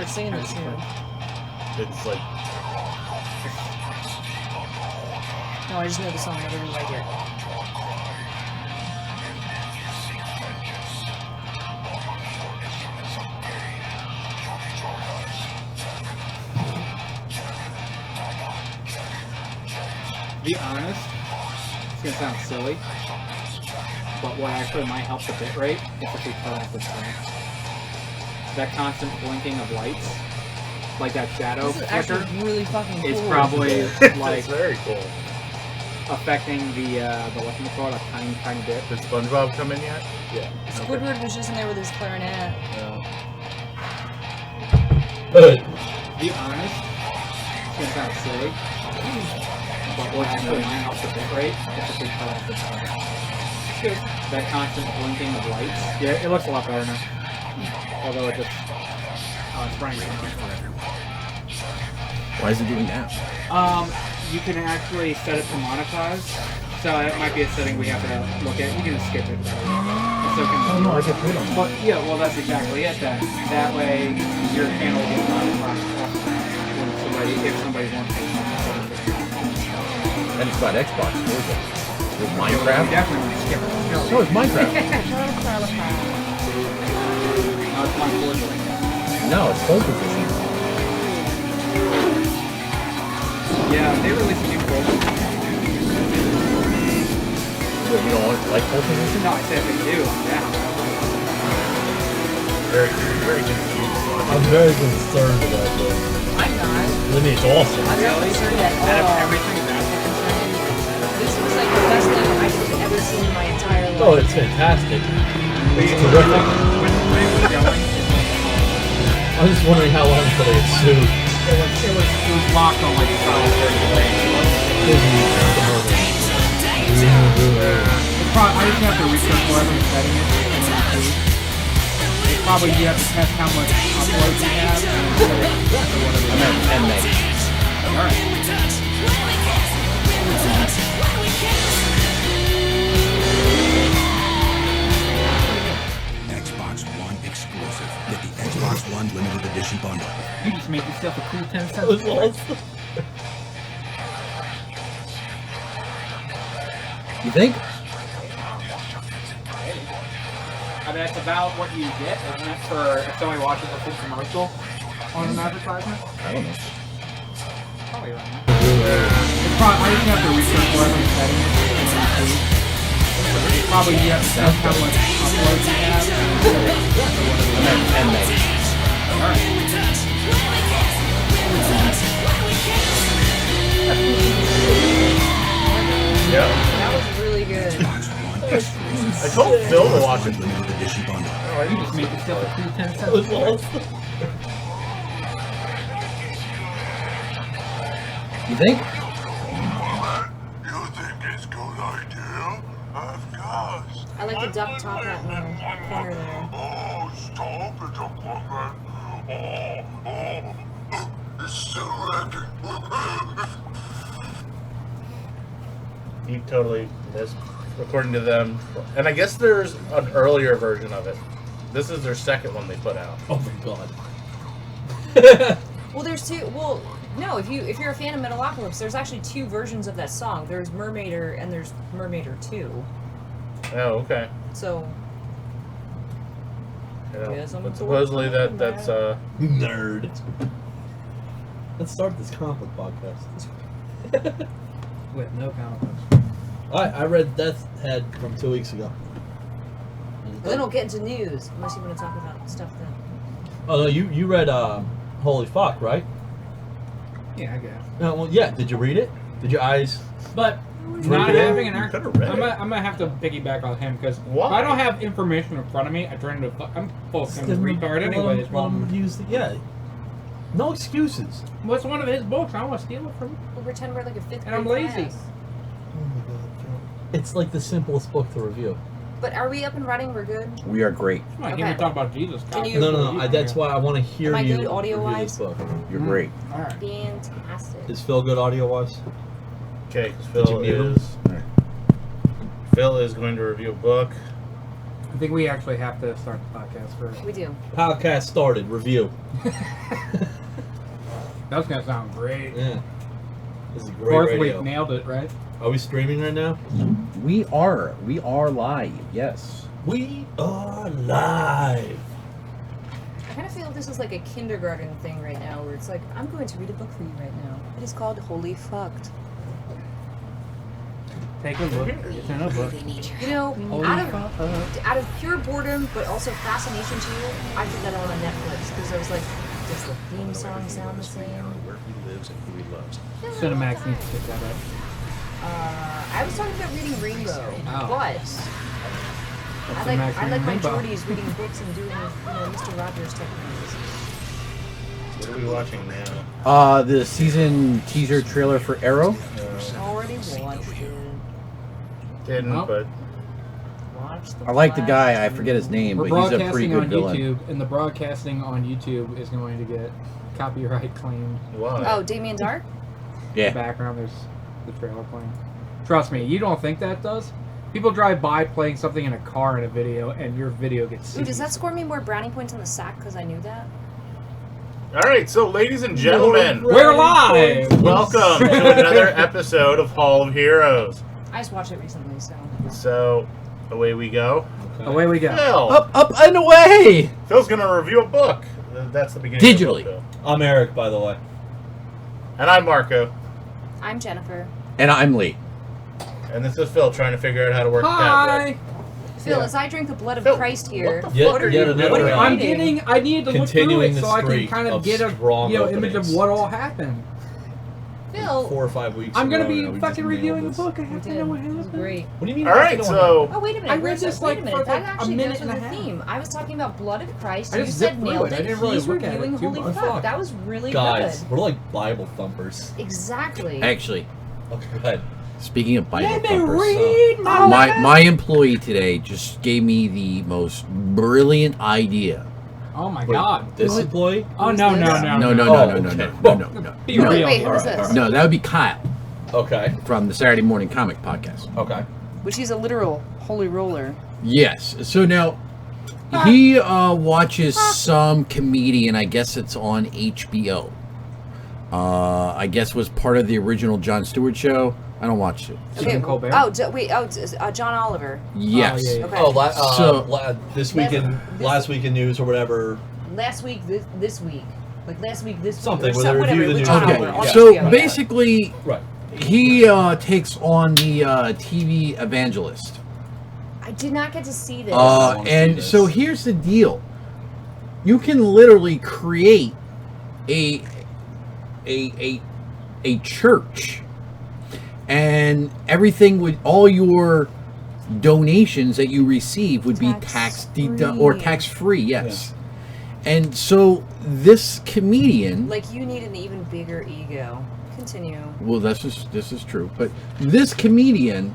Start singing this tune. It's like... No, I just know the song. I really like it. To be honest, it's gonna sound silly, but what actually might help the bit rate is if we turn off the screen. That constant blinking of lights, like that shadow This is flicker, actually really fucking cool. is probably like It's very cool. affecting the whatchamacallit a tiny bit. Did SpongeBob come in yet? Yeah. Squidward was just in there with his clarinet. To be honest, it's gonna sound silly, but what actually might help the bit rate is if we turn off the screen. That constant blinking of lights. Yeah, it looks a lot better now. Although it just it's running something. Why is it doing that? You can actually set it to monetize, so that might be a setting we have to look at. You can just skip it. So Oh no, I get paid on that. but yeah, well that's exactly it then. That way your channel gets monetized when if somebody wants to. And it's got Xbox. What is it? With You Minecraft? definitely want to skip it. No, it's Minecraft. No, it's not Forza. No, it's pole position. Yeah, they released a new Forza. So you don't like pole position? No, I said they do. Yeah. Very confused. I'm very concerned about this. I'm not. I mean, it's awesome. I'm not concerned at Out of all. everything that's concerned. This was like the best thing I've ever seen in my entire life. Oh, it's fantastic. It's terrific. When it was going, I'm just wondering how long until they get sued. it was locked on like 30 days. Disney, I just have to research whatever I'm setting it. Probably you have to test how much uploads you have. I meant 10 meg. Alright. Xbox One exclusive. Get the Xbox One limited edition bundle. You just made yourself a cool 10 That was cents. awesome. You think? I mean, that's about what you get, isn't it, for if somebody watches a full commercial on an advertisement? I don't know. Probably around that. I just have to research whatever I'm setting it. Probably you have to test how much uploads you have. I meant 10 meg. Alright. Yeah. That was really good. Xbox One exclusive. I told Phil to watch it. Limited edition bundle. You just made yourself a cool 10 cents. That was awesome. You think? You think it's a good idea? Of course. I like the duck top hat in the corner there. Oh, stop it, Aquaman. It's so epic. He totally missed, according to them. And I guess there's an earlier version of it. This is their second one they put out. Oh my god. Well, there's two. Well, no. If you're a fan of Metalocalypse, there's actually two versions of that song. There's Mermaider and there's Mermaider 2. Oh, okay. So Yeah. Yes, I'm But supposedly that's Nerd. Let's start this comic book podcast. With no comics. I read Death's Head from 2 weeks ago. they don't get into news unless you want to talk about stuff then. Oh no, you read Holy Fuck, right? Yeah, I guess. No, well, yeah. Did you read it? Did your eyes? But not Read it? having an You actor, could've read I'm it. gonna have to piggyback on him because Why? if I don't have information in front of me, I turn into I'm fucking retard anyways. Let him use the, yeah. No excuses. What's one of his books? I want to steal it from him. We'll pretend we're like a fifth And I'm grade lazy. class. Oh my god, Joe. It's like the simplest book to review. But are we up and running? We're good. We are great. Come on, Okay. give me talk about Jesus. Can you- No. That's why I want to hear Am I you good audio-wise? review this book. You're great. All right. Fantastic. Is Phil good audio wise? okay. 'Cause Did you mute him? Phil is going to review a book. I think we actually have to start the podcast first. We do. Podcast started. Review. That's gonna sound great. Yeah. This is great Fourth radio. week, nailed it, right? Are we streaming right now? We are live. Yes. We are live. I kind of feel this is like a kindergarten thing right now, where it's like, I'm going to read a book for you right now. It is called Holy Fucked. Take a look. It's in a book. You know, Holy out of pure boredom, but also fascination to you, I put that on Netflix because I was like, does the theme song sound the same? Where he lives and who he loves. Cinemax needs to pick that up. I was talking about reading Rainbow, Oh. but I like my Geordies reading books and doing, Mr. Rogers type things. What are we watching now? The season teaser trailer for Arrow. Already watched it. Didn't, Nope. but Watched the I like the guy. I Flash. forget his name, We're but he's a pretty broadcasting good on villain. YouTube, and the broadcasting on YouTube is going to get copyright claimed. why? Oh, Damien Dark? In the Yeah. background, there's the trailer playing. Trust me, you don't think that does? People drive by playing something in a car in a video, and your video gets Ooh, seized. does that score me more brownie points on the sack because I knew that? All right, so ladies and gentlemen, We're live! welcome to another episode of Hall of Heroes. I just watched it recently, so. So, away we go. Away we go. Phil. Up and away. Phil's going to review a book. That's the beginning. Digitally. Of the book, I'm Eric, by the way. and I'm Marco. I'm Jennifer. And I'm Lee. And this is Phil trying to figure out how to work the Hi! Phil, Yeah. as I drink the blood of Phil, Christ here, what the Yet- what are yet you another, what are you I'm reading? I needed to look through Continuing it the so I can streak kind of of get a strong image of openings. what all happened. Phil, 4 or 5 weeks. I'm in gonna a row be now, we fucking just reviewing nailed the this. book. I you have to did. know what It was happened. great. What do you mean? All you right, have to know what so Oh, wait a minute. I read this, wait a like, minute. for, That like, a actually minute goes with and the a half. theme. I was talking about Blood of Christ. I You just said zipped through nailed it. I it. didn't really He's look at it reviewing too Holy much. Fuck. That was really Guys, good. we're like Bible thumpers. Exactly. Actually, Okay, go ahead. speaking of Bible Let me thumpers, read my my employee today just gave me the most brilliant idea. Oh my Wait, god. This What? employee? Oh, Who's no, this? no, no, No, no. no, Oh, no, no, okay. no, no, no, Be no. real. Wait, who All is right, this? all No, that would be Kyle Okay. from the Saturday Morning Comic Podcast. Okay. Which he's a literal holy roller. Yes. So now he watches some comedian. I guess it's on HBO. I guess was part of the original Jon Stewart show. I don't watch it. Stephen Colbert? Oh, John Oliver. Yes. yeah, yeah. Okay. Oh, So- this week in last week in news or whatever. Last week, this week. Like last week, this Something week. where Or they whatever. review the with news John every Okay. Oliver. week. on So HBO. basically, Right. he takes on the TV evangelist. I did not get to see this. I wanna see And this. so here's the deal: you can literally create a church, and everything would all your donations that you receive would be Tax-free. tax free. Yes, and so this comedian. Like, you need an even bigger ego. Continue. Well, this is true, but this comedian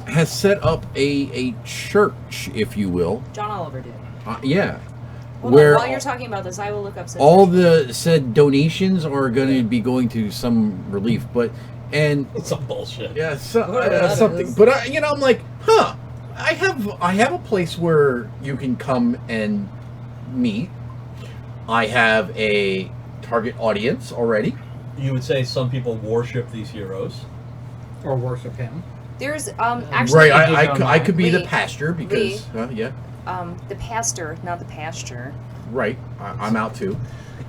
has set up a church, if you will. John Oliver did. Yeah. Hold on, while you're talking about this, I will look up such all the said donations are going to be going to some relief, but and Some bullshit. yeah, Whatever that something. is. But I'm like, huh? I have a place where you can come and meet. I have a target audience already. You would say some people worship these heroes. Or worship him. There's actually Right, I online. could be the Lee, pastor because yeah, the pastor, not the pasture. right. I'm out too.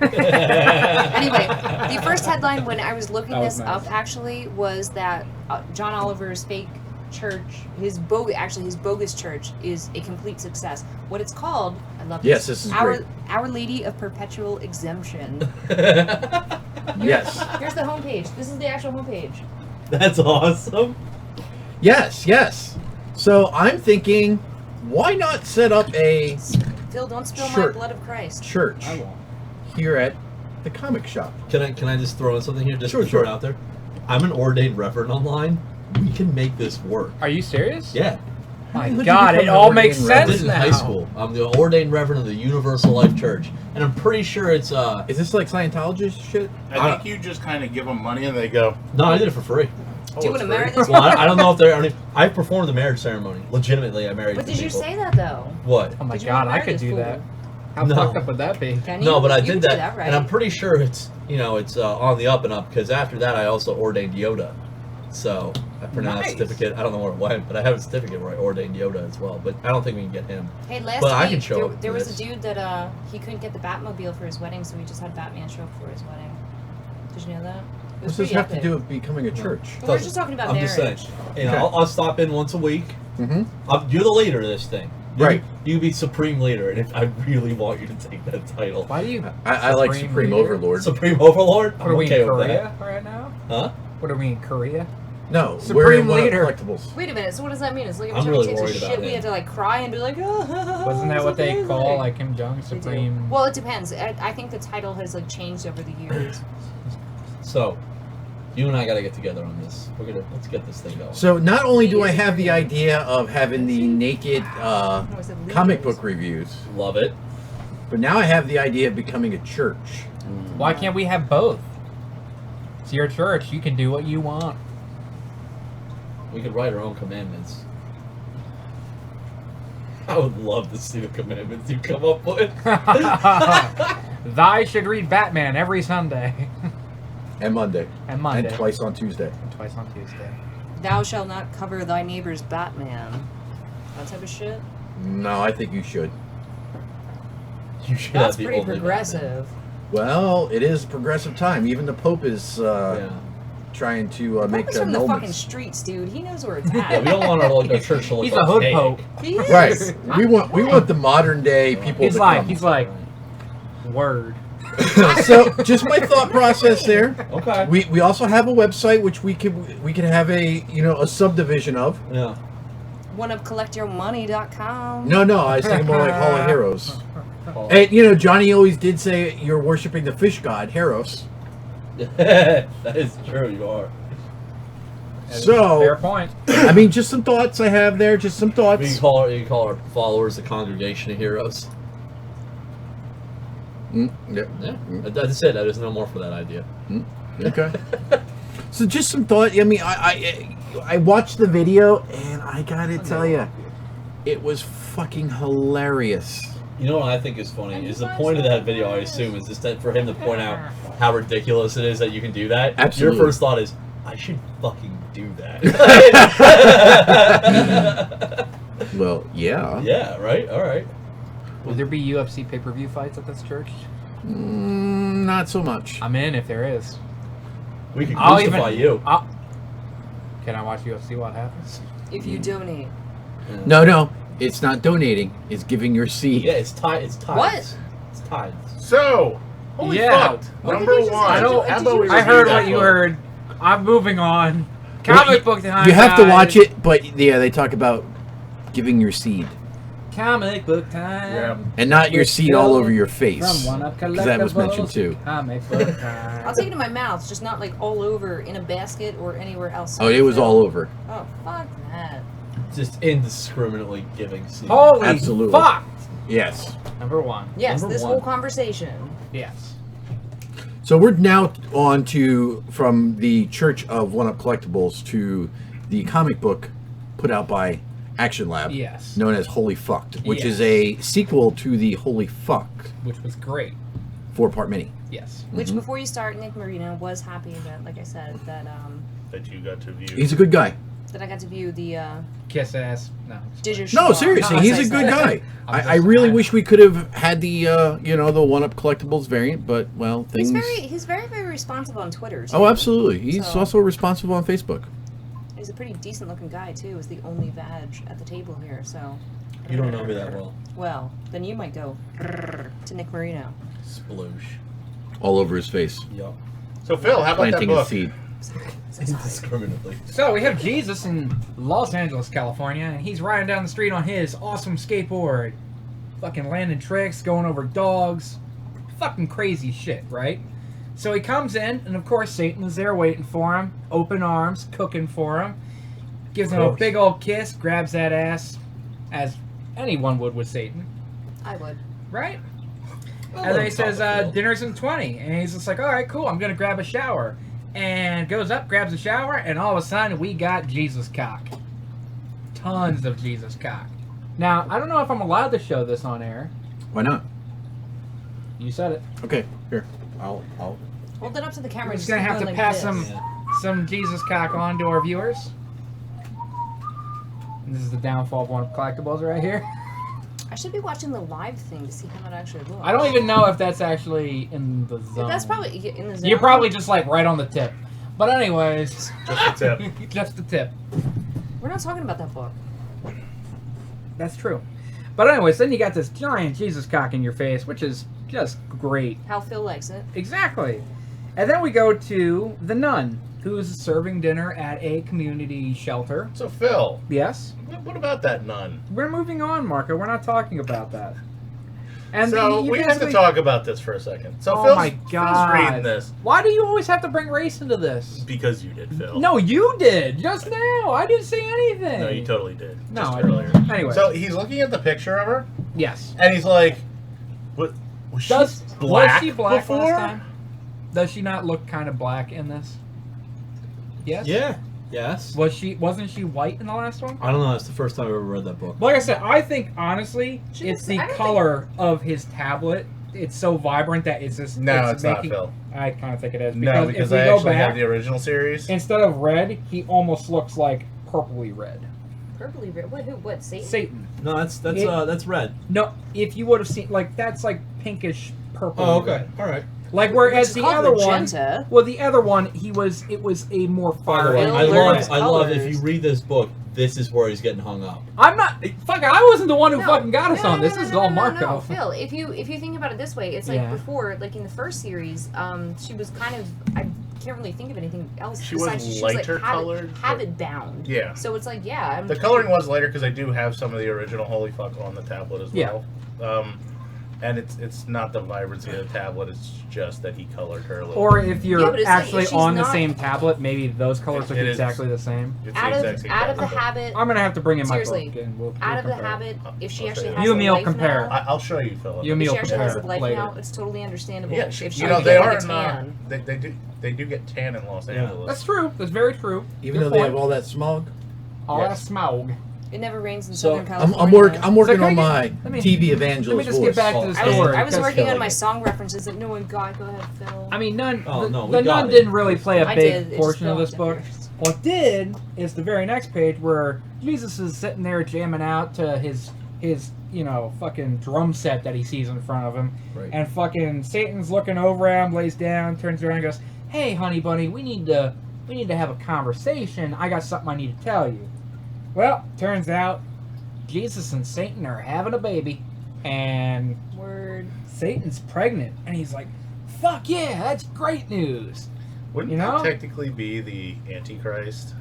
Anyway, the first headline when I was looking That was this nice. up actually was that John Oliver's fake church, his bogus church, is a complete success. What it's called, I love Yes, this is great. Our Lady of Perpetual Exemption. Yes, Here's the homepage. This is the actual homepage. That's awesome. yes. So I'm thinking, why not set up a Phil, don't spill my Sure. blood of Christ. church I won't. here at the comic shop? Can I just throw in something here? Just Sure, to throw it sure. out there. I'm an ordained reverend online. We can make this work. Are you serious? Yeah. My When did you God, become it an all ordained makes reverend? I sense did in now. high school. I'm the ordained reverend of the Universal Life Church, and I'm pretty sure it's Is this like Scientologist shit? I think you just kind of give them money and they go, No, I did it for free. Do it's an marriage. great. Well, I don't know if there are any. I performed the marriage ceremony. Legitimately, I married. But two did you people. say that though? What? Oh my Did you god, get I married could as do fool? that. How No. fucked up would that be? Can you? No, but I You did can do that, right? and I'm pretty sure it's it's on the up and up because after that I also ordained Yoda. So I printed out a Nice. certificate. I don't know where it went, but I have a certificate where I ordained Yoda as well. But I don't think we can get him. Hey, last But I week can show there, up there for was this. a dude that he couldn't get the Batmobile for his wedding, so he just had Batman show up for his wedding. Did you know that? It What was does this pretty have to epic. do with becoming a church? But we're just talking about I'm marriage. just saying. You know, Okay. I'll stop in once a week. Mm-hmm. You're the leader of this thing. Right. You be supreme leader, and if I really want you to take that title, Why do you? I like Supreme Leader? Overlord. Supreme Overlord. What are we okay in with Korea right now? that. Huh? What are we in Korea? No, we're Supreme in one of Leader. Collectibles. Wait a minute. So what does that mean? It's like every I'm time really he takes worried a about shit, we him. have to like cry and be like, oh. Wasn't that it's what they amazing." call like Kim Jong They do. Supreme? Well, it depends. I think the title has like changed over the years. So, you and I got to get together on this. Let's get this thing going. So not only do He I is have the Supreme. idea of having the naked No, I said comic leaders. book reviews, Love it. but now I have the idea of becoming a church. Why can't we have both? It's your church. You can do what you want. We could write our own commandments. I would love to see the commandments you come up with. Thy should read Batman every Sunday. And Monday. And Monday. And twice on Tuesday. And twice on Tuesday. Thou shalt not cover thy neighbor's Batman. That type of shit. No, I think you should. You should That's have the pretty only progressive. Well, it is progressive time. Even the Pope is Batman. trying to make Pope is from the fucking annulments. streets, dude. He knows where it's Yeah. at. We don't want our church to look He's a hood archaic. pope. He is. Right. We want the modern day people He's to like, come. word. So just my thought process there. Okay. We also have a website which we could have a a subdivision of. Yeah. One of collectyourmoney.com. No, I was thinking more like Hall of Heroes. Oh. And Johnny always did say you're worshiping the fish god Heros. That is true. You are. So Fair point. I mean, just some thoughts I have there. Just some You thoughts. can call our followers the congregation of heroes. Yeah. Yeah. That's it. There's no more for that idea. Okay. So just some thought. I mean, I watched the video and I gotta tell you, it was fucking hilarious. You know what I think is funny is the point of that video. I assume is just that for him to point out how ridiculous it is that you can do that. Absolutely. Your first thought is, I should fucking do that. Well, yeah. Yeah. Right. All right. Will there be UFC pay-per-view fights at this church? Not so much. I'm in if there is. We can I'll crucify you. Can I watch UFC? What happens? If you donate. No, it's not donating. It's giving your seed. Yeah. It's tied. It's tied. What? It's tied. So, holy Yeah. fuck. What Number did you just one. say? How Did about you- we I review heard that what you book? heard. I'm moving on. Well, Comic book time. You have to guys. watch it, but yeah, they talk about giving your seed Comic book time. Yeah. and not your Let's seed go all over your face. From one up Because that was mentioned too. Comic book time. I'll take it in my mouth, just not like all over in a basket or anywhere else. Oh, it was all over. Oh, fuck that. Just indiscriminately giving seed. Holy Absolutely. fuck! Yes. Number one. Yes, Number this one. whole conversation. Yes. So we're now on to from the Church of One Up Collectibles to the comic book put out by Action Lab, Yes. known as Holy Fucked, which is Yes. a sequel to the Holy Fuck Which was great. 4-part mini. Yes. Which, before you start, Nick Marino was happy that, like I said, That you got to view. He's a good guy. I got to view the Kiss ass. No. digital. No, seriously, No, he's I a said good that. guy. I'm I just- really I- wish we could have had the the One Up Collectibles variant, but well, things. He's very responsive on Twitter. Too. Oh, absolutely. He's So- also responsive on Facebook. He's a pretty decent looking guy too. Is the only vag at the table here. So, You don't know me that well. well, then you might go to Nick Marino. Sploosh. All over his face, Yup. So, Phil, how about that planting a book? seed. Indiscriminately. So we have Jesus in Los Angeles, California, and he's riding down the street on his awesome skateboard. Fucking landing tricks, going over dogs. Fucking crazy shit, right? So he comes in, and of course Satan is there waiting for him. Open arms, cooking for him. Gives him a course. big old kiss, grabs that ass, as anyone would with Satan, I would. right? I'll And let then he him top says, the field. dinner's in 20. And he's just like, alright, cool, I'm gonna grab a shower. and goes up, grabs a shower, and all of a sudden we got Jesus cock. Tons of Jesus cock. Now, I don't know if I'm allowed to show this on air. Why not? You said it. Okay, here. I'll. Hold it up to the camera. We're just keep gonna have to going pass like this. some Jesus cock on to our viewers. And this is the downfall of one of Collectibles right here. I should be watching the live thing to see how it actually looks. I don't even know if that's actually in the zone. That's probably in the zone. You're probably just like right on the tip. But anyways, Just a tip. just the tip. We're not talking about that book. That's true. But anyways, then you got this giant Jesus cock in your face, which is just great. How Phil likes it. Exactly. And then we go to the nun, who's serving dinner at a community shelter. So Phil, Yes. what about that nun? We're moving on, Marco. We're not talking about that. And So you we have to basically- talk about this for a second. So Oh Phil's, my Phil's God. reading this Why do you always have to bring race into this? because you did, Phil. No, you did just now. I didn't say anything. No, you totally did. No, just I earlier. didn't. Anyway. So he's looking at the picture of her, Yes. and he's like, "What? Was she Was black she black before?" last time? Does she not look kind of black in this? Yes. Yeah. Yes. Wasn't she white in the last one? I don't know. It's the first time I've ever read that book. Like I said, I think honestly, She it's looks- the I don't color of his tablet. It's so vibrant that it's just No, it's not, making, Phil. I kind of think it is No, if because we I go actually back, have the original series. instead of red, he almost looks like purpley red. Purpley red. What? Satan? Satan. No, that's It- red. No, if you would have seen like that's like pinkish purple. Oh, okay. red. All right. Like Which whereas is the called other magenta. one, well, the other one, it was a more By the fire. way, Phil I learns love if colors. you read this book, this is where he's getting hung up. I'm not. Fuck, I wasn't the one who fucking got us no, on no, this. no, This is no, all no, Marco. No, Phil, if you think about it this way, it's like Yeah. before, like in the first series, she was kind of I can't really think of anything else She was besides lighter like colored, but- habit bound. Yeah. So it's like I'm The coloring was lighter because I do have some of the original Holy Fuck on the tablet as Yeah. well. And it's not the vibrancy of the tablet; it's just that he colored her a little. Or if you're Yeah, but it's like, actually if she's on the not- same tablet, maybe those colors look It is. exactly the same. It's out the of exact same out of the tablet, habit. I'm gonna have to bring in my Seriously, book and we'll Out of the compare. habit, if she I'll actually show you. has You a and me'll life compare. now, I'll show you, Philip. You and me if will she actually has a compare life later. now, it's totally understandable. Yeah, if she you know would they get are like a in, tan. they do get tan in Los Yeah. Angeles. That's true. That's very true. Even Good though they point. have all that smog. all that Yes. smog. It never rains in So, Southern I'm California. I'm working can I on get- my let me- TV Let me evangelist just voice. get back to the Oh, story. I was because- working on Phil, my like- song references that no one got. Go ahead, Phil. I mean, none. Oh, no, we the got nun it. didn't really play a I big did. It just portion of fell this off book. the first. What did is the very next page where Jesus is sitting there jamming out to his fucking drum set that he sees in front of him, Right. and fucking Satan's looking over at him, lays down, turns around, and goes, "Hey, honey bunny, we need to have a conversation. I got something I need to tell you." Well, turns out Jesus and Satan are having a baby, and Word. Satan's pregnant, and he's like, "Fuck yeah, that's great news." Wouldn't You know? that technically be the Antichrist?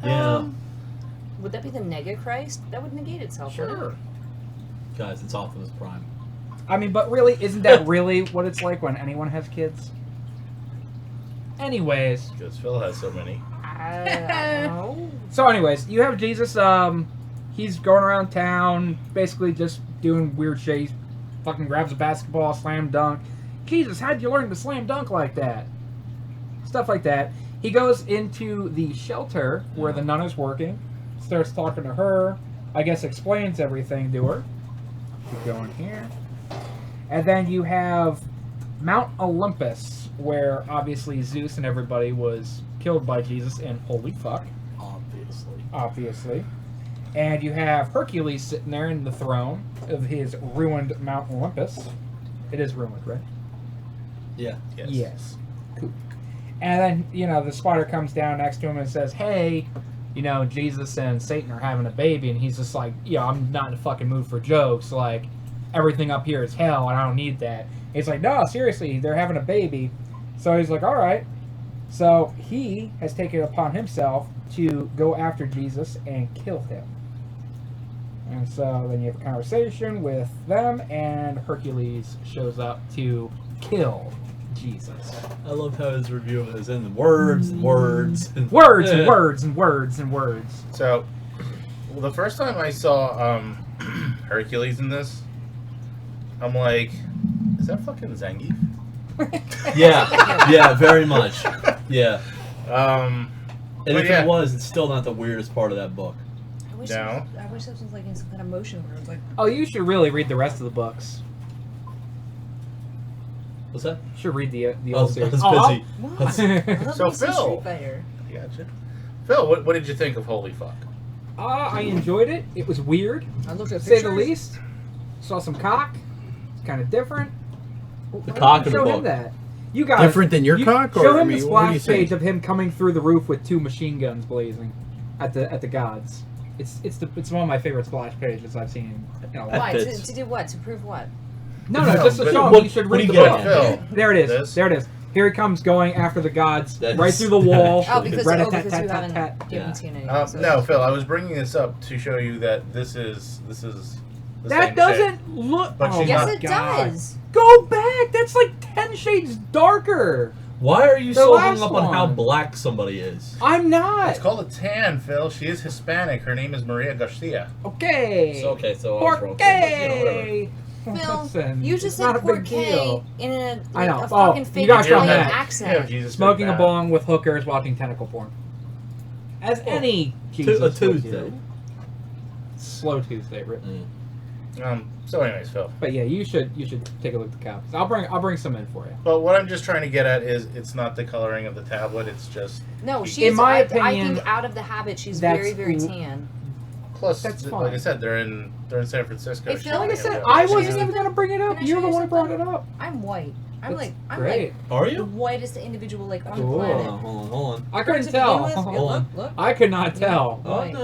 Yeah. Would that be the Negachrist? That would negate itself. wouldn't it? Guys, it's Optimus Prime. I mean, but really, isn't that really what it's like when anyone has kids? Anyways, Because Phil has so many. I don't know. so anyways, you have Jesus. He's going around town, basically just doing weird shit. He fucking grabs a basketball, slam dunk. Jesus, how'd you learn to slam dunk like that? Stuff like that. He goes into the shelter where the nun is working, starts talking to her. I guess explains everything to her. Keep going here. And then you have Mount Olympus, where obviously Zeus and everybody was killed by Jesus, and holy fuck, obviously. And you have Hercules sitting there in the throne of his ruined Mount Olympus. It is ruined, right? Yeah. Yes. Cool. And then, the spider comes down next to him and says, "Hey, Jesus and Satan are having a baby." And he's just like, "I'm not in the fucking mood for jokes. Like, everything up here is hell, and I don't need that." He's like, "No, seriously, they're having a baby." So he's like, "All right." So he has taken it upon himself to go after Jesus and kill him. And so then you have a conversation with them, and Hercules shows up to kill Jesus. I love how his review is in words and words. And Words and words and words and words. So, the first time I saw Hercules in this, I'm like, is that fucking Zangief? Yeah, very much. Yeah. And And if it was, it's still not the weirdest part of that book. I wish No. this was like in some kind of motion where it's like. Oh, you should really read the rest of the books. What's that? You should read the I old was series. busy. What? That's- I love So, me some Phil. Street Fighter. Gotcha. Phil, what did you think of Holy Fuck? I enjoyed it. It was weird, I looked at to say pictures. the least. Saw some cock. It's kind of different. The cock in the Show book. him that. You guys Different than your cock, or show I him mean, the what do you splash page think? of him coming through the roof with 2 machine guns blazing at the gods. It's one of my favorite splash pages I've seen. In a while. Why? fits. To do what? To prove what? No, No, just to but show him what- you should what read do the you book. get? Phil. There it is. This? There it is. Here he comes going after the gods, That right is- through the wall. Oh, because you Rat-a-tat-tat-tat-tat. haven't given Yeah. TNA. so No, Phil, I was bringing this up to show you that this is the same That shade. doesn't look. But oh she's my Yes, not- it God. does. Go back. That's like 10 shades darker. Why are you The so last hung up on how one. black somebody is? I'm not. It's called a tan, Phil. She is Hispanic. Her name is Maria Garcia. Okay. So, okay, so I was wrong. Porque. Phil, Listen, you just it's said not a big Porque deal. in a, I know. a Oh, fucking you fake gotta show Italian that. accent. Yeah, Jesus Smoking a big bong with hookers, watching tentacle porn. As any Jesus A would Tuesday. do. Slow Tuesday, written. So, anyways, Phil. But yeah, you should take a look at the copies. I'll bring some in for you. But what I'm just trying to get at is it's not the coloring of the tablet. It's just No, In she's. my I opinion, think out of the habit, she's that's very, very l- tan. plus. That's like fine. I said, they're in San Francisco. Hey, Phil, Like I She's said, gonna I have- wasn't even gonna bring it up. Can I You're show the you one who brought it something? up. I'm white. I'm That's like great. Are the you? whitest individual like on the Cool. planet. Hold on. I To couldn't begin tell. with, Hold on. Look. I could not Yeah. tell. White.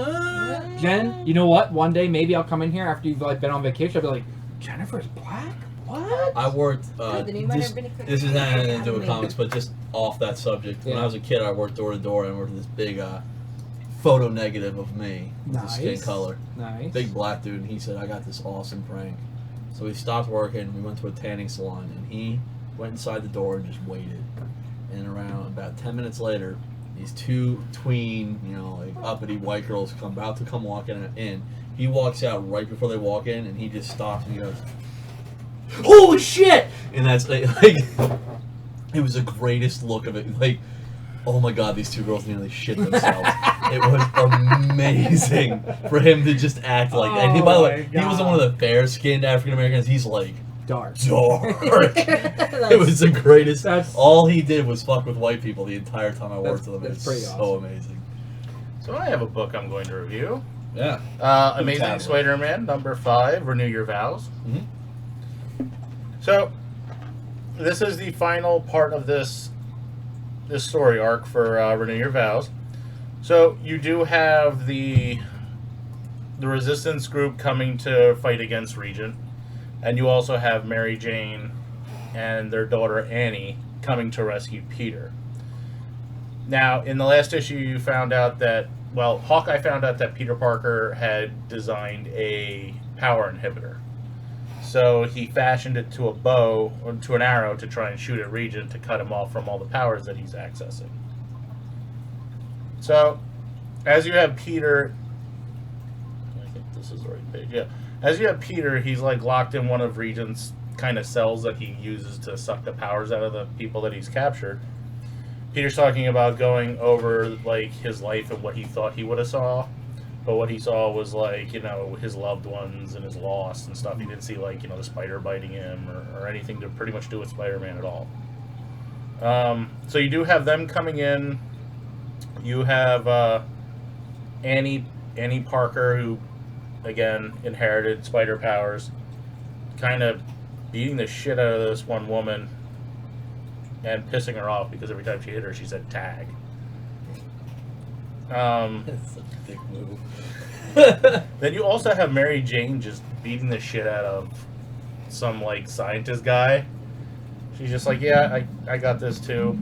Jen, you know what? One day maybe I'll come in here after you've like been on vacation. I'll be like, Jennifer's black. What? I worked. Good, then you might This, have been a this is not anything to do with Academy. comics, but just off that subject. When Yeah. I was a kid, I worked door to door and worked with this big photo negative of me with the skin Nice. color. Nice. Big black dude, and he said, I got this awesome prank. So we stopped working, we went to a tanning salon, and he went inside the door and just waited. And around about 10 minutes later, these 2 tween, like uppity white girls about to come walking in. He walks out right before they walk in, and he just stops and he goes, "Holy shit!" And that's like it was the greatest look of it. Like, oh my god, these 2 girls nearly shit themselves. It was amazing for him to just act like that. And he, by the way, Oh my he wasn't God. one of the fair-skinned African Americans. He's like Dark. dark. It was the greatest. That's- All he did was fuck with white people the entire time I worked with him. that's It's pretty so awesome. amazing. So I have a book I'm going to review. Yeah. Amazing tablet. Spider-Man #5. Renew Your Vows. Mhm. So this is the final part of this story arc for Renew Your Vows. So you do have the resistance group coming to fight against Regent, and you also have Mary Jane and their daughter Annie coming to rescue Peter. Now, in the last issue, you found out that, well, Hawkeye found out that Peter Parker had designed a power inhibitor. So he fashioned it to a bow, or to an arrow, to try and shoot at Regent to cut him off from all the powers that he's accessing. So, as you have Peter, I think this is the right page, yeah. As you have Peter, he's like locked in one of Regent's kind of cells that he uses to suck the powers out of the people that he's captured. Peter's talking about going over like his life and what he thought he would have saw, but what he saw was like, his loved ones and his loss and stuff. He didn't see like, the spider biting him or anything to pretty much do with Spider-Man at all. So you do have them coming in. You have Annie Parker, who again inherited spider powers, kind of beating the shit out of this one woman and pissing her off because every time she hit her, she said tag. That's such a dick move. Then you also have Mary Jane just beating the shit out of some like scientist guy. She's just like, yeah, I got this too.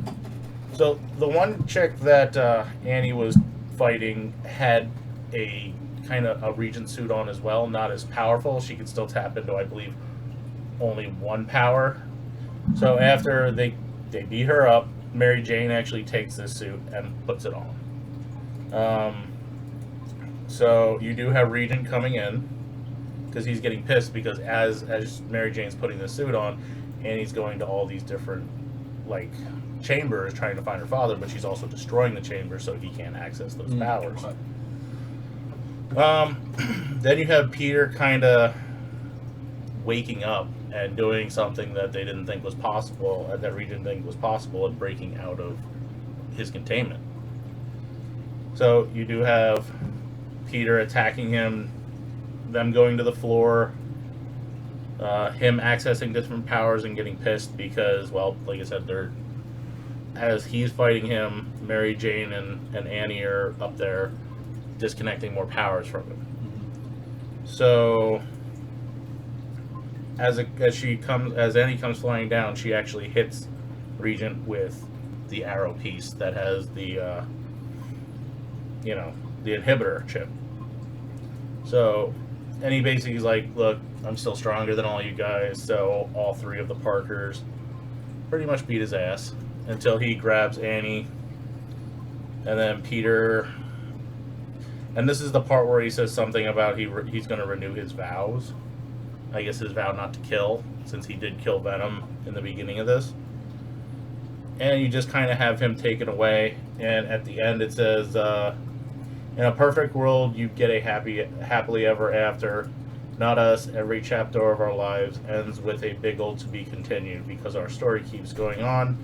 So the one chick that Annie was fighting had a kind of a Regent suit on as well, not as powerful. She could still tap into, I believe, only one power. So after they beat her up, Mary Jane actually takes this suit and puts it on. So you do have Regent coming in because he's getting pissed because as Mary Jane's putting the suit on, Annie's going to all these different like chamber is trying to find her father, but she's also destroying the chamber so he can't access those powers. Then you have Peter kind of waking up and doing something that they didn't think was possible, that Reed didn't think was possible, and breaking out of his containment. So you do have Peter attacking him, them going to the floor, him accessing different powers and getting pissed because, well, like I said, as he's fighting him, Mary Jane and Annie are up there disconnecting more powers from him. So as Annie comes flying down, she actually hits Regent with the arrow piece that has the the inhibitor chip. So Annie basically is like, look, I'm still stronger than all you guys. So all three of the Parkers pretty much beat his ass until he grabs Annie, and then Peter. And this is the part where he says something about he's going to renew his vows. I guess his vow not to kill, since he did kill Venom in the beginning of this. And you just kind of have him taken away. And at the end it says, in a perfect world, you get a happily ever after. Not us. Every chapter of our lives ends with a big old to be continued, because our story keeps going on,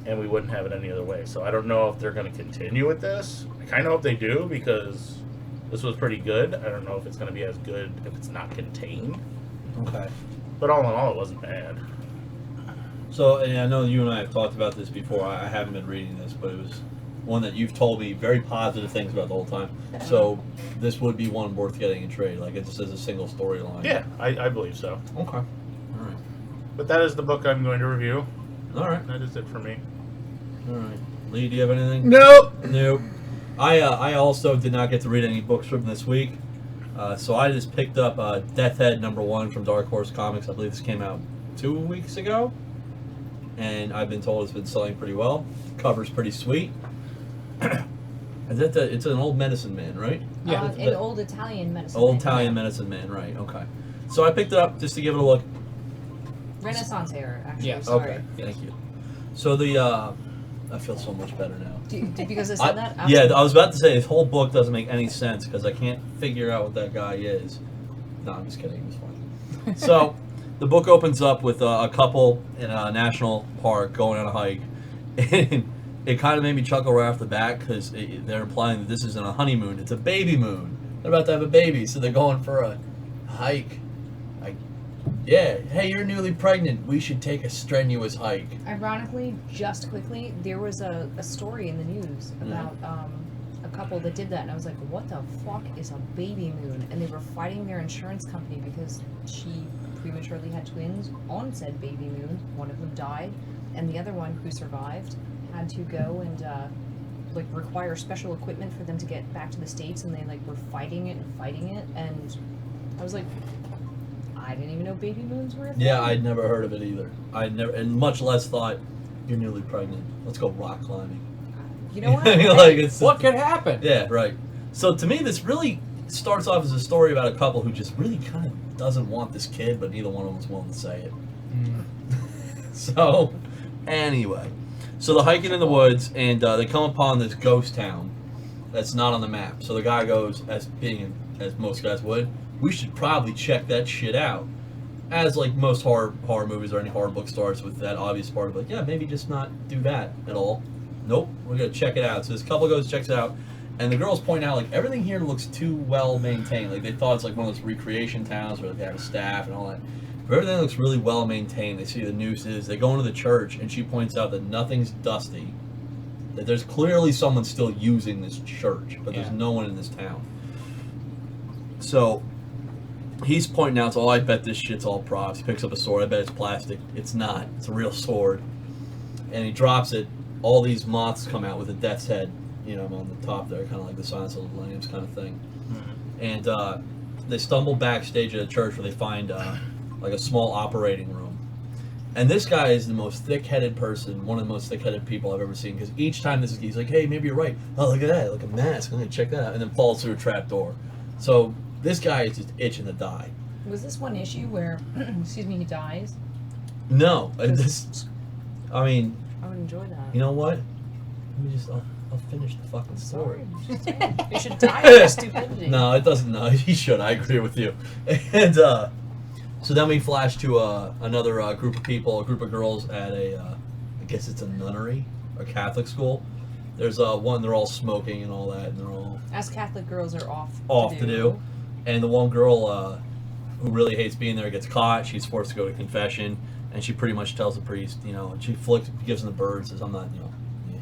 and we wouldn't have it any other way. So I don't know if they're going to continue with this. I kind of hope they do, because this was pretty good. I don't know if it's going to be as good if it's not contained. Okay. But all in all, it wasn't bad. So, and I know you and I have talked about this before. I haven't been reading this, but it was one that you've told me very positive things about the whole time. So this would be one worth getting in trade. Like, it just as a single storyline. Yeah, I believe so. Okay. All right. But that is the book I'm going to review. All right. That is it for me. All right. Lee, do you have anything? Nope. Nope. I also did not get to read any books from this week. So I just picked up Death Head #1 from Dark Horse Comics. I believe this came out 2 weeks ago. And I've been told it's been selling pretty well. Cover's pretty sweet. It's an old medicine man, right? Yeah. An old Italian medicine Old man. Italian medicine man, right. Okay. So I picked it up just to give it a look. Renaissance era, actually. Yeah. Sorry. Okay. Thank you. So the... I feel so much better now. Because I said that? Yeah, I was about to say, this whole book doesn't make any sense because I can't figure out what that guy is. No, I'm just kidding. It was fine. So, the book opens up with a couple in a national park going on a hike. And it kind of made me chuckle right off the bat because they're implying that this isn't a honeymoon. It's a baby moon. They're about to have a baby, so they're going for a hike. Yeah, hey, you're newly pregnant. We should take a strenuous hike. Ironically, just quickly, there was a story in the news about a couple that did that, and I was like, what the fuck is a baby moon? And they were fighting their insurance company because she prematurely had twins on said baby moon. One of them died, and the other one, who survived, had to go and require special equipment for them to get back to the States, and they were fighting it, and I was like, I didn't even know baby moons were a thing. Yeah, I'd never heard of it either. And much less thought, you're newly pregnant. Let's go rock climbing. You know what? What could happen? Yeah, right. So to me, this really starts off as a story about a couple who just really kind of doesn't want this kid, but neither one of them is willing to say it. So, anyway. So they're hiking in the woods, and they come upon this ghost town that's not on the map. So the guy goes, as most guys would, we should probably check that shit out. As most horror movies or any horror book starts with that obvious part of yeah, maybe just not do that at all. Nope, we're gonna check it out. So this couple goes, checks it out, and the girls point out everything here looks too well maintained. They thought it's one of those recreation towns where they have a staff and all that. But everything looks really well maintained. They see the nooses. They go into the church, and she points out that nothing's dusty. That there's clearly someone still using this church, but there's no one in this town. So he's pointing out, I bet this shit's all props. He picks up a sword. I bet it's plastic. It's not. It's a real sword. And he drops it. All these moths come out with a death's head, on the top there, kind of like the Silence of the Lambs kind of thing. And they stumble backstage at a church where they find a small operating room. And this guy is the most thick-headed person, one of the most thick-headed people I've ever seen, because each time he's like, hey, maybe you're right. Oh, look at that, like a mask. I'm going to check that out. And then falls through a trap door. So this guy is just itching to die. Was this one issue where, he dies? No. I would enjoy that. You know what? I'll finish the fucking story. Sorry. You should die of your stupidity. No, it doesn't. No, he should. I agree with you. And so then we flash to another group of people, a group of girls at I guess it's a nunnery, a Catholic school. There's one. They're all smoking and all that, and they're all As Catholic girls are off to do. And the one girl who really hates being there gets caught. She's forced to go to confession, and she pretty much tells the priest, and she gives him the bird, says, "I'm not,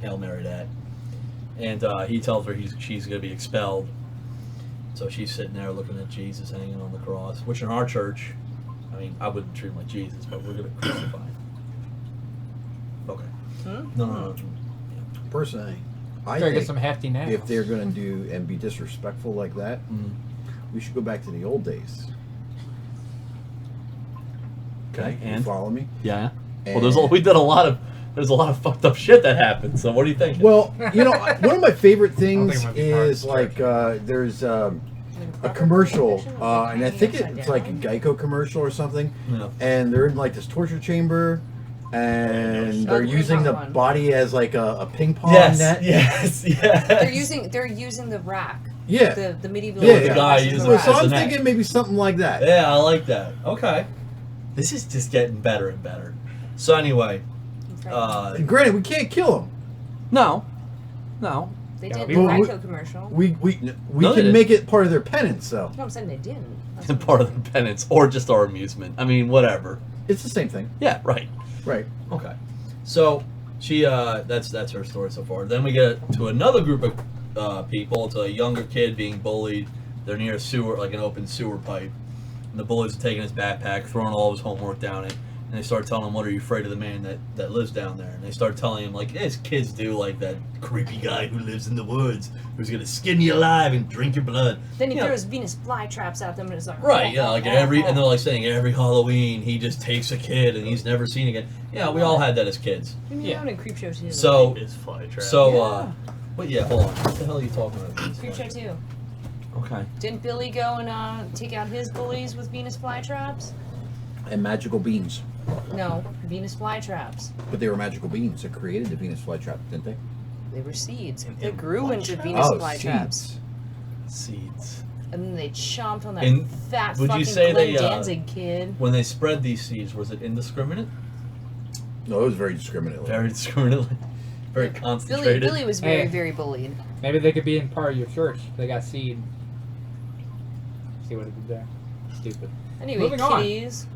Hail Mary that." And he tells her she's going to be expelled. So she's sitting there looking at Jesus hanging on the cross, which in our church, I mean, I wouldn't treat him like Jesus, but we're going to crucify him. Okay. No. Personally, I Gotta get think some hefty nails. if they're going to do and be disrespectful like that, we should go back to the old days. Okay, You and? follow me? Yeah. And- Well, there's a lot of fucked up shit that happened. So what do you think? Well, one of my favorite things think it might be hard is to like there's a commercial, and I think it's like a Geico commercial or something, Yeah. and they're in like this torture chamber, and Oh, they're the ping using pong the one. body as like a ping pong Yes, net. yes. They're using the rack. Yeah. The medieval. Yeah, the yeah. guy versus using the it So rack. as I'm a net. thinking maybe something like that. Yeah, I like that. Okay. This is just getting better and better. So anyway, And granted, we can't kill him. no. They Yeah, did we- the Well, Geico commercial. We No, they can didn't. make it part of their penance, though. No, I'm saying they didn't. That's what Part of the penance or just our amusement. I mean, whatever. It's the same thing, Yeah, right. right? Okay. So she that's her story so far. Then we get to another group of people. It's a younger kid being bullied. They're near a sewer, like an open sewer pipe. And the bullies are taking his backpack, throwing all of his homework down it. And they start telling him, "What are you afraid of the man that lives down there?" And they start telling him, like, as kids do, like that creepy guy who lives in the woods, who's going to skin you alive and drink your blood. Then he You know, throws Venus flytraps at them, and it's like Right, yeah, like and they're like saying every Halloween he just takes a kid and he's never seen again. Yeah, we all had that as kids. Yeah, in Creepshow too. So, It's fly trap. but yeah, hold on. What the hell are you talking about? Creepshow too. Okay. Didn't Billy go and take out his bullies with Venus flytraps? And magical beans, No, Venus flytraps. but they were magical beans that created the Venus flytrap, didn't they? They were seeds. They grew into Venus flytraps. seeds. Seeds. And then they chomped on that And fat would you fucking say Glenn they, Danzig kid. When they spread these seeds, was it indiscriminate? No, it was very discriminatory. Very discriminately. Very concentrated. Billy was very, Hey. very bullied. Maybe they could be in part of your church. They got seed. See what it did there? Stupid. Anyway, Moving on. kitties.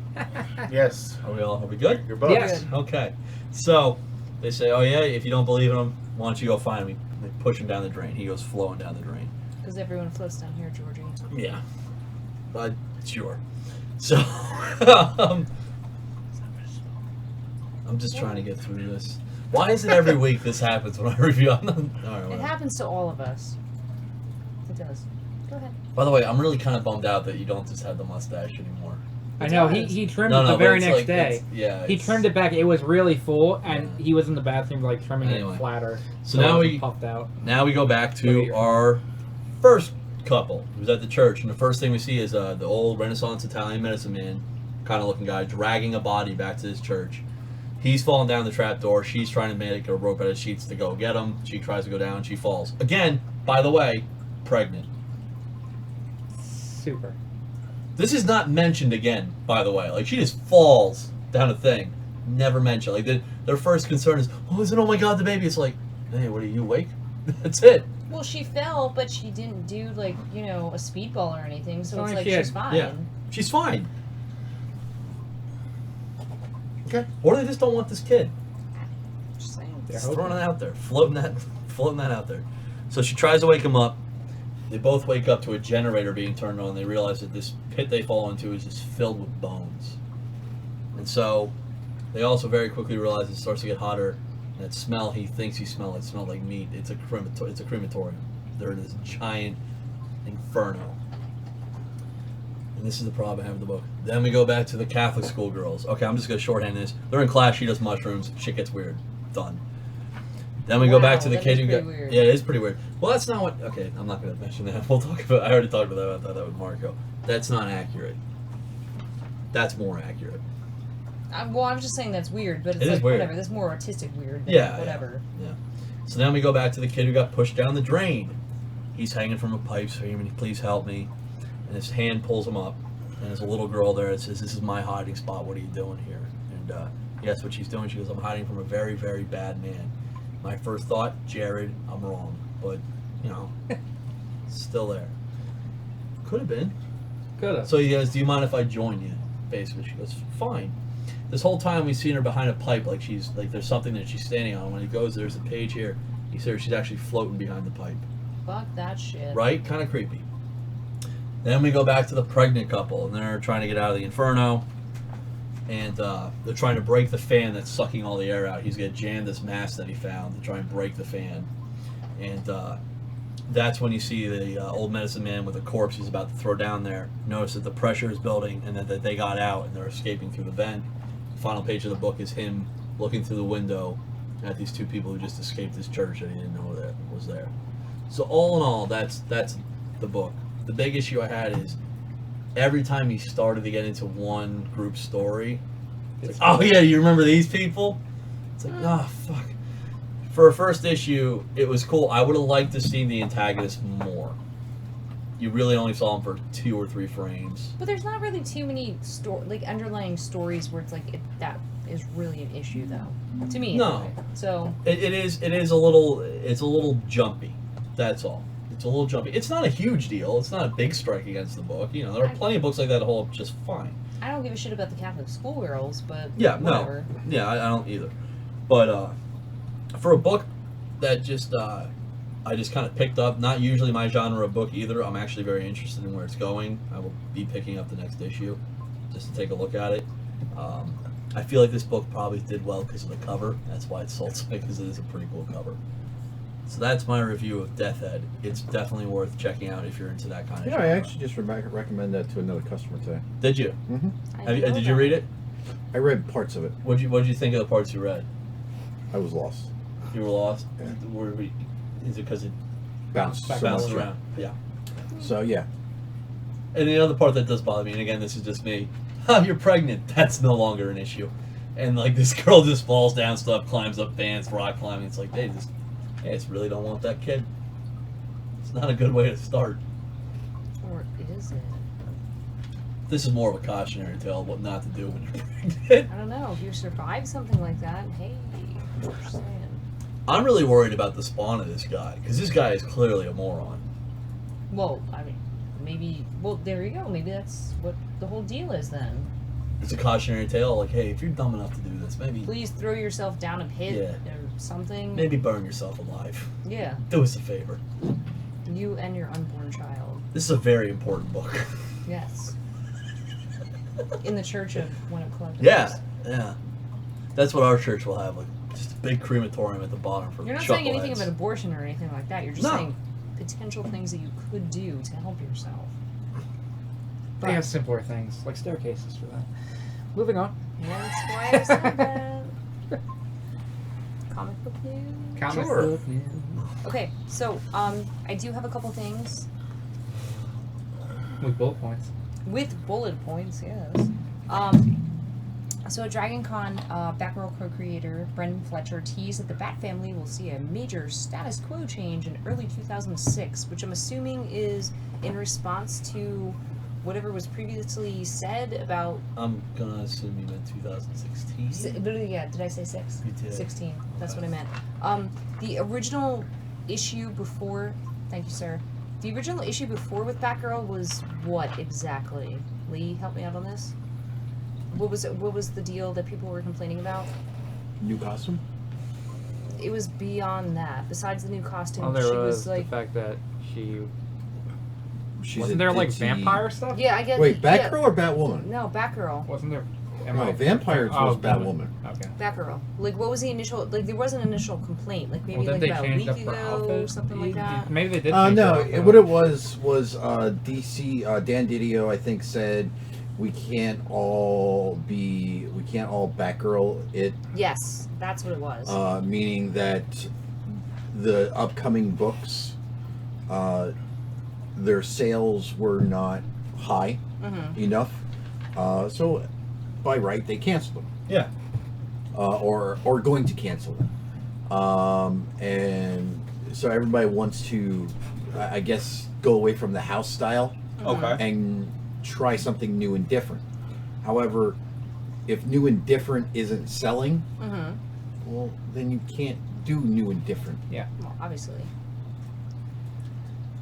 Yes. Are we good? Your boat. Yes. Okay. So they say, oh yeah, if you don't believe in him, why don't you go find him? They push him down the drain. He goes flowing down the drain. Because everyone floats down here, Georgie. Yeah. But sure. So I'm just trying to get through this. Why is it every week this happens when I review? All right, It whatever. happens to all of us. It does. Go ahead. By the way, I'm really kind of bummed out that you don't just have the mustache anymore. I know, does. he trimmed No, it the but very it's next like- day. it's- yeah, He it's- trimmed it back. It was really full, and Yeah. he was in the bathroom like trimming Anyway. it flatter. So it now wasn't we puffed out. now we go back Look to at our first couple who's at the church, and the first thing we see is the old Renaissance Italian medicine man, kind of looking guy, dragging a body back to his church. He's falling down the trap door. She's trying to make a rope out of sheets to go get him. She tries to go down. She falls again. By the way, pregnant. Super. This is not mentioned again, by the way. Like, she just falls down a thing. Never mentioned. Like, their first concern is, oh my God, the baby. It's like, hey, what are you awake? That's it. Well, she fell, but she didn't do, like, a speedball or anything, so It's it's like like she had- she's fine. Yeah. She's fine. Okay. Or they just don't want this kid. Just saying. They're Just throwing hoping. it out there. Floating that out there. So she tries to wake him up. They both wake up to a generator being turned on. They realize that this pit they fall into is just filled with bones. And so they also very quickly realize it starts to get hotter. And that smell he thinks he smelled, it smelled like meat. It's a crematorium. They're in this giant inferno. And this is the problem I have with the book. Then we go back to the Catholic school girls. Okay, I'm just going to shorthand this. They're in class. She does mushrooms. Shit gets weird. Done. Then we go back to the Wow, kid that who is got. pretty weird. Yeah, it is pretty weird. Well, that's not what. Okay, I'm not going to mention that. We'll talk about. I already talked about that with Marco. That's not accurate. That's more accurate. Well, I'm just saying that's weird, but it's It is like weird. whatever. That's more artistic weird than Yeah, whatever. Yeah. So then we go back to the kid who got pushed down the drain. He's hanging from a pipe screaming, "Please help me!" And his hand pulls him up, and there's a little girl there that says, "This is my hiding spot. What are you doing here?" And yes, what she's doing. She goes, "I'm hiding from a very, very bad man." My first thought, Jared, I'm wrong, but you know, still there. Could have been. Could have. So he goes, "Do you mind if I join you?" Basically, she goes, "Fine." This whole time we've seen her behind a pipe, like she's like there's something that she's standing on. When he goes, there's a page here. He says she's actually floating behind the pipe. Fuck that shit. Right? Kind of creepy. Then we go back to the pregnant couple, and they're trying to get out of the inferno, and they're trying to break the fan that's sucking all the air out. He's got jammed this mast that he found to try and break the fan, and that's when you see the old medicine man with a corpse he's about to throw down there. Notice that the pressure is building, and that they got out and they're escaping through the vent. The final page of the book is him looking through the window at these two people who just escaped his church that he didn't know that was there. So all in all, that's the book. The big issue I had is every time he started to get into one group story, it's like, oh yeah, you remember these people? It's like, oh fuck. For a first issue, it was cool. I would have liked to see the antagonist more. You really only saw him for 2 or 3 frames. But there's not really too many underlying stories where it's like that is really an issue, though. To me, No. anyway. So It is a little jumpy. That's all. It's a little jumpy. It's not a huge deal. It's not a big strike against the book. You know, there are plenty of books like that that hold up just fine. I don't give a shit about the Catholic schoolgirls, but Yeah, whatever. no. Yeah, I don't either. But for a book that just I just kind of picked up, not usually my genre of book either. I'm actually very interested in where it's going. I will be picking up the next issue just to take a look at it. I feel like this book probably did well because of the cover. That's why it sold so because it is a pretty cool cover. So that's my review of Death Head. It's definitely worth checking out if you're into that kind of genre. I actually just recommend that to another customer today. Did you? Mm-hmm. Did you read it? I read parts of it. What'd you think of the parts you read? I was lost. You were lost? Yeah. Is it because it Bounced so bounced much. around? Yeah. So yeah. And the other part that does bother me, and again, this is just me. Oh, you're pregnant. That's no longer an issue. And like this girl just falls down stuff, climbs up fans, rock climbing. It's like, hey, I just really don't want that kid. It's not a good way to start. Or is it? This is more of a cautionary tale of what not to do when you're pregnant. I don't know. If you survive something like that, hey, just saying. I'm really worried about the spawn of this guy, because this guy is clearly a moron. Well, I mean, maybe. Well, there you go. Maybe that's what the whole deal is then. It's a cautionary tale, like, hey, if you're dumb enough to do this, maybe Please throw yourself down a pit Yeah. or something. maybe burn yourself alive. Yeah, Do us a favor. you and your unborn child. This is a very important book. Yes. In the church of one of Collectibles. Yeah. That's what our church will have, like just a big crematorium at the bottom for You're not saying anything chuckleheads. about abortion or anything like that. You're just No. saying potential things that you could do to help yourself. They have simpler things, like staircases for that. Moving on. That's why I said that. Comic book news? Comic Sure. book news. Okay, so I do have a couple things With bullet points. with bullet points, yes. So at Dragon Con, Batgirl co-creator Brendan Fletcher teased that the Bat family will see a major status quo change in early 2006, which I'm assuming is in response to whatever was previously said about. I'm gonna assume you meant 2016. Yeah, did I say 6? You did. 16. That's Okay. what I meant. The original issue before. Thank you, sir. The original issue before with Batgirl was what exactly? Lee, help me out on this. What was the deal that people were complaining about? New costume? It was beyond that. Besides the new costume, Oh, there she was was like. the fact that she She's wasn't a there like ditzy- vampire stuff. Yeah, I get. Wait, yeah. Batgirl or Batwoman? No, Batgirl. Wasn't there? No, Vampires was Batwoman. Okay. Batgirl. Like, what was the initial? Like, there was an initial complaint. Like maybe Well, like didn't about they a change week up her ago, outfit? something like that. Maybe they did. Change No, her outfit. what it was DC Dan Didio I think said we can't all Batgirl it, Yes, that's what it was. meaning that the upcoming books, their sales were not high Mm-hmm. enough, so by right they canceled them. Yeah. Or going to cancel them. And so everybody wants to, I guess, go away from the house style Okay. and try something new and different. However, if new and different isn't selling, well, then you can't do new and different. Well, obviously.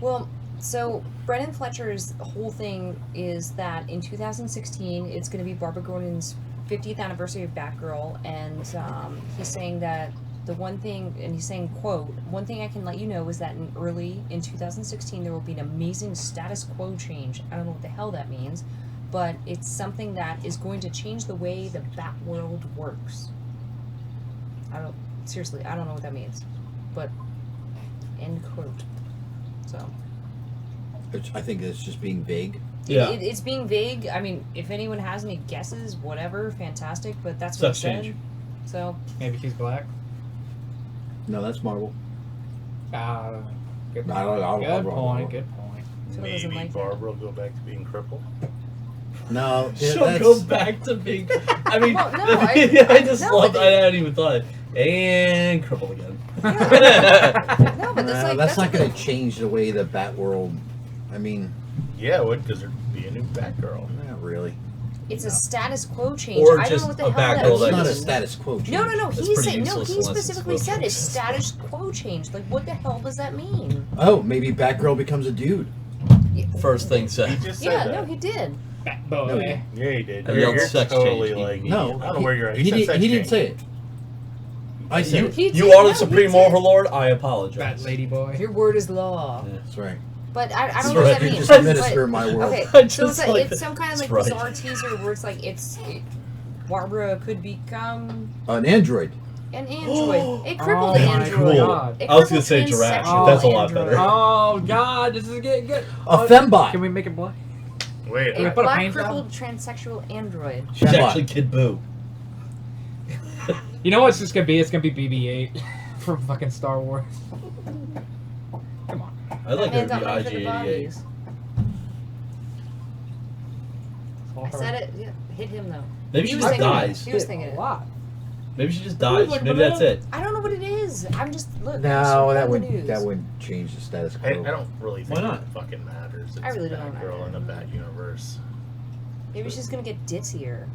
Well, so Brennan Fletcher's whole thing is that in 2016 it's going to be Barbara Gordon's 50th anniversary of Batgirl, and he's saying that the one thing, and he's saying, quote, "One thing I can let you know is that in 2016 there will be an amazing status quo change." I don't know what the hell that means, but it's something that is going to change the way the Bat world works. I don't know what that means, but end quote. So I think it's just being vague. Yeah. it's being vague. I mean, if anyone has any guesses, whatever, fantastic. But that's Sex what he said. change. So Maybe she's black. No, that's Marvel. Good I point. don't- Good point. Good point. So it doesn't Maybe like that. Barbara will go back to being crippled. No, She'll that's, go back to being. I mean, Well, no, I just no, loved. but I hadn't even thought. And crippled again. No, but that's not going to change the way the Bat world. I mean, Yeah, it would, because there'd be a new Batgirl. not really. it's a status quo change. Or I don't just know what the a hell Batgirl that It's that not a means. just- status quo change. No. That's He pretty said no. useless He unless it's specifically supposed said to it's exist. status quo change. Like, what the hell does that mean? Oh, maybe Batgirl becomes a dude. First thing He said. just said Yeah, that. no, he did. Bat No, boy. Yeah, he did. I yelled You're sex totally change. like, No, I don't know where you're at. He, He said didn't, sex he didn't change. say it. I said it. He You did, are no, the he supreme did. overlord. I Bat apologize. lady boy. Your word is law. Yeah. That's right. But I That's don't know what that right. means. Just a minister in But- my world. Okay, I so just it's, like it's some kind of like That's right. bizarre teaser where it's like Barbara could become An android. an android, a crippled Oh my android. God. A I was gonna crippled say giraffe. transsexual That's a lot android. better. Oh God, this is getting good. A fembot. Can we make it black? Wait, A put a black paint job? crippled transsexual android. She's Fembot. actually Kid Boo. You know what it's just gonna be? It's gonna be BB-8 from fucking Star Wars. Come on. I like her Man's to be not made for the IG-88. bodies. All I her. said it. Yeah, hit him though. Maybe He she was just thinking it. dies. He was Hit thinking a it. lot. Maybe she just dies. Like Maybe that's it. I don't know what it is. I'm just look. No, I'm that on the would news. that would change the status I quo. don't really think Why not? it fucking matters. It's I really a don't Batgirl either. in a Bat universe. Maybe she's gonna get ditzier.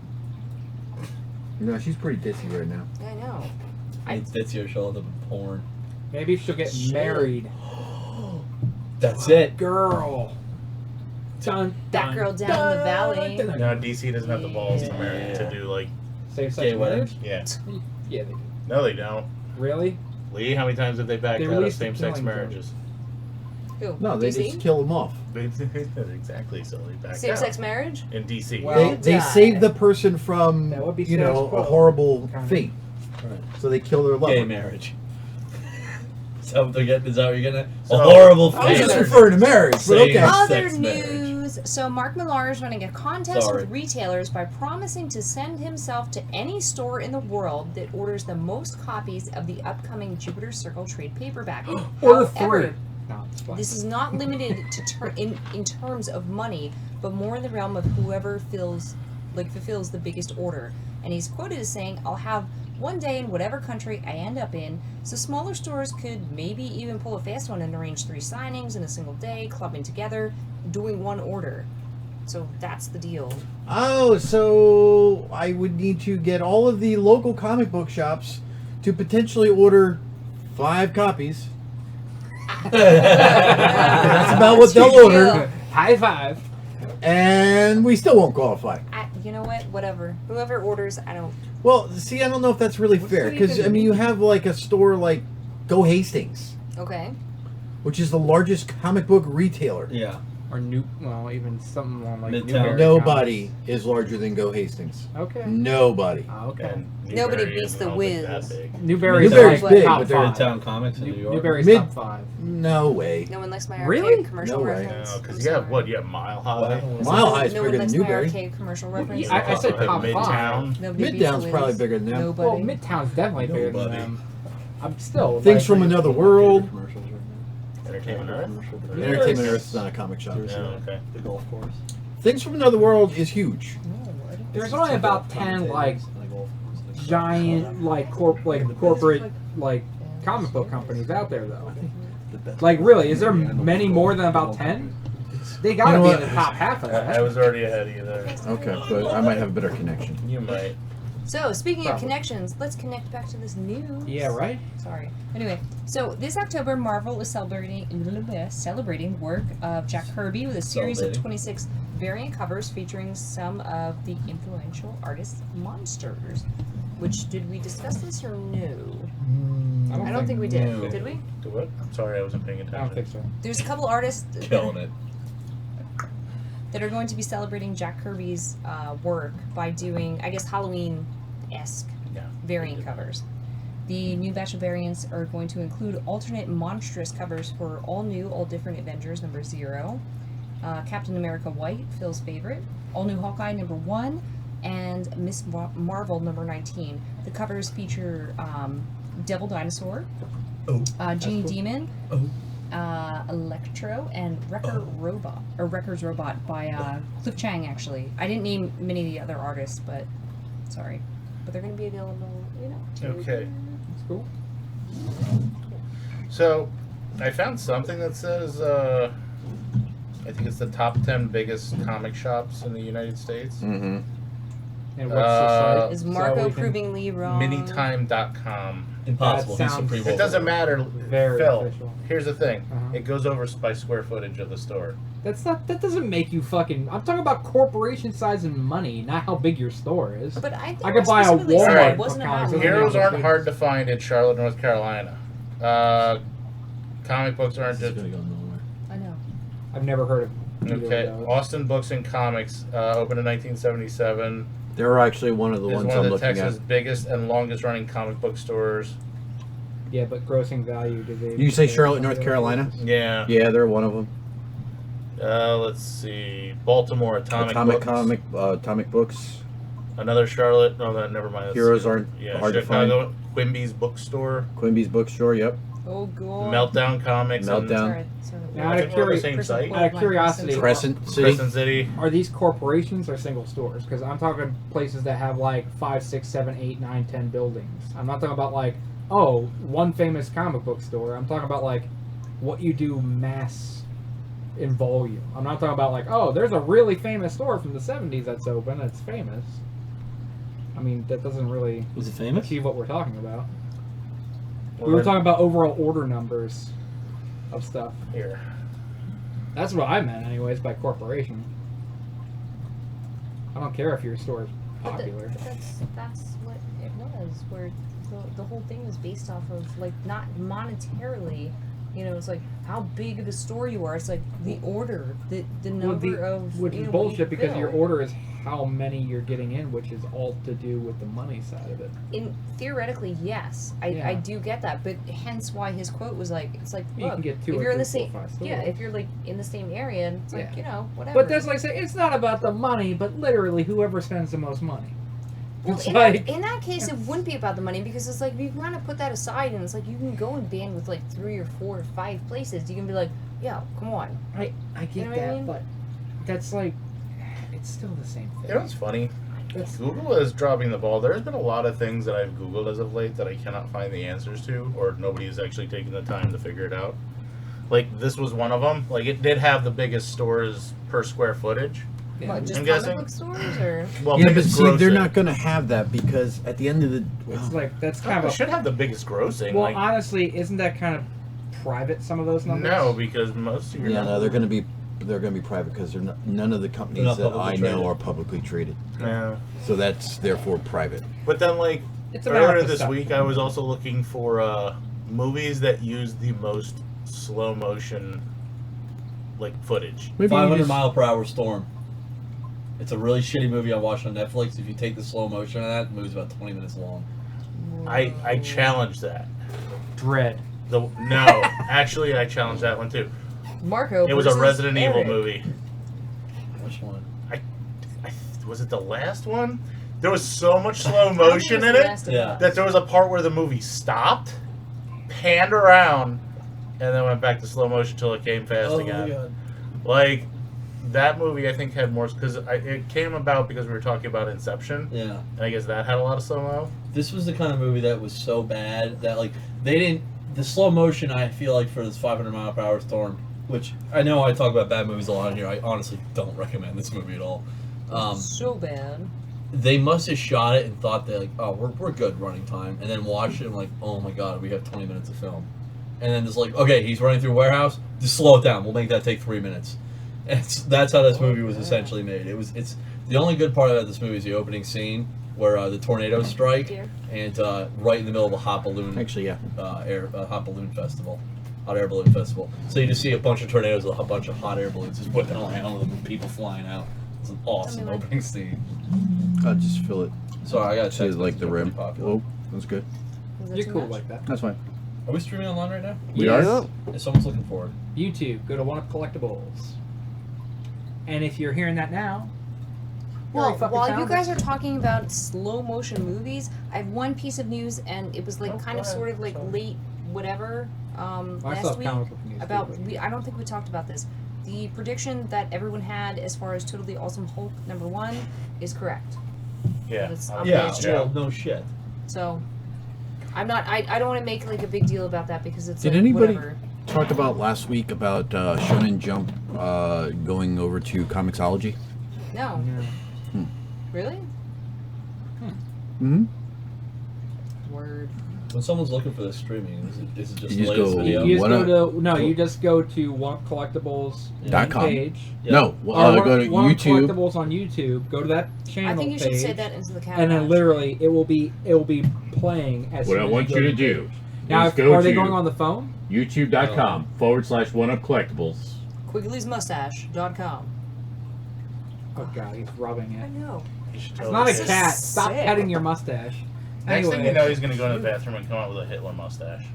No, she's pretty ditzy right now. Yeah, I know. That's your show up in porn. Maybe she'll get Shit. married. That's it. Girl. Dun, That girl down in the valley. No, DC doesn't have the balls to do like, Same Gay sex wedding. marriage? yeah. Yeah, they do. No, they don't. Really? Lee, how many times have they backed They out of released the same-sex killing marriages? Who? No, they DC? just kill them off. Exactly, so they backed Same-sex out. marriage? In DC. Well- They die. save the person from That would be you know status quo. a horrible Kind of. fate. Right. So they kill their lover. Gay marriage. Is that what they're getting? Is that what you're getting? So- A horrible I was fate. just referring to marriage, but Same. okay. Other Sex marriage. news. So Mark Millar is running a contest Sorry. with retailers by promising to send himself to any store in the world that orders the most copies of the upcoming Jupiter Circle trade paperback. Or However, 3. No, it's black. this is not limited to in terms of money, but more in the realm of whoever fulfills the biggest order. And he's quoted as saying, "I'll have one day in whatever country I end up in, so smaller stores could maybe even pull a fast one and arrange 3 signings in a single day, clubbing together, doing one order." So that's the deal. Oh, so I would need to get all of the local comic book shops to potentially order 5 copies. That's about what they'll your order, deal. High five. and we still won't qualify. You know what? Whatever. Whoever orders, I don't. Well, see, I don't know if that's really fair, what you because, gonna I mean, you do? have, like, a store like Go Hastings, Okay. which is the largest comic book retailer. Yeah. Or new. Well, even something on like Midtown. Newberry Nobody is larger than Go Hastings. Comics. Okay. Nobody. Okay. And Nobody Newberry beats isn't, the I don't think, that Wiz. big. Newberry's Newberry's like big, top but they're five. Midtown Comics in New York. Newberry's Mid- top 5. No way. No one likes my Really? archaic commercial No way. reference. No, I'm because you have sorry. what? You have Mile High. Mile High is No bigger one than likes my Newberry. archaic commercial reference. I said Also have top Midtown. Nobody beats Midtown's the probably Wiz. bigger than them. Nobody. Well, Midtown's definitely bigger than Nobody. them. I'm still. Things like- from Another World. Commercials right now. Entertainment Earth. Yeah. Entertainment Earth is not a comic shop. Yeah, okay. The golf course. Things from Another World is huge. There's only about 10 like giant corporate comic book companies out there though. Like really, is there many more than about 10? They gotta You know be what? in the top half of that. I was already ahead of you there. Okay, but I might have a better connection. You might. So, speaking of Probably. connections, let's connect back to this news. Yeah, right. Sorry. Anyway, so this October, Marvel is celebrating work of Jack Kirby with a series of Celebrating. 26 variant covers featuring some of the influential artists' monsters. Which, did we discuss this or no? I don't think we did. no. Did we? Do what? I'm sorry, I wasn't paying I attention. don't think so. There's a couple artists Killing it. that are going to be celebrating Jack Kirby's work by doing, I guess, Halloween-esque Yeah. variant covers. The new batch of variants are going to include alternate monstrous covers for all new, all different Avengers number 0, Captain America White, Phil's favorite, all new Hawkeye number 1, and Miss Marvel number 19. The covers feature Devil Dinosaur, Oh. Genie cool. Demon, Oh. Electro, and Wrecker's Robot by Cliff Chang. Actually, I didn't name many of the other artists, but sorry, but they're going to be available. Okay. That's cool. So, I found something that says, I think it's the top 10 biggest comic shops in the United States. Mm-hmm. And what's the site? Is So Marco we can- provingly wrong? Minitime.com. Impossible. That He's sounds- Supreme It doesn't matter, Very Phil. official. Here's the thing. Uh-huh. It goes over by square footage of the store. That's not. That doesn't make you fucking. I'm talking about corporation size and money, not how big your store is. But I think I could buy a specifically said Walmart it wasn't for about comics. money. Heroes Yeah. aren't hard to find in Charlotte, North Carolina. Comic books aren't This is just... gonna go nowhere. I know. I've never heard of. either Okay, of those. Austin Books and Comics, opened in 1977. They're actually one of the Is ones one I'm of the looking Texas' at. biggest and longest running comic book stores. Yeah, but grossing value. Did they? You say Charlotte, North Carolina? Yeah. Yeah, they're one of them. Let's see. Baltimore, Atomic Books. Atomic Books. Another Charlotte. No, that never mind. That's- Heroes aren't yeah, hard to Chicago, Quimby's Bookstore. Quimby's Bookstore, yep. Oh god. Meltdown Comics. and- Meltdown. Sorry, sorry. Now, I out think of we're on the curi- same Person site. quote. Out of curiosity, Crescent City. Crescent City. are these corporations or single stores? Because I'm talking places that have like 5, 6, 7, 8, 9, 10 buildings. I'm not talking about like, oh, one famous comic book store. I'm talking about like what you do mass in volume. I'm not talking about like, oh, there's a really famous store from the 70s that's open. That's famous. I mean, that doesn't really Was it famous? achieve what we're talking about. Well, We were then- talking about overall order numbers of stuff. Here. That's what I meant, anyways, by corporation. I don't care if your store is But popular. that's what it was, where the whole thing was based off of, like, not monetarily, you know, it's like how big of a store you are. It's like the order, the number of, which you is know, what you bullshit because your fill. order is how many you're getting in, which is all to do with the money side of it. In theoretically, yes, I Yeah. do get that, but hence why his quote was like, it's like, You look, can get 2 if or you're in the 3, same, 4, 5 stores. yeah, if you're like in the same area, and it's like, Yeah. you know, whatever. But that's like I say, it's not about the money, but literally whoever spends the most money. Well, It's in, like in that case, it wouldn't be about the money because it's like you kind of put that aside, and it's like you can go and ban with like 3 or 4 or 5 places. You can be like, yeah, come on. I get You know what I that, mean? but that's like it's still the same thing. You know what's funny? That's, Google is dropping the ball. There's been a lot of things that I've Googled as of late that I cannot find the answers to, or nobody is actually taking the time to figure it out. Like, this was one of them. Like, it did have the biggest stores per square footage. yeah, What, just I'm comic guessing- book stores, or Well, Yeah, but biggest see, they're grossing. not going to have that because at the end of the... it's like that's Oh, kind it of a, should have the biggest grossing. well, like, honestly, isn't that kind of private? Some of those numbers. no, because most of your Yeah, no, they're going to be private because they're not, none of the companies not that I publicly know traded. are publicly traded. Yeah. So that's therefore private. But then, like, It's about earlier the this stuff. week, I was also looking for movies that use the most slow motion, like, footage. Maybe you 500 just- mile per hour storm. It's a really shitty movie I watched on Netflix. If you take the slow motion of that, the movie's about 20 minutes long. I challenged that. Dread. No, actually, I challenged that one too. Marco. It was a versus Resident Evil Eric. movie. Which one? Was it the last one? There was so much slow I don't think motion was in the it last of Yeah. us. that there was a part where the movie stopped, panned around, and then went back to slow motion until it came fast Oh again. my god. Like, that movie, I think, had more because it came about because we were talking about Inception, Yeah. and I guess that had a lot of slow mo. this was the kind of movie that was so bad that like they didn't. The slow motion, I feel like for this 500-mile-per-hour storm, which I know I talk about bad movies a lot here. I honestly don't recommend this movie at all. So bad. They must have shot it and thought that like, oh, we're good running time, and then watched it and like, oh my god, we have 20 minutes of film, and then just like, okay, he's running through a warehouse, just slow it down. We'll make that take 3 minutes. And that's how this movie was essentially made. It's the only good part about this movie is the opening scene where the tornadoes strike, and right in the middle of a hot balloon, Actually, yeah. hot balloon festival, hot air balloon festival. So you just see a bunch of tornadoes with a bunch of hot air balloons just whipping around with them and people flying out. It's an awesome opening scene. I'll just fill it Sorry, I got to to like the rim. Popular. Oh, that's good. Was that You're too cool much? like that. That's fine. Are we streaming online right now? We are? If someone's looking for it. YouTube, go to One Up Collectibles. And if you're hearing that now, you Well, already fucking while you found guys it. are talking about slow motion movies, I have one piece of news, and it was like Oh, kind of go ahead. sort of like Sorry. late whatever I still last have week comic book news about too, I don't think we talked about this. The prediction that everyone had as far as Totally Awesome Hulk #1 is correct. Yeah. It's I- up Yeah, page well, no shit. So I'm not. I don't want to make like a big deal about that because it's Did like, anybody whatever. talk about last week about Shonen Jump going over to Comixology? No. Yeah. Really? Mm-hmm. Word. When someone's looking for this streaming, is it just You the just latest go- video? You just What go to you just go to One Up Collectibles .com. page. Yeah. No, go to One Up YouTube. Collectibles on YouTube. Go to that channel I think you page. should say that into the camera. And then literally it will be playing as What soon I as want go you to the do page. Now, is if, go are they to going on the phone? youtube.com/OneUpCollectibles. Quigley'sMustache.com. Oh god, he's rubbing I it. know. You should It's totally not a do it. cat. Stop sick. petting your mustache. Next thing you Anyway, know, he's gonna go in the bathroom and come out with a Hitler mustache.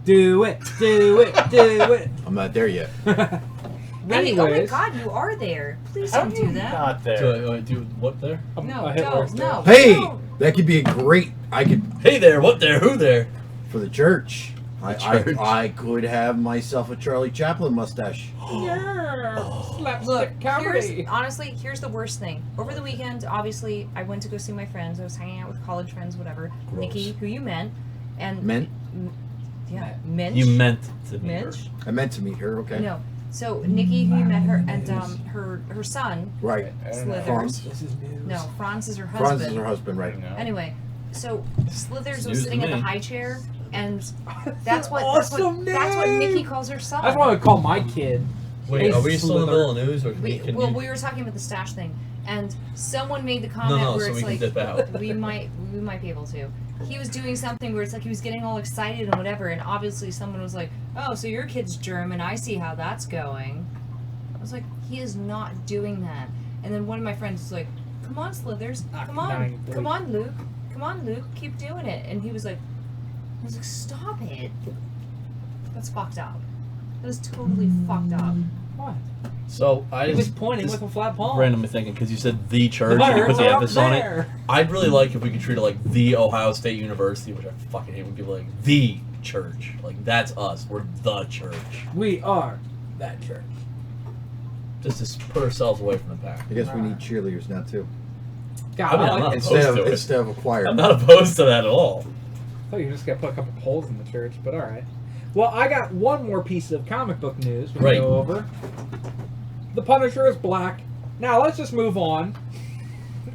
do it, do it, do it. I'm not there yet. Wait, oh my Anyways, god, you are there. Please How don't are you do that. not there? Do what there? No, a Hitler don't. still. No. Hey, Don't. that could be a great. I could Hey there, what there, who there? for the church. church. I could have myself a Charlie Chaplin mustache. Yeah. Look, Slapstick comedy. here's the worst thing. Over the weekend, obviously, I went to go see my friends. I was hanging out with college friends, whatever. Gross. Nikki, who you met, and Meant yeah, Minch. You meant to meet her. Minch? I meant to meet her. Okay. No. So Nikki, who you met her, and her son, Right. Slithers. Franz. This is news. No, Franz is her husband. Franz is her husband, right? No. Anyway, so Slithers It's was news sitting to in the me. high chair, and that's what Awesome that's what name! Nikki calls her son. That's what I would call my kid. Wait, Hey, are we still in the Slither. middle of news? Or can Well, you... we were talking about the stash thing, and someone made the comment no, where so it's we can like dip out. we might be able to. He was doing something where it's like he was getting all excited and whatever, and obviously someone was like, "Oh, so your kid's German? I see how that's going." I was like, "He is not doing that." And then one of my friends was like, "Come on, Slithers, come on, come on, Luke, keep doing it." And he was like, "I was like, stop it. That's fucked up. That is totally fucked up." What? So I He was just pointing just with a flat palm. randomly thinking because you said the church and There, you put the they're up emphasis on it. there. I'd really like if we could treat it like the Ohio State University, which I fucking hate when people are like the church. Like that's us. We're the church. We are that church. Just to put ourselves away from the pack. I guess we need cheerleaders now too. God, I mean, I, I'm not like, opposed to it. Instead of a choir. I'm not opposed to that at all. I thought you were just gonna put a couple poles in the church, but all right. Well, I got one more piece of comic book news we Right. can go over. The Punisher is black. Now let's just move on.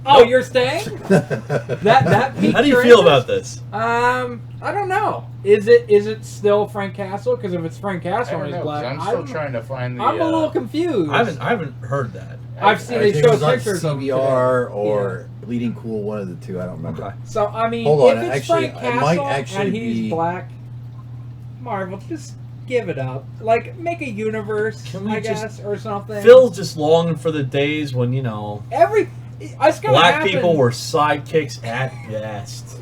Oh, you're staying? That piqued How do you your feel interest? about this? I don't know. Is it still Frank Castle? Because if it's Frank I Castle don't and know, he's 'cause black, I'm I still don't know. trying to find the. I'm a little confused. I haven't heard that. I've seen I they think show it was on pictures of him CBR today. or Bleeding Cool, one of the two. I don't remember. Okay. So I mean, Hold on, if it's actually, Frank it might Castle actually and he's be- black, Marvel, just give it up. Like, make a universe, Can we I just- guess, or something. Phil's just longing for the days when It's gonna black happen. people were sidekicks at best.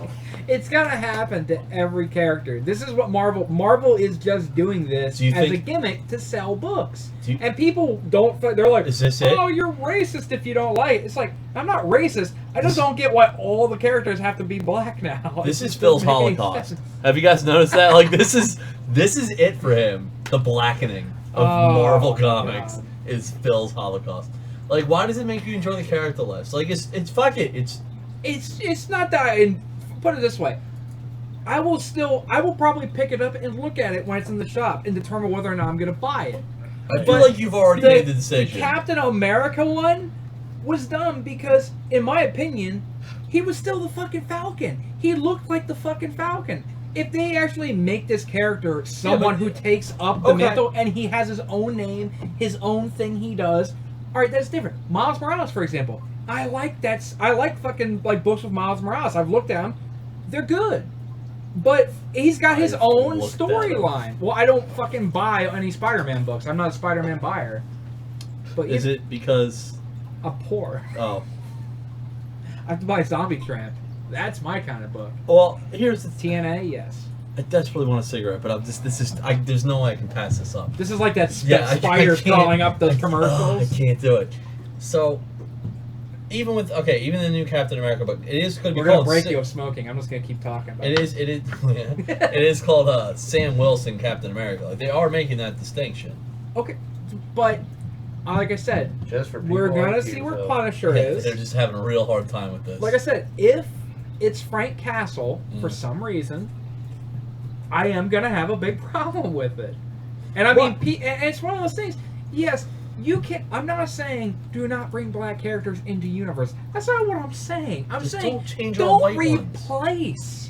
It's gonna happen to every character. This is what Marvel is just doing this Do you as a think- gimmick to sell books. Do you- And people don't. They're like, Is this it? "Oh, you're racist if you don't like it." It's like, I'm not racist. I just don't get why all the characters have to be black now. This It is just Phil's doesn't make any Holocaust. sense. Have you guys noticed that? Like this is it for him. The blackening of Oh, Marvel my comics God. is Phil's Holocaust. Like, why does it make you enjoy the character less? Like, it's fuck it. It's not that put it this way. I will probably pick it up and look at it when it's in the shop and determine whether or not I'm going to buy it. I feel But like you've already made the decision. Captain America one was dumb because, in my opinion, he was still the fucking Falcon. He looked like the fucking Falcon. If they actually make this character someone who takes up the mantle and he has his own name, his own thing he does, all right, that's different. Miles Morales, for example, I like fucking like books with Miles Morales. I've looked at them; they're good, but he's got his own storyline. Well, I don't fucking buy any Spider-Man books. I'm not a Spider-Man buyer. But Is it because I'm poor? Oh, I have to buy Zombie Tramp. That's my kind of book. well, here's the TNA, yes. I desperately want a cigarette, but I'm just there's no way I can pass this up. This is like that I spider can't- crawling up those commercials. I can't do it. So, even the new Captain America book, it is going to be We're gonna called. break you of smoking. I'm just gonna keep talking about it. It is called Sam Wilson Captain America. Like, they are making that distinction. Okay, but like I said, Just for we're people gonna like see you, where Phil. Punisher They're is. just having a real hard time with this. Like I said, if it's Frank Castle for some reason, I am gonna have a big problem with it. And I mean, and it's one of those things. Yes, you can. I'm not saying do not bring black characters into universe. That's not what I'm saying. I'm Just saying don't change all white ones. replace.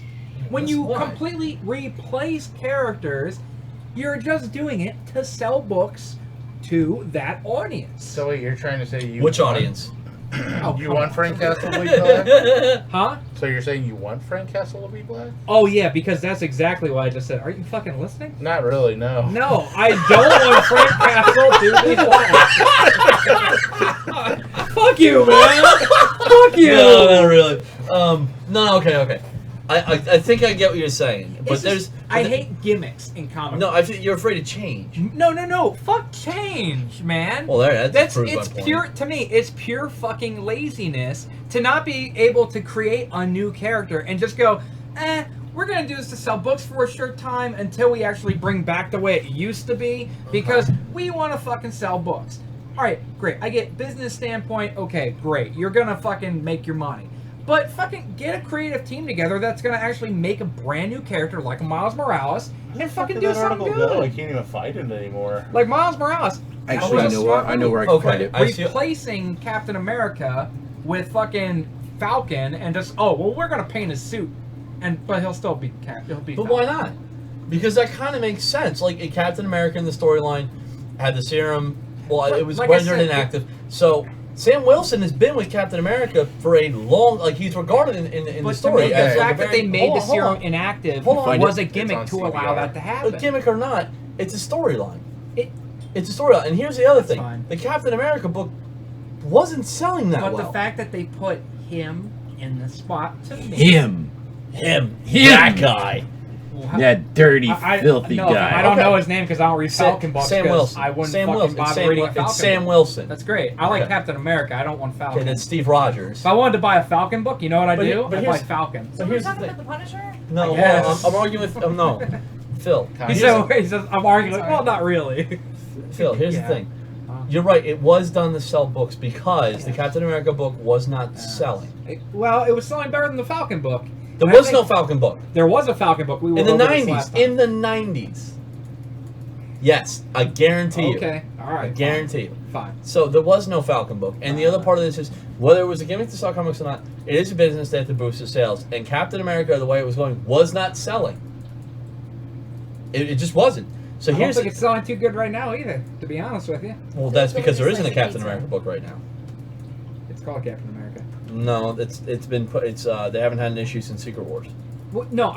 When That's you why. completely replace characters, you're just doing it to sell books to that audience. So wait, you're trying to say you Which want- audience? Oh, you come want on. Frank Castle to be black? Huh? So you're saying you want Frank Castle to be black? Oh yeah, because that's exactly what I just said. Are you fucking listening? Not really, no. No, I don't want Frank Castle to be black. Fuck you, man. Fuck you. No, not really. No, okay. I think I get what you're saying, but I hate gimmicks in comics. No, I think you're afraid of change. No. Fuck change, man. Well, that's it's my point. pure to me. It's pure fucking laziness to not be able to create a new character and just go, we're gonna do this to sell books for a short time until we actually bring back the way it used to be because we want to fucking sell books. All right, great. I get business standpoint. Okay, great. You're gonna fucking make your money. But fucking get a creative team together that's gonna actually make a brand new character like a Miles Morales and fucking do something good. I can't even find it anymore. Like Miles Morales. Actually, That was a smart I know move. where I can Okay, find it. I see- Replacing Captain America with fucking Falcon and just we're gonna paint his suit, but he'll still be he'll be. But Falcon. why not? Because that kind of makes sense. Like, Captain America in the storyline had the serum. Well, it was Like I rendered said, inactive. So Sam Wilson has been with Captain America for a long. Like, he's regarded in the But story to me, as the like a fact that very- they made hold the on, hold serum on. inactive Hold on. was a It's gimmick on to allow CBR. that to happen. A gimmick or not, it's a storyline. It- It's a storyline. And here's the other thing: fine. the Captain America book wasn't selling that But well. the fact that they put him in the spot to me. Him. that guy. That dirty, filthy no, guy. I don't Okay. know his name because I don't read Falcon books. Sam 'cause Wilson. I wouldn't Sam fucking Wilson. bother Sam reading a Wil- Falcon it's Sam book. Wilson. That's great. I like Okay. Captain America. I don't want Falcon. Okay, that's Steve Rogers. If I wanted to buy a Falcon book, you know what I But do? here- but I buy here's- Falcon. So But we're here's the talking thing. about the Punisher? No, I guess. I'm arguing with. No, Phil. He here's says, I'm arguing. Sorry. Well, not really. Phil, here's Yeah. the thing. You're right. It was done to sell books because the Yes. Captain America book was not selling. Well, it was selling better than the Falcon book. There And I was no think Falcon book There was a Falcon book. We were in the over this 90s. last time. In the 90s. Yes, I guarantee you. Okay, all I right. guarantee you. Fine. So there was no Falcon book, and the other part of this is whether it was a gimmick to sell comics or not. It is a business they have to boost the sales, and Captain America, the way it was going, was not selling. It just wasn't. So I don't here's think it's selling too good right now either, to be honest with you. well, that's It's because there just isn't a like Captain pizza. America book right now. It's called Captain America. No, it's been put. It's they haven't had an issue since Secret Wars. Well, no,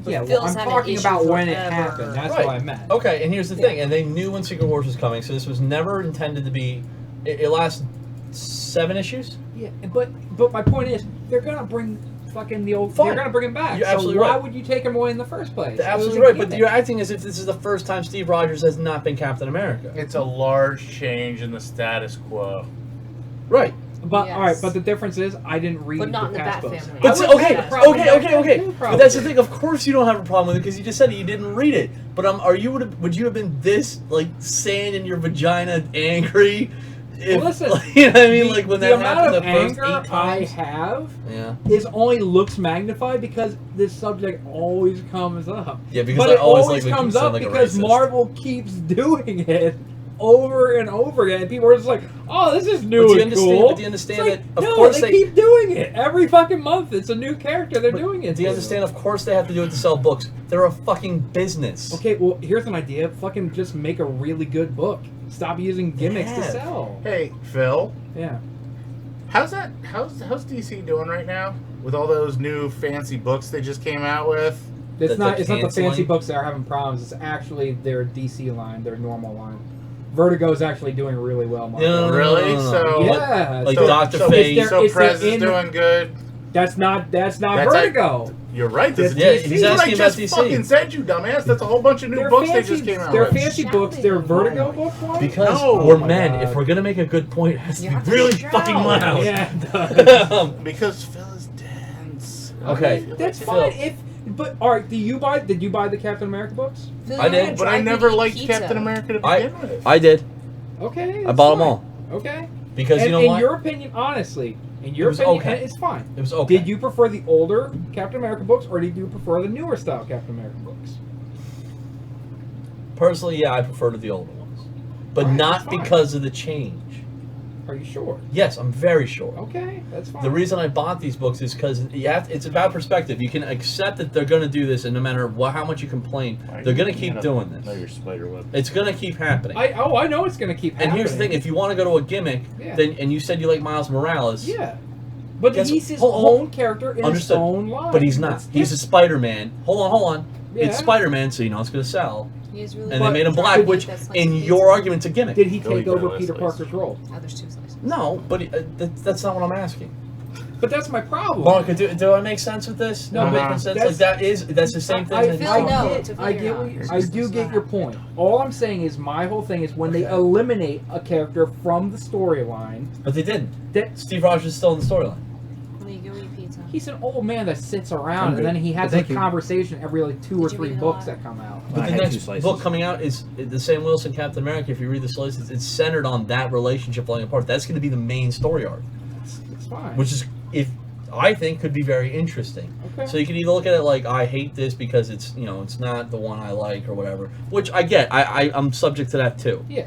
Phil's I'm had an talking issue about when it forever. happened. That's Right. what I meant. Okay, and here's the thing, and they knew when Secret Wars was coming, so this was never intended to be. It lasts 7 issues. Yeah, but my point is, they're gonna bring fucking the old. Fine. They're gonna bring him back. You're so absolutely why right. would you take him away in the first place? You're It was absolutely a right, but gimmick. you're acting as if this is the first time Steve Rogers has not been Captain America. It's a large change in the status quo. Right. But Yes. all right, but the difference is, I didn't read But not in the past Bat books. family. I But would so, okay, have a problem with that okay. too, But that's the probably. thing. Of course, you don't have a problem with it because you just said it. You didn't read it. But would you have been this like sand in your vagina, angry, if, listen, you know what I mean? Like when the that amount happened of the first anger 8 I times. have Yeah. is only looks magnified because this subject always comes up. Yeah, because but I it always always like when comes people up sound like a because racist. Marvel keeps doing it over and over again, and people are just like, "Oh, this is new But do you and understand- cool." but do you understand It's like, that, of no, course they they- keep doing it every fucking month. It's a new character they're doing it. Do you to. understand? Of course they have to do it to sell books. They're a fucking business. Okay, well, here's an idea. Fucking just make a really good book. Stop using gimmicks to Yeah. sell. Hey, Phil. Yeah. How's DC doing right now with all those new fancy books they just came out with? It's That not they're the fancy canceling? books that are having problems. It's actually their DC line, their normal line. Vertigo's actually doing really well. Marco. No, no, no, Really? no, no, no. So Yeah. Like so, Dr. so, Fate. so It's Prez their is doing good. That's not That's Vertigo. You're right. This is Yeah, DC. he's That's what asking I about just DC. fucking said, you dumbass. That's a whole bunch of new books they just came out They're with. fancy books. They're Vertigo books. One? Because No. we're Oh my men. God. If we're gonna make a good point, it has You to have be to really shout. fucking loud. Yeah, it does. Because Phil is dense. Okay. That's Phil. fine. But all right, did you buy the Captain America books? Phil, I you're did. gonna But I drive me never to eat liked pizza. Captain America to I begin with. I did. Okay, I that's bought them fine. all Okay. because And you know in what? your opinion, honestly, in your It was opinion, okay. and it's fine. It was okay. Did you prefer the older Captain America books, or did you prefer the newer style Captain America books? Personally, yeah, I preferred the older ones, but Alright, not that's fine. because of the change. Are you sure? Yes, I'm very sure. Okay, that's fine. The reason I bought these books is because it's about perspective. You can accept that they're going to do this, and no matter how much you complain, they're going to keep doing Know this. your spider web. It's going to keep happening. I know it's gonna keep And happening. here's the thing: if you want to go to a gimmick, Yeah. then and you said you like Miles Morales, yeah, but Guess- he's his hold- own character in Understood. his own line. but he's not. It's He's a different. Spider-Man. Hold on. Yeah. It's Spider-Man, so you know it's going to sell. He is really And they made him trying black, to get which that slice in of pizza. your argument's a gimmick. Did he Billy take over Joel Peter is Parker's role? Oh, there's two slices. No, but that's not what I'm asking. But that's my problem. Monica, do I make sense with this? No, Am I but making sense? that's- That's the same thing. I, that Phil, I, no, get, to I figure get out. what you- It's I just do not get your happening. point. All I'm saying is my whole thing is when they eliminate a character from the storyline, But they didn't. that Steve Rogers is still in the storyline. Will you go eat pizza? he's an old man that sits around I'm and good. then he has a Thank you. conversation every like 2 or Did you 3 eat a books lot? that come out. But I the had 2 next slices. book coming out is the Sam Wilson Captain America. If you read the slices, it's centered on that relationship falling apart. That's going to be the main story arc, It's fine. which is, if I think, could be very interesting. Okay. So you can either look at it like I hate this because it's it's not the one I like or whatever, which I get. I'm subject to that too. yeah.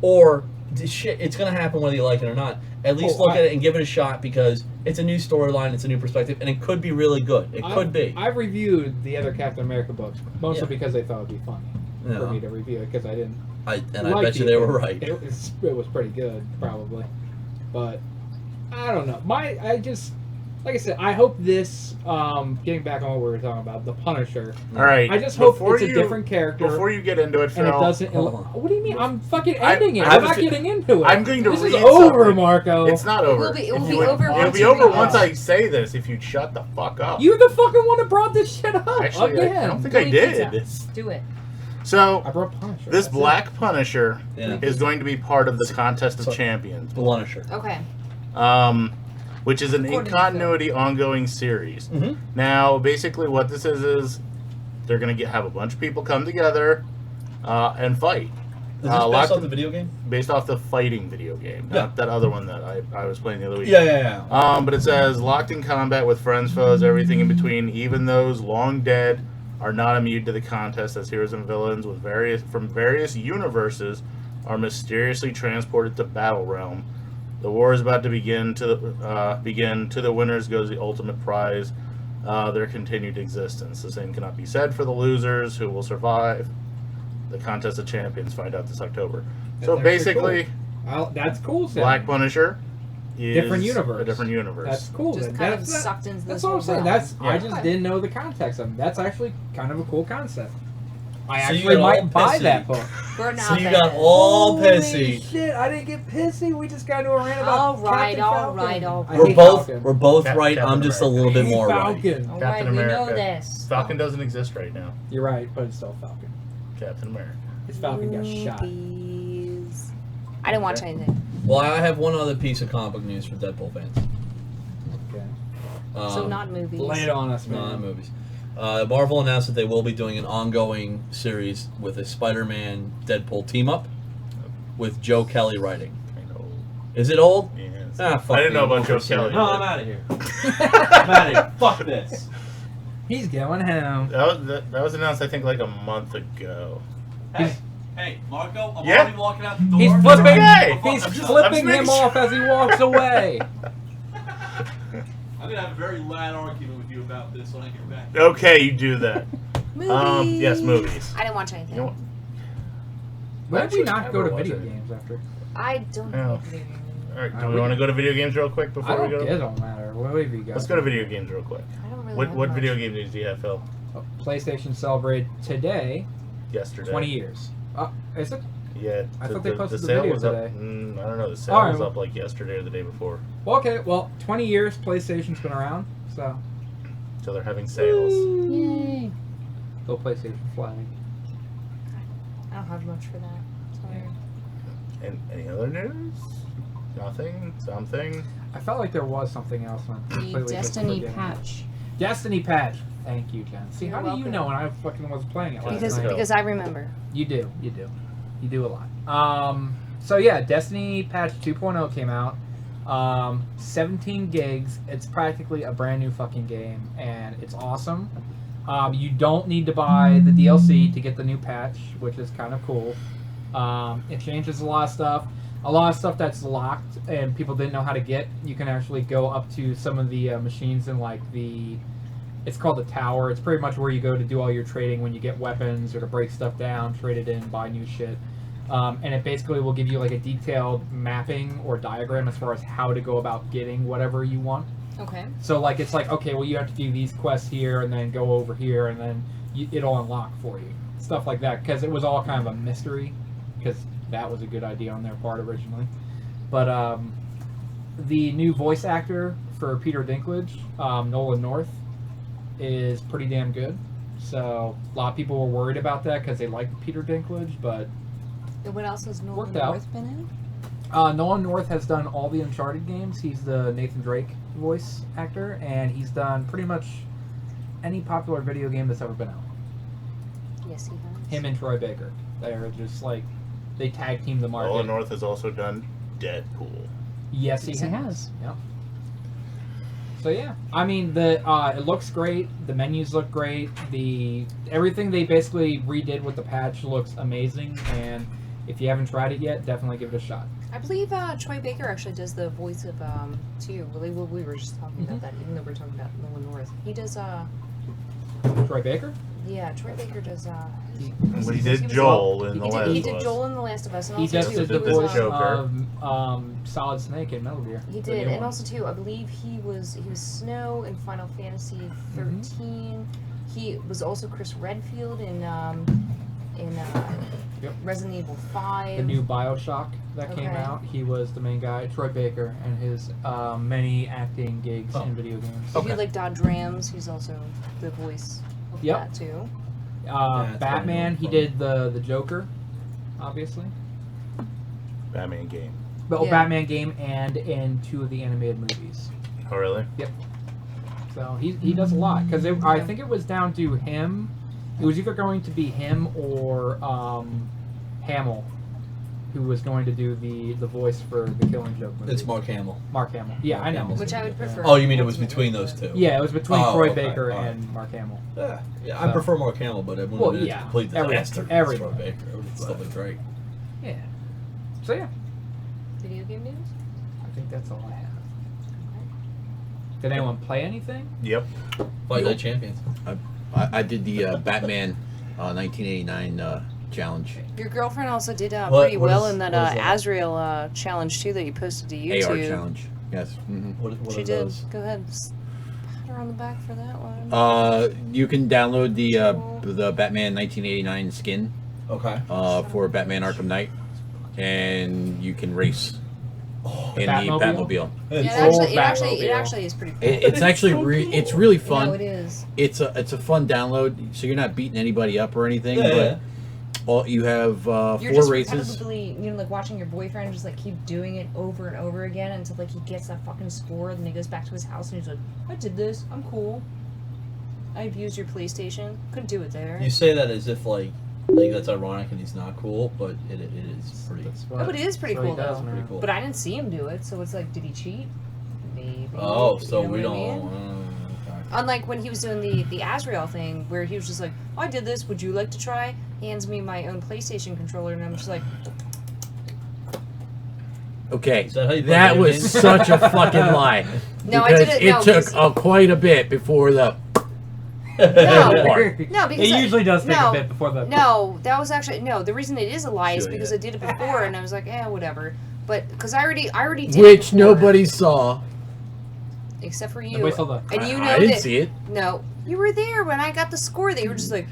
Or this shit, it's going to happen whether you like it or not. At least look I- at it and give it a shot because it's a new storyline, it's a new perspective, and it could be really good. It could be. I've reviewed the other Captain America books mostly Yeah. because they thought it'd be funny Yeah. for me to review it because I didn't. I like bet you the they were other- right. It was pretty good, probably, but I don't know. Like I said, I hope this. Getting back on what we were talking about, the Punisher. All right. I just hope before it's a you- different character. Before you get into it, Phil, and it doesn't. hold on. What do you mean? I'm fucking I- ending it. I I'm have a not fe- getting into it. I'm going to This read is over, something. Marco. It's not over. It will If be you would- over It'll once be you over read once it. I say this. If you'd shut the fuck up. You're the fucking one that brought this shit up Actually, again. I don't think Go I eat did. pizza. Do it. So I brought Punisher. this that's it. Black Punisher Yeah. is going to be part of the Contest of So- Champions, Punisher. Okay. which is an According to in-continuity ongoing series. Mm-hmm. Now, basically, what this is they're going to have a bunch of people come together and fight. Is this lots based off of- the video game? Based off the fighting video game, Yeah. not that other one that I was playing the other week. Yeah. But it says locked in combat with friends, foes, everything in between. Even those long dead are not immune to the contest, as heroes and villains from various universes are mysteriously transported to Battle Realm. The war is about to begin. To the winners goes the ultimate prize, their continued existence. The same cannot be said for the losers, who will survive the Contest of Champions. Find out this October. So That's basically, that's cool. Sam. Black Punisher is Different universe. a different universe. That's cool. Just then. kind of That's that- sucked into That's this what I'm whole saying. realm. That's I Yeah. just didn't know the context of it. That's actually kind of a cool concept. I So you actually got all might buy pissy. that book. Burn So out you that. got all Holy pissy. shit! I didn't get pissy. We just got into a rant about All right, Captain all Falcon. right, all I right. We're hate both Falcon. Cap- right. Captain I'm just a America. little bit I hate more right. Falcon. All Captain right, we know America. this. Falcon doesn't exist right now. You're right, but it's still Falcon. Captain America. His Falcon got shot. Movies. I didn't watch Okay. anything. Well, I have one other piece of comic book news for Deadpool fans. Okay. So not movies. Lay it on us, man. No, not movies. Marvel announced that they will be doing an ongoing series with a Spider-Man Deadpool team up with Joe Kelly writing. Kind of old. Is it old? Yeah. Ah, fuck I didn't know me. about Joe Kelly. No, I'm out of here. I'm out of here. Fuck this. He's going home. That was announced, I think, like a month ago. Hey, Marco, I'm Yeah? already walking out the door. He's It's flipping. okay. He's I'm just flipping making him sure. off as he walks away. I'm gonna have a very loud argument with you about this when I get back. Okay, you do that. Movies. Yes, movies. I didn't watch anything. You know what? Why did we Actually, not go to never video watch it. games after? I don't Yeah. know video games. All right, do we want to go to video games real quick I before we don't. go? It don't matter. What have you got? Let's go to video games real quick. I don't really. What have what much. video game news do you have, Phil? PlayStation celebrated today Yesterday. 20 years. Is it? Yeah. I thought they posted the sale video was today. up. I don't know. The sale All right, was well- up like yesterday or the day before. Well, okay. Well, 20 years PlayStation's been around, so So they're having sales. Yay! go PlayStation flag. I don't have much for that. Sorry. And any other news? Nothing. Something. I felt like there was something else on The completely just Destiny forgetting. patch. Destiny patch. Thank you, Jen. See, You're how do you welcome. know when I fucking was playing it last Because night? because I remember. You do. You do a lot. So yeah, Destiny patch 2.0 came out. 17 gigs. It's practically a brand new fucking game, and it's awesome. You don't need to buy the DLC to get the new patch, which is kind of cool. It changes a lot of stuff. A lot of stuff that's locked and people didn't know how to get. You can actually go up to some of the machines in like the... It's called the tower. It's pretty much where you go to do all your trading when you get weapons or to break stuff down, trade it in, buy new shit. And it basically will give you like a detailed mapping or diagram as far as how to go about getting whatever you want. Okay. So like it's like, okay, well you have to do these quests here and then go over here and then it'll unlock for you. Stuff like that, because it was all kind of a mystery, because that was a good idea on their part originally. But the new voice actor for Peter Dinklage, Nolan North, is pretty damn good. So a lot of people were worried about that because they liked Peter Dinklage, but What else has Nolan Worked out. North been in? Nolan North has done all the Uncharted games. He's the Nathan Drake voice actor, and he's done pretty much any popular video game that's ever been out. Yes, he has. Him and Troy Baker. They're just like, they tag team the market. Nolan North has also done Deadpool. Yes, he Yes, he has. has. Yep. So yeah, I mean it looks great. The menus look great. Everything they basically redid with the patch looks amazing. And if you haven't tried it yet, definitely give it a shot. I believe Troy Baker actually does the voice of too. We were just talking about that, even though we're talking about Nolan North. He does Troy Baker. yeah, Troy Baker does But he he did was- Joel in The he Last did of Us. Joel in The Last of Us, and He also does too, the he was, voice Joker. of Solid Snake in Metal Gear. he the did, new and one. also too, I believe he was Snow in Final Fantasy 13. He was also Chris Redfield in Yep. Resident Evil 5. The new BioShock that came Okay. out. He was the main guy, Troy Baker, and his many acting gigs in video games. If you like Dodge Rams, he's also the voice of Yep. that too. it's Batman, he probably did the Joker, obviously. Batman game. But Yeah. Batman game and in 2 of the animated movies. Oh, really? So he does a lot because I think it was down to him. It was either going to be him or Hamill, who was going to do the voice for the Killing Joke movie. It's Mark Hamill. Mark Hamill. Yeah, I know. Hamill's Which I would gonna do it. prefer. Oh, you mean it was between those two? Yeah, it was between Oh, Troy okay, Baker alright. and Mark Hamill. Yeah, I So- prefer Mark Hamill, but it Well, wouldn't be yeah, a complete disaster. if it's everyone. Troy Baker. It would still be great. Yeah. So yeah, Video game news? I think that's all I have. Did anyone play anything? Yep. Fight Night Champions. I did the Batman 1989 challenge. Your girlfriend also did What- pretty what well is- in that what is that? Azrael challenge too that you posted to YouTube. AR challenge. Yes. What She are did. those? Go ahead. Pat her on the back for that one. You can download the Batman 1989 skin Okay. for Batman Arkham Knight, and you can race in the Batmobile? Batmobile. Yeah, It's it all actually Batmobile. is pretty cool. It's actually it's really fun. No, it is. It's a fun download, so you're not beating anybody up or anything. Yeah, but all you have You're 4 just races. repetitively, like watching your boyfriend just like keep doing it over and over again until like he gets that fucking score, and then he goes back to his house and he's like, I did this, I'm cool. I've used your PlayStation. Couldn't do it there. You say that as if like I think that's ironic and he's not cool, but it is pretty. Oh, but it is pretty cool, though. Pretty cool. But I didn't see him do it, so it's like, did he cheat? Maybe. Oh, so You know we what I don't. mean? Okay. Unlike when he was doing the Azrael thing, where he was just like, oh, I did this, would you like to try? He hands me my own PlayStation controller, and I'm just like, Okay, Is that how you play that video was games? such a fucking lie. No, I Because did it- it no, took because- quite a bit before the. no, Part. no, because It usually does take no, a bit before the. No, that was actually no. The reason it is a lie is Sure, because yeah. I did it before, and I was like, whatever. But because I already did it Which before, nobody saw. except for you, Nobody saw the- and you know I didn't that. see it. No, you were there when I got the score. They were just like,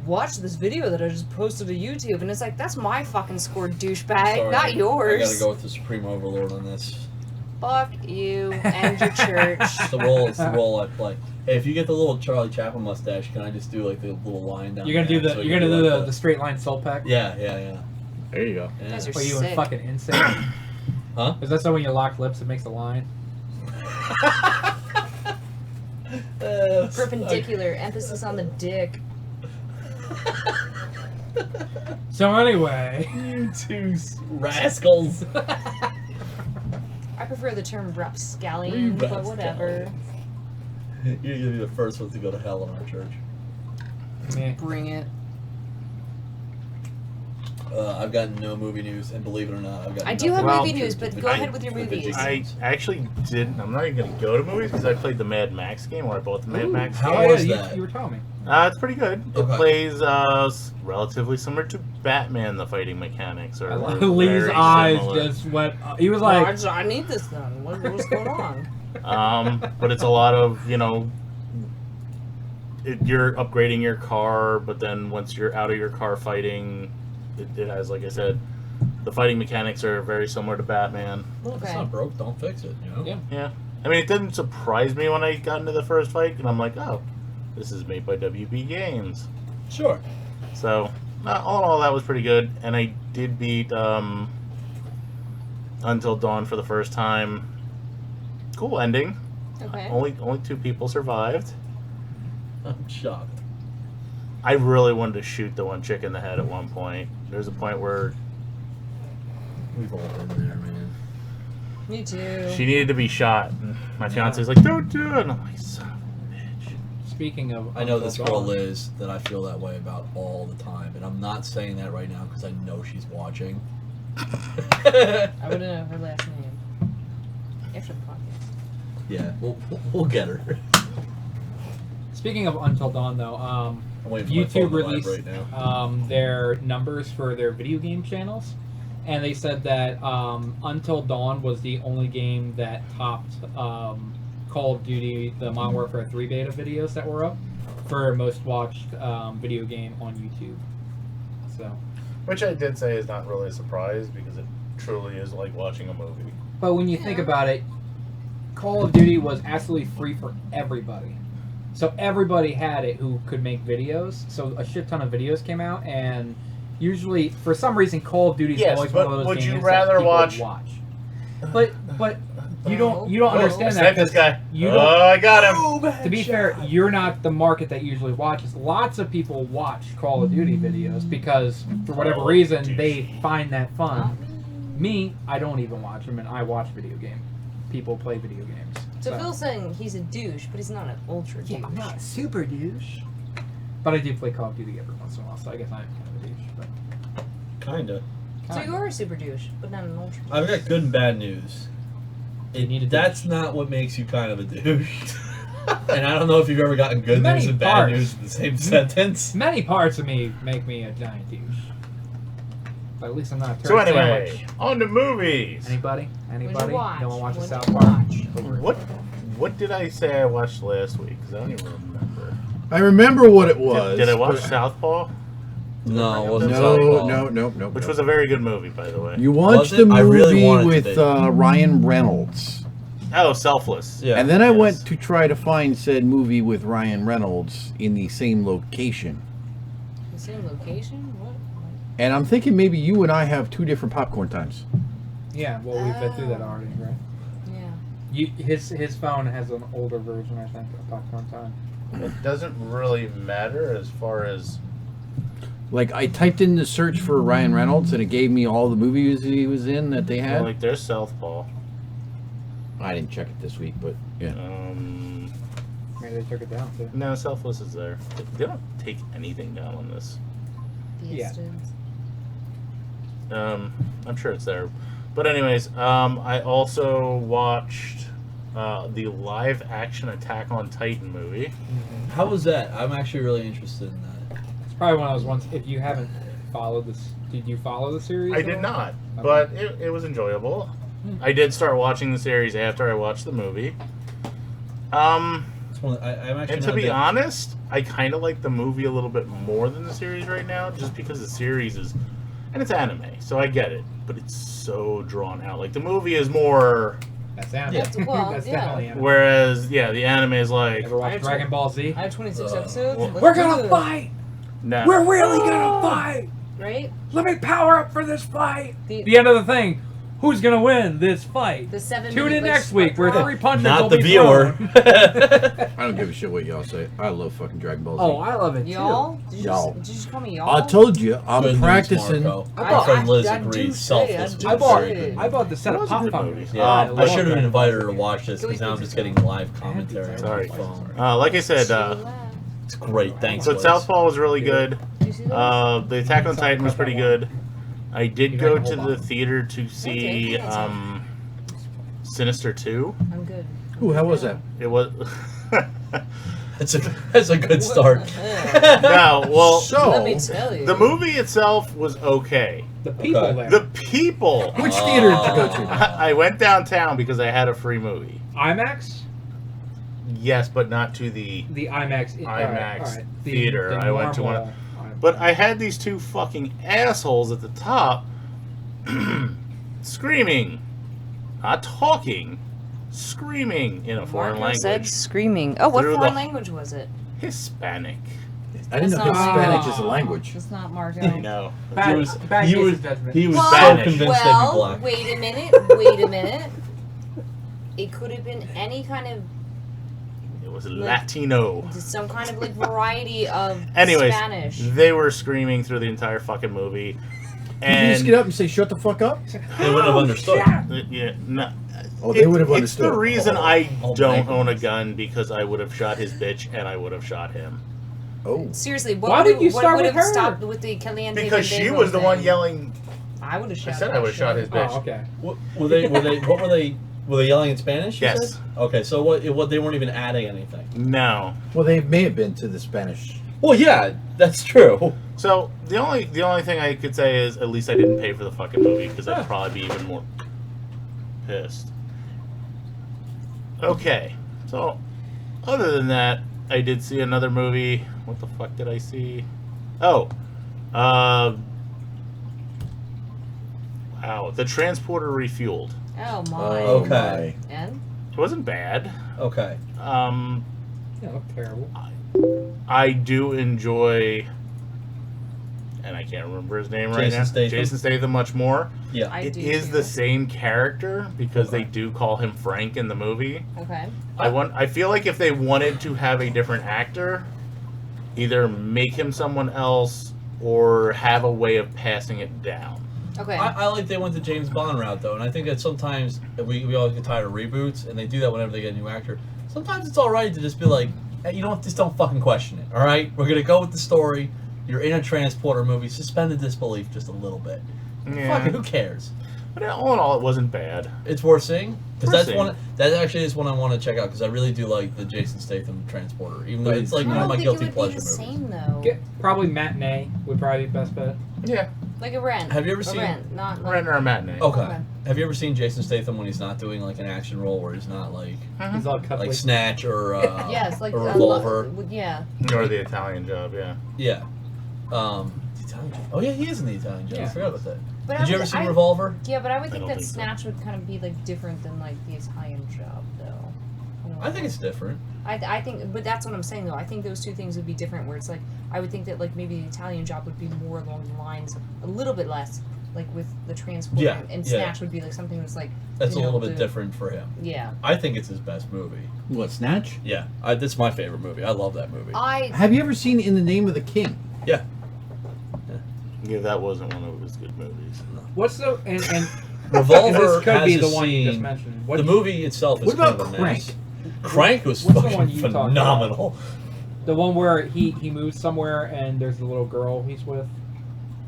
watch this video that I just posted to YouTube, and it's like, that's my fucking score, douchebag, Sorry, not I yours. gotta go with the Supreme Overlord on this. Fuck you and your church. It's the role. It's the role I play. Hey, if you get the little Charlie Chaplin mustache, can I just do like the little line down? You're gonna do there the so you're you gonna can do like the straight line soul pack. Yeah. There you go. You guys Yeah. are Are you sick. fucking insane? Huh? Is that so when you lock lips it makes a line? Perpendicular, emphasis on the dick. So anyway, You two rascals. I prefer the term rapscallion, but whatever. You're gonna be the first ones to go to hell in our church. meh. Bring it. I've got no movie news, and believe it or not, I've got. I do have Well, movie news, but go ahead with your movies. I actually didn't. I'm not even going to go to movies because I played the Mad Max game, or I bought the Mad Max how game. Oh, yeah, was you, that? you were telling me. It's pretty good. It Okay. plays relatively similar to Batman. The fighting mechanics are Lee's very eyes similar. just went. He was like, I need this then. What's going on? But it's a lot of you're upgrading your car, but then once you're out of your car fighting, it has, like I said, the fighting mechanics are very similar to Batman. Well, if it's Okay. not broke, don't fix it. You know. Yeah. Yeah. I mean, it didn't surprise me when I got into the first fight, and I'm like, oh, this is made by WB Games. Sure. So, all in all, that was pretty good. And I did beat Until Dawn for the first time. Cool ending. Okay. Only 2 people survived. I'm shocked. I really wanted to shoot the one chick in the head at one point. There's a point where We've all been there, man. Me too. she needed to be shot. And my fiance's like, don't do it. And I'm like, son of a bitch. speaking of. I know this Uncle girl Dawn, Liz that I feel that way about all the time, and I'm not saying that right now because I know she's watching. I would know her last name. After the podcast. Yeah, we'll get her. Speaking of Until Dawn, though, I'm waiting for my phone YouTube to released vibrate now. their numbers for their video game channels, and they said that Until Dawn was the only game that topped Call of Duty, the Modern Warfare 3 beta videos that were up for most watched video game on YouTube. So, Which I did say is not really a surprise because it truly is like watching a movie. but when you think about it, Call of Duty was absolutely free for everybody. So everybody had it who could make videos. So a shit ton of videos came out, and usually, for some reason, Call of Duty is Yes, always but one of those would games you that rather people watch- watch. But you don't Oh, understand that snipe this because guy. you Oh, don't. I got him. To be fair, you're not the market that usually watches. Lots of people watch Call of Duty videos because, for whatever Oh, reason, douche. they find that fun. Me, I don't even watch them, and I watch video game. People play video games. So Phil's saying he's a douche, but he's not an ultra douche. Yeah, I'm not a super douche. But I do play Call of Duty every once in a while, so I guess I'm kind of a douche. But Kinda. So you are a super douche, but not an ultra douche. I've got good and bad news. That's not what makes you kind of a douche. And I don't know if you've ever gotten good Many news and bad parts. news in the same sentence. many parts of me make me a giant douche. But at least I'm not a turd So anyway, sandwich. on to movies. Anybody? Anybody? watch? No one watches What'd South you Park? watch? Over it. What did I say I watched last week? Because I don't even remember. I remember what it was. Did I watch but- Southpaw? No, it wasn't No, Southpaw. no. Which was a very good movie, by the way. You watched Was the it? I really movie wanted to with be. Ryan Reynolds. Oh, Selfless. Yeah. And then I Yes. went to try to find said movie with Ryan Reynolds in the same location. The same location? What? And I'm thinking maybe you and I have 2 different popcorn times. Yeah, well, we've been through that already, right? Yeah. His phone has an older version, I think, of Popcorn Time. It doesn't really matter as far as Like, I typed in the search for Ryan Reynolds, and it gave me all the movies he was in that they had. Like there's Southpaw. I didn't check it this week, but yeah. Maybe they took it down too. No, Selfless is there. They don't take anything down on this. Yeah. I'm sure it's there. But anyways, I also watched the live action Attack on Titan movie. How was that? I'm actually really interested in that. It's probably one of those ones. If you haven't followed this, did you follow the series? I at did all? not, Okay. but it was enjoyable. I did start watching the series after I watched the movie. It's one I'm actually And to not a be big- honest, I kind of like the movie a little bit more than the series right now, just because the series is, and it's anime, so I get it, but it's so drawn out. Like the movie is more, That's anime. Yeah. Well, That's yeah. definitely anime. whereas the anime is like, Ever watch Dragon Ball Z? I have 26 Uh, episodes. well- Let's We're do gonna it. fight. no. We're really gonna fight. Right? Let me power up for this fight. The, The end of the thing. Who's gonna win this fight? the 7 Tune minute, in like, next week where split 3 punches Not will the be viewer. thrown. I don't give a shit what y'all say. I love fucking Dragon Ball Z. Oh, I love it Y'all? Did you, Y'all. Did you just call me y'all? I told you, I'm Good news, practicing. Marco. I My bought- friend Liz I do agrees. say, Selfless. I do I bought. say it. I bought the set That of was a pop good punk. movie. Yeah, I I should have love invited her to watch this Can we because now I'm put just this getting live commentary Sorry. on my phone. Like I said, It's great. Thanks, but Liz. Southpaw was really good. Did you see that? The Attack on Titan was pretty good. I did You go gotta to hold the on. theater to see Sinister 2. I'm good. Ooh, how was that? It was That's a good start. no, well, Let me So, tell you. the movie itself was okay. The people Okay. there. The people. which theater did you go to? I went downtown because I had a free movie. IMAX. Yes, but not to the. The IMAX. IMAX theater. I went to one of- normal- But I had these two fucking assholes at the top screaming, not talking, screaming in a foreign Marco said language. screaming. Oh, what Through foreign the- language was it? Hispanic. I didn't know That's not Hispanic like- is a language. It's not Marco. No. Bad, He was- bad he use was- of judgment. He was Well, so Spanish. convinced they'd be Well, black. wait a minute. Wait a minute. It could have been any kind of, It was Latino. some kind of like variety of Anyways, Spanish. they were screaming through the entire fucking movie. Did you And just get up and say, shut the fuck up? They wouldn't have understood. yeah, no, Oh, they would have It's understood. the reason I Oh, don't my own a goodness. gun, because I would have shot his bitch and I would have shot him. Oh. Seriously, what Why would did you what start would with have her? stopped with the Caliente Because she Bandego was the one thing? yelling. I would have shot. I said I that would have shot shit. his bitch. Oh, okay. What, were they? What were they? Were they yelling in Spanish? you Yes. said? Okay, so what? They weren't even adding anything. No. Well, they may have been to the Spanish. Well, yeah, that's true. So the only thing I could say is at least I didn't pay for the fucking movie, because I'd probably be even more pissed. Okay, so other than that, I did see another movie. What the fuck did I see? Oh, wow, The Transporter Refueled. Oh my. Okay. And It wasn't bad. Okay. You look terrible. I do enjoy, and I can't remember his name right Jason now. Statham. Jason Statham much more. Yeah. I It do is too. the same character because Okay. they do call him Frank in the movie. Okay. I feel like if they wanted to have a different actor, either make him someone else or have a way of passing it down. Okay. I like they went the James Bond route though, and I think that sometimes we always get tired of reboots, and they do that whenever they get a new actor. Sometimes it's all right to just be like, hey, you know what? Just don't fucking question it. All right, we're gonna go with the story. You're in a transporter movie. Suspend the disbelief just a little bit. Yeah. Fuck it, who cares? But all in all, it wasn't bad. It's worth seeing because Worth that's seeing. one. That actually is one I want to check out because I really do like the Jason Statham transporter, even though But it's like I one don't of my think guilty it would pleasure be the movies. same though. Probably matinee would probably be best bet. Yeah, Like a Rent. Have you ever A seen- Rent, not like. Rent or a matinee. Okay. Okay. Have you ever seen Jason Statham when he's not doing like an action role where he's not like He's all cut like like Snatch or Yes, like a Revolver? Yeah. Or the Italian Job, yeah. Yeah. The Italian Job. Oh yeah, he is in the Italian Job. I Yeah. forgot about that. But Did you ever see Revolver? Yeah, but I would I think don't that think so. Snatch would kind of be like different than like the Italian Job, though. You know, I think it's different. I think, but that's what I'm saying though. I think those two things would be different. Where it's like I would think that like maybe the Italian Job would be more along the lines, a little bit less, like with the transport. Yeah, And yeah. Snatch would be like something that's like. That's a you know, little bit the- different for him. Yeah. I think it's his best movie. What, Snatch? Yeah, that's my favorite movie. I love that movie. I Have you ever seen In the Name of the King? Yeah. Yeah, that wasn't one of his good movies. What's the and Revolver this could has be a the one you just scene- mentioned. The movie itself is What about kind of a Crank? mess. Crank was What's the one fucking you talked about? phenomenal. The one where he moves somewhere and there's a little girl he's with,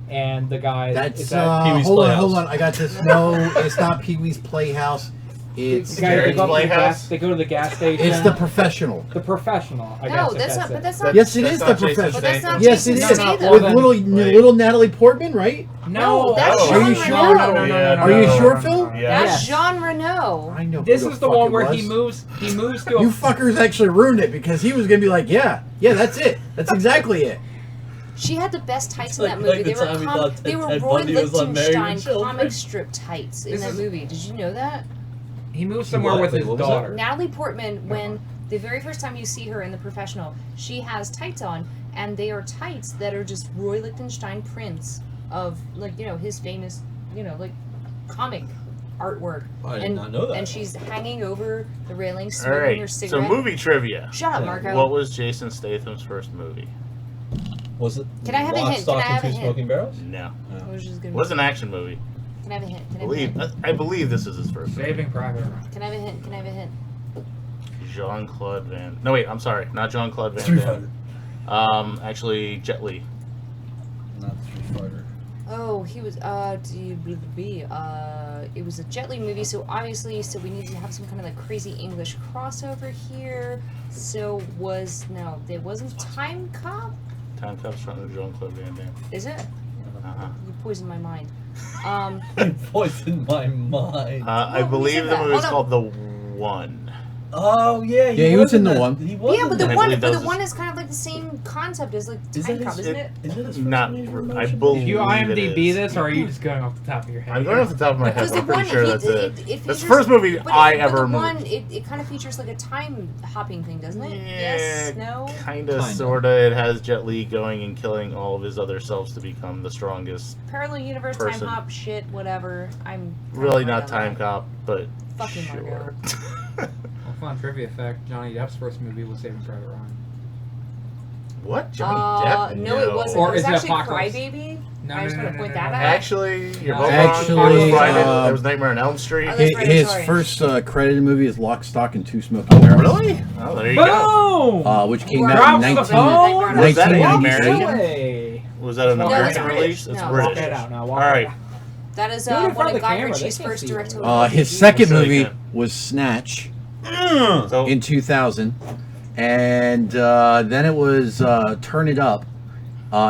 and the guy. That's is that, Pee-wee's hold Playhouse. on. I got this. No, it's not Pee Wee's Playhouse. It's the guy, they, Jerry's go up to the Playhouse? gas, they go to the gas station. it's the Professional. The Professional. I No, guess that's not. it. But that's not. Yes, it That's is not the Jason Professional. But that's not Yes, it Jason is. Statham. With Well, little Natalie Portman, right? No, that's Oh. Jean Are you Reno. sure? Are you sure, Phil? Yeah. That's Yes. Jean Reno. I know. This who is the fuck one it where was. he moves. He moves to a. You fuckers actually ruined it because he was gonna be like, yeah, that's it. That's exactly it. She had the best tights in Like- that movie. like the time we thought They were Ted Roy Bundy was on Married with Lichtenstein Children. comic strip tights in This that is- movie. Did you know that? He moves somewhere What? with Wait, his what was that? daughter. Natalie Portman, when the very first time you see her in The Professional, she has tights on, and they are tights that are just Roy Lichtenstein prints of, like, his famous, like, comic artwork. I did and, not know that. And she's hanging over the railing, All smoking her right. So cigarette. movie trivia. Shut up, Yeah. Marco. What was Jason Statham's first movie? Was it Can I have a Lock, hint? Stock, Can I and have a Two hint? Smoking Barrels? No. I was just It gonna. was an action movie. Can I have a hint? Can I have a hint? I believe this is his first movie. Saving Private Ryan. Can I have a hint? Can I have a hint? Jean-Claude Van. No, wait. I'm sorry. Not Jean-Claude Van Street Damme. Fighter. Actually, Jet Li. Not Street Fighter. Oh, he was, it was a Jet Li movie, so obviously, we needed to have some kind of, like, crazy English crossover here. So it wasn't Time Cop? Time Cop's from Jean-Claude Van Damme. Is it? Uh-huh. You poisoned my mind. Voice in my mind. I Who believe said the that? movie is Hold called The One. Oh yeah, Yeah, he was in the that. one. He was Yeah, in but the that. I one, believe that was is kind of like the same concept as, like, Is Time that Cop, his- isn't it? Is it his first Not. major I promotion? believe If you it IMDb is. this, or are you just going off the top of your head? I'm going off the top of my head. Because but I'm the pretty one, sure that's it. it That's the features- first movie but I but ever the removed. one, it kind of features like a time hopping thing, doesn't it? Yes, no? Kinda, Kinda. sorta. It has Jet Li going and killing all of his other selves to become the strongest. Parallel universe, Person. time hop, shit, whatever. I'm Really kinda not right Time on that. Cop, but Fucking sure. Well, fun trivia fact: Johnny Depp's first movie was Saving Private Ryan. What? Johnny Depp? No, it wasn't. Or It was is it actually Apocalypse? Crybaby. No, I just no, want to no, point no, that no. out. Actually, you're No. both Actually, wrong. It was Friday. uh, There was Nightmare on Elm Street. Oh, that's right, His sorry. first credited movie is Lock, Stock, and Two Smoking Barrels. Really? Oh, there you go. Boom! Which came Drops out in the 19, phone? Was that an 1998. American? Way. Was that an No, American it's British. release? It's No. British. Walk it out now. All Walk right. it out. That is Do it in one front of of the Guy camera, they Ritchie's can't first see you. directorial His debuts. second So they movie can. was Snatch So, in 2000, and then it was Turn It Up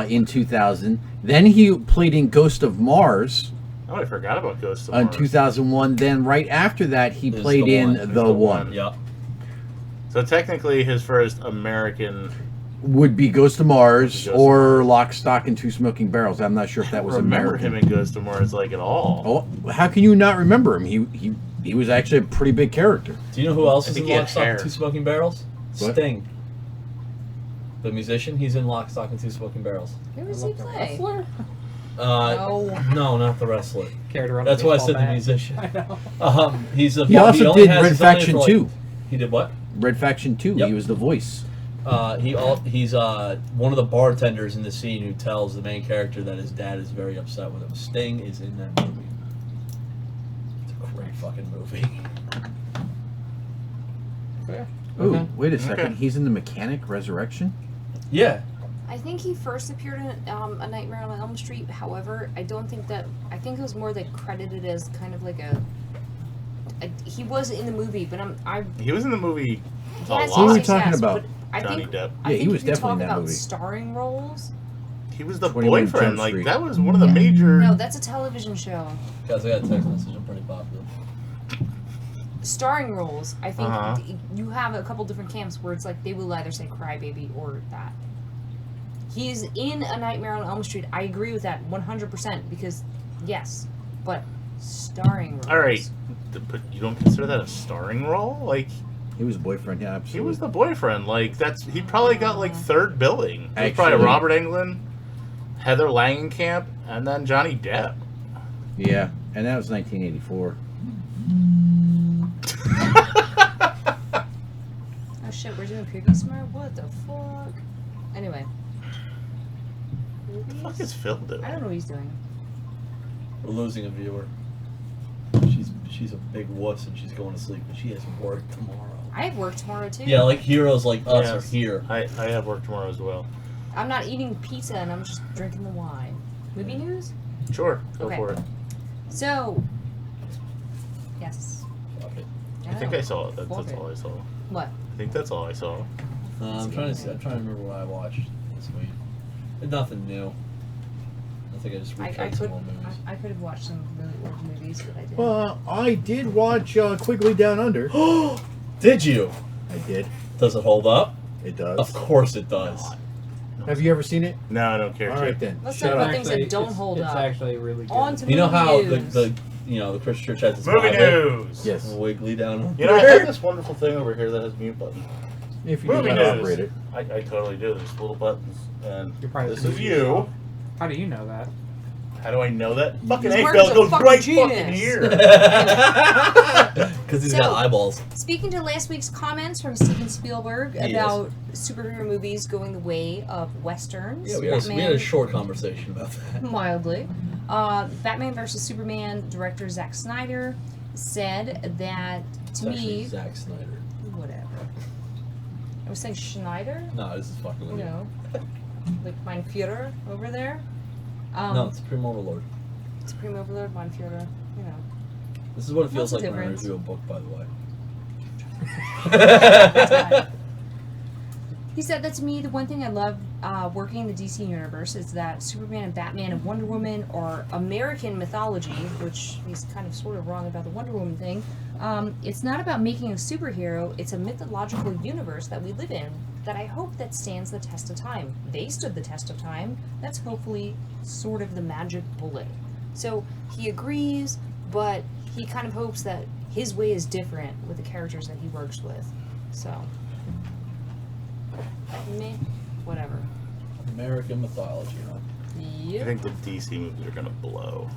in 2000. Then he played in Ghost of Mars I forgot about Ghost of in Mars. 2001. Then right after that, he There's played The in One. The The One. One. Yep. So technically, his first American. Would be Ghost of Mars Ghost of or Lock, Stock, and Two Smoking Barrels. I'm not sure if that was remember American. him in Ghost of Mars like at all. Oh, how can you not remember him? He was actually a pretty big character. Do you know who else I is in think he had Lock, Stock, hair. and Two Smoking Barrels? What? Sting. The musician, he's in Lock, Stock, and Two Smoking Barrels. Who does he play? No, not the wrestler. Care to run That's a why I baseball said the bat? musician. I know. He's a. He also only did has- Red he's only Faction for, like- 2. He did what? Red Faction 2. Yep. He was the voice. He's one of the bartenders in the scene who tells the main character that his dad is very upset with him. Sting is in that movie. It's a great fucking movie. Ooh, Okay. wait a second. Okay. He's in the Mechanic Resurrection? Yeah. I think he first appeared in A Nightmare on Elm Street. However, I think it was more like credited as kind of like he was in the movie, but He was in the movie. yes, Who are we yes, talking yes, about? but I Johnny think, Depp. I Yeah, think he was if you definitely in talk that about movie. starring roles. He was the 21 boyfriend. Jump Like Street. that was one of the Yeah. major. No, that's a television show. Guys, I got a text message. I'm pretty popular. Starring roles, I think Uh-huh. you have a couple different camps where it's like they will either say Crybaby or that. He's in A Nightmare on Elm Street. I agree with that 100% because yes, but starring roles. All right, but you don't consider that a starring role? Like He was boyfriend, yeah, absolutely. he was the boyfriend. Like he probably got like third billing. It was probably Actually- Robert Englund, Heather Langenkamp, and then Johnny Depp. Yeah, and that was 1984. Oh shit, we're doing previews tomorrow? What the fuck? Anyway. movies. What the fuck is Phil doing? I don't know what he's doing. We're losing a viewer. She's a big wuss and she's going to sleep, but she has work tomorrow. I have work tomorrow too. Yeah, like heroes like us Yes. are here. I have work tomorrow as well. I'm not eating pizza and I'm just drinking the wine. Movie news? Sure, go Okay. for it. So, yes. Fuck it. I think I saw it. Fuck That's it. all I saw. What? I think that's all I saw. I'm trying to remember what I watched this week. Nothing new. I think I just retried some old movies. I could have watched some really old movies, but I didn't. Well, I did watch Quigley Down Under. Did you? I did. Does it hold up? It does. Of course it does. Have you ever seen it? No, I don't care. All right then. Let's Shut talk up. about things that don't hold it's up. actually really good. On to You know movie how news. the Christian Church has this Movie Bible? news. Yes. Wiggly down under. You know, I have this wonderful thing over here that has a mute button. If you Movie do not news. operate it. I totally do. There's little buttons, and You're probably this the is movie you. yourself. How do you know that? How do I know that? Fucking His A words Phil are goes fucking right genius. fucking here. Because he's So- got eyeballs. Speaking to last week's comments from Steven Spielberg Yes. about superhero movies going the way of westerns, Yeah, we had a short conversation about that. mildly. Batman vs Superman director Zack Snyder said that It's to actually me, Zack Snyder. whatever. I was saying Schneider, No, this is fucking with you you. know, like mein Führer over there. No, it's Supreme Overlord. Supreme Overlord, mein Führer, you know. This is what it feels What's like the when I difference? review a book, by the way. He said that to me, the one thing I love working in the DC universe is that Superman and Batman and Wonder Woman are American mythology, which he's kind of sort of wrong about the Wonder Woman thing. It's not about making a superhero, it's a mythological universe that we live in that I hope that stands the test of time. They stood the test of time. That's hopefully sort of the magic bullet. So he agrees, but he kind of hopes that his way is different with the characters that he works with. So, meh, whatever. American mythology, huh? I Yep. think the DC movies are gonna blow.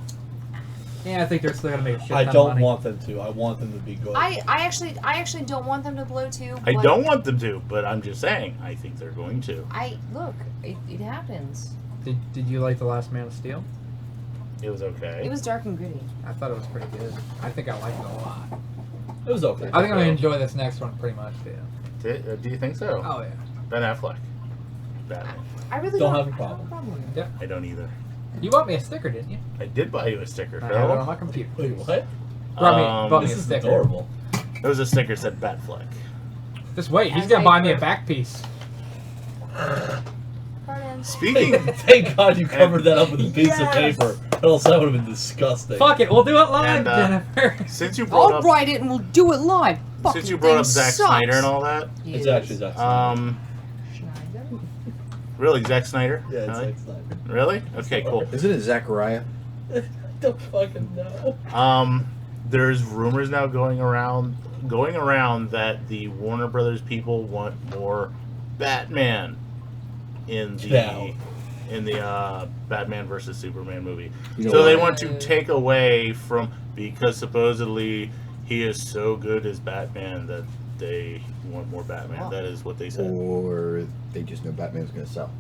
Yeah, I think they're still gonna make a shit I ton of don't money. want them to. I want them to be good. I actually don't want them to blow too. I but don't want them to, but I'm just saying, I think they're going to. Look, it happens. Did you like The Last Man of Steel? It was okay. It was dark and gritty. I thought it was pretty good. I think I liked it a lot. It was okay. I think I'm gonna enjoy this next one pretty much too. Do you think so? Oh yeah. Ben Affleck. Batman. I really Don't don't have a problem. with it. I don't either. You bought me a sticker, didn't you? I did buy you a sticker, I have it on Phil. my computer. Wait, what? Bought me This a is sticker. adorable. There was a sticker that said Batfleck. Just wait, he's As gonna I buy me a prefer. back piece. Pardon. Speaking, Thank God you covered that up with a piece of paper. Or else that would have been disgusting. Fuck it, we'll do it live, And, Jennifer. since you brought I'll up, write it and we'll do it live. Fucking since you brought up thing Zack sucks. Snyder and all that, It's actually Zack Snyder. Schneider? really, Zack Snyder? Yeah, it's Really? Zack Snyder. Really? Okay, cool. Isn't it Zachariah? Don't fucking know. There's rumors now going around that the Warner Brothers people want more Batman in the Batman versus Superman movie. You know So they why? want to take away from, because supposedly he is so good as Batman that they want more Batman. Wow. That is what they said. Or they just know Batman's going to sell.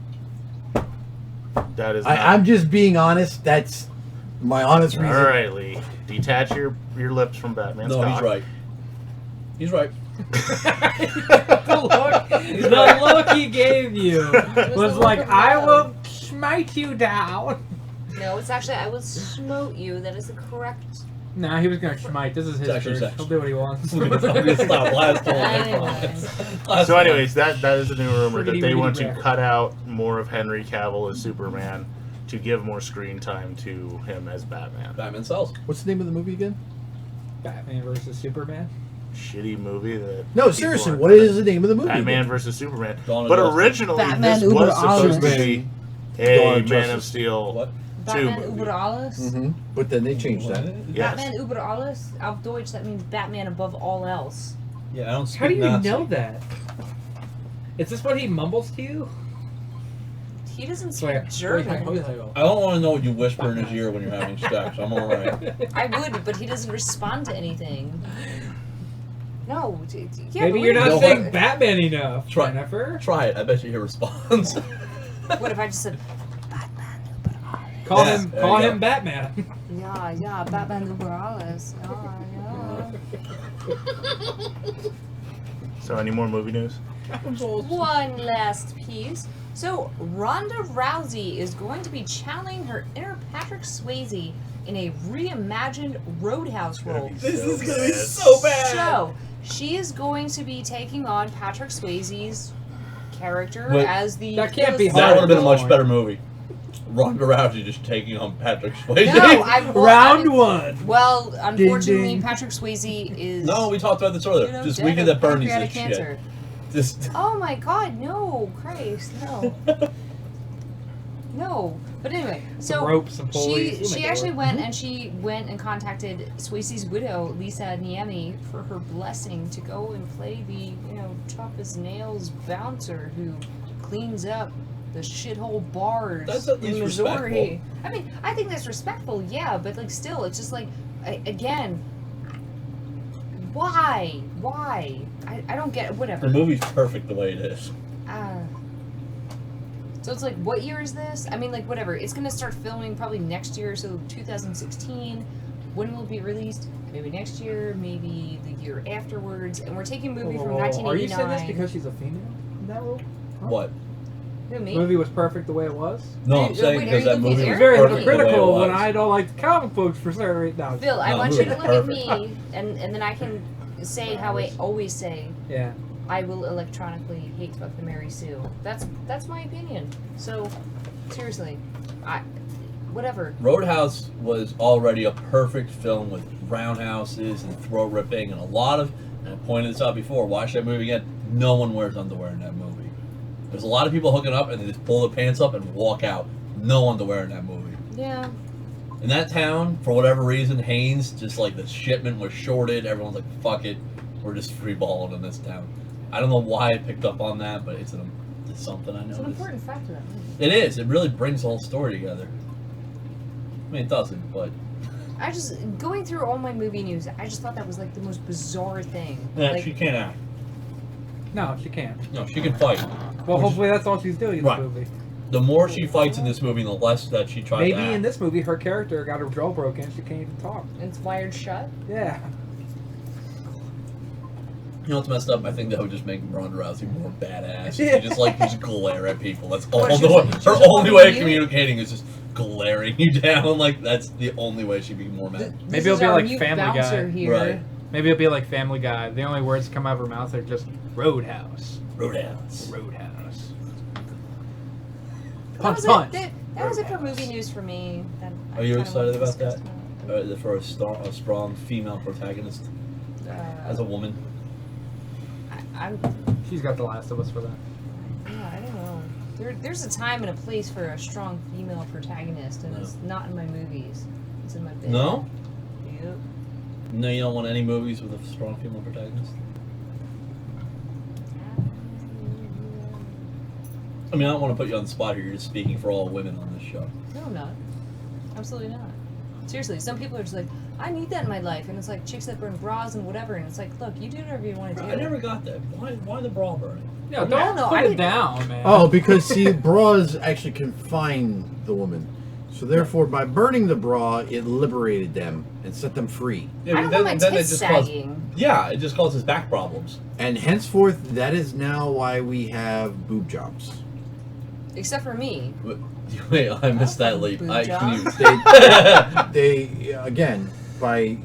That is. Not, I'm just being honest. That's my honest all reason. right, Lee. Detach your lips from Batman's No, cock. he's right. He's right. The look he gave you the was look like, of I love. will smite you down. No, it's actually I will smote you. That is the correct. Nah, he was gonna smite. This is his It's actually church. sex. He'll do what he wants. Last one. Anyway. So, anyways, that is a new rumor that Rickety, they want rickety to rack. cut out more of Henry Cavill as Superman to give more screen time to him as Batman. Batman sells. What's the name of the movie again? Batman versus Superman. Shitty movie that. No, people seriously, aren't what gonna- is the name of the movie? Batman again? versus Superman. Dawn of But Justice. originally, Batman this was Uber supposed to Alles. be Dawn a of Man of Justice. Steel What? 2 Batman movie. über alles. Mm-hmm. But then they changed that. Yes. Batman über alles. Auf Deutsch, that means Batman above all else. Yeah, I don't speak How do you Nazi. know that? Is this what he mumbles to you? He doesn't Swear. speak German. I don't want to know what you whisper in his ear when you're having sex. I'm alright. I would, but he doesn't respond to anything. No. Yeah, Maybe but you're we- not know saying what? Batman enough, Try- Jennifer. Try it. I bet you hear a response. What if I just said Batman? Call Yeah, him. there Call you him go. Batman. Yeah, Batman Morales. So, any more movie news? One last piece. So, Ronda Rousey is going to be channeling her inner Patrick Swayze in a reimagined Roadhouse role. This is gonna be so bad. So, she is going to be taking on Patrick Swayze's character Wait, as the. that can't be That would have been a much Hard. better movie. Ronda Rousey just taking on Patrick Swayze. No, I'm Round one. Well, unfortunately, ding. Patrick Swayze is. No, we talked about this earlier. you know, Just dead Weekend of at Bernie's pancreatic and shit. cancer. Just Oh my God! No, Christ, no. No, but anyway, so ropes and pulleys. We'll she make it actually work. went and contacted Swayze's widow, Lisa Niemi, for her blessing to go and play the tough as nails bouncer who cleans up the shithole bars That's at in least Missouri. I mean, I think that's respectful, yeah, but like still, it's just like again, why? I don't get it. Whatever. the movie's perfect the way it is. So it's like, what year is this? I mean, like, whatever. It's going to start filming probably next year, so 2016. When will it be released? Maybe next year, maybe the year afterwards. And we're taking a movie from Are 1989. you saying this because she's a female in that role? What? Who, me? The movie was perfect the way it was. No, I'm Wait, saying are because you that looking movie at was It was very perfect the way it hypocritical when was. I don't like the comic books for certain reasons. No, Phil, I No, want the you to movie's look at perfect. me, and then I can say how I always say, yeah. I will electronically hate fuck the Mary Sue. That's my opinion. So, seriously, whatever. Roadhouse was already a perfect film with roundhouses and throat ripping and a lot of, and I pointed this out before, watch that movie again, no one wears underwear in that movie. There's a lot of people hooking up and they just pull their pants up and walk out. No underwear in that movie. Yeah. In that town, for whatever reason, Haynes, just like the shipment was shorted, everyone's like, fuck it, we're just free balling in this town. I don't know why I picked up on that, but it's something I It's noticed. an important factor. That movie. It is. It really brings the whole story together. I mean, it doesn't, but I just going through all my movie news. I just thought that was like the most bizarre thing. yeah, like, she can't act. No, she can't. No, she can fight. Well, hopefully that's all she's doing in Right. the movie. The more she fights in this movie, the less that she tries Maybe to act. in this movie, her character got her jaw broken and she can't even talk. it's wired shut. Yeah. You know what's messed up? I think that would just make Ronda Rousey more badass. Yeah. She just glare at people. That's all What, she the was way. like- she Her was like, only "Oh, way of you?" communicating is just glaring you down. Like that's the only way she'd be more mad. Maybe This it'll is be our like new Family bouncer Guy. here. Right. Maybe it'll be like Family Guy. The only words that come out of her mouth are just Roadhouse. Roadhouse. Roadhouse. That Punch, was punch. it. That was it for movie news for me. Are you excited about that? For a strong female protagonist as a woman. I'm. She's got The Last of Us for that. Yeah, I don't know. There's a time and a place for a strong female protagonist, and it's not in my movies. It's in my bed. No? Yep. No, you don't want any movies with a strong female protagonist? I mean, I don't want to put you on the spot here. You're just speaking for all women on this show. No, I'm not. Absolutely not. Seriously, some people are just like, I need that in my life, and it's like chicks that burn bras and whatever, and it's like, look, you do whatever you want to do. I never got that. Why the bra burning? No, No, don't no, put I it didn't- down, man. Oh, because see, bras actually confine the woman. So therefore, by burning the bra, it liberated them and set them free. Yeah, I don't want my tits sagging. Yeah, it just causes back problems. And henceforth, that is now why we have boob jobs. Except for me. Wait, I missed that leap. Boob Can you... They again, by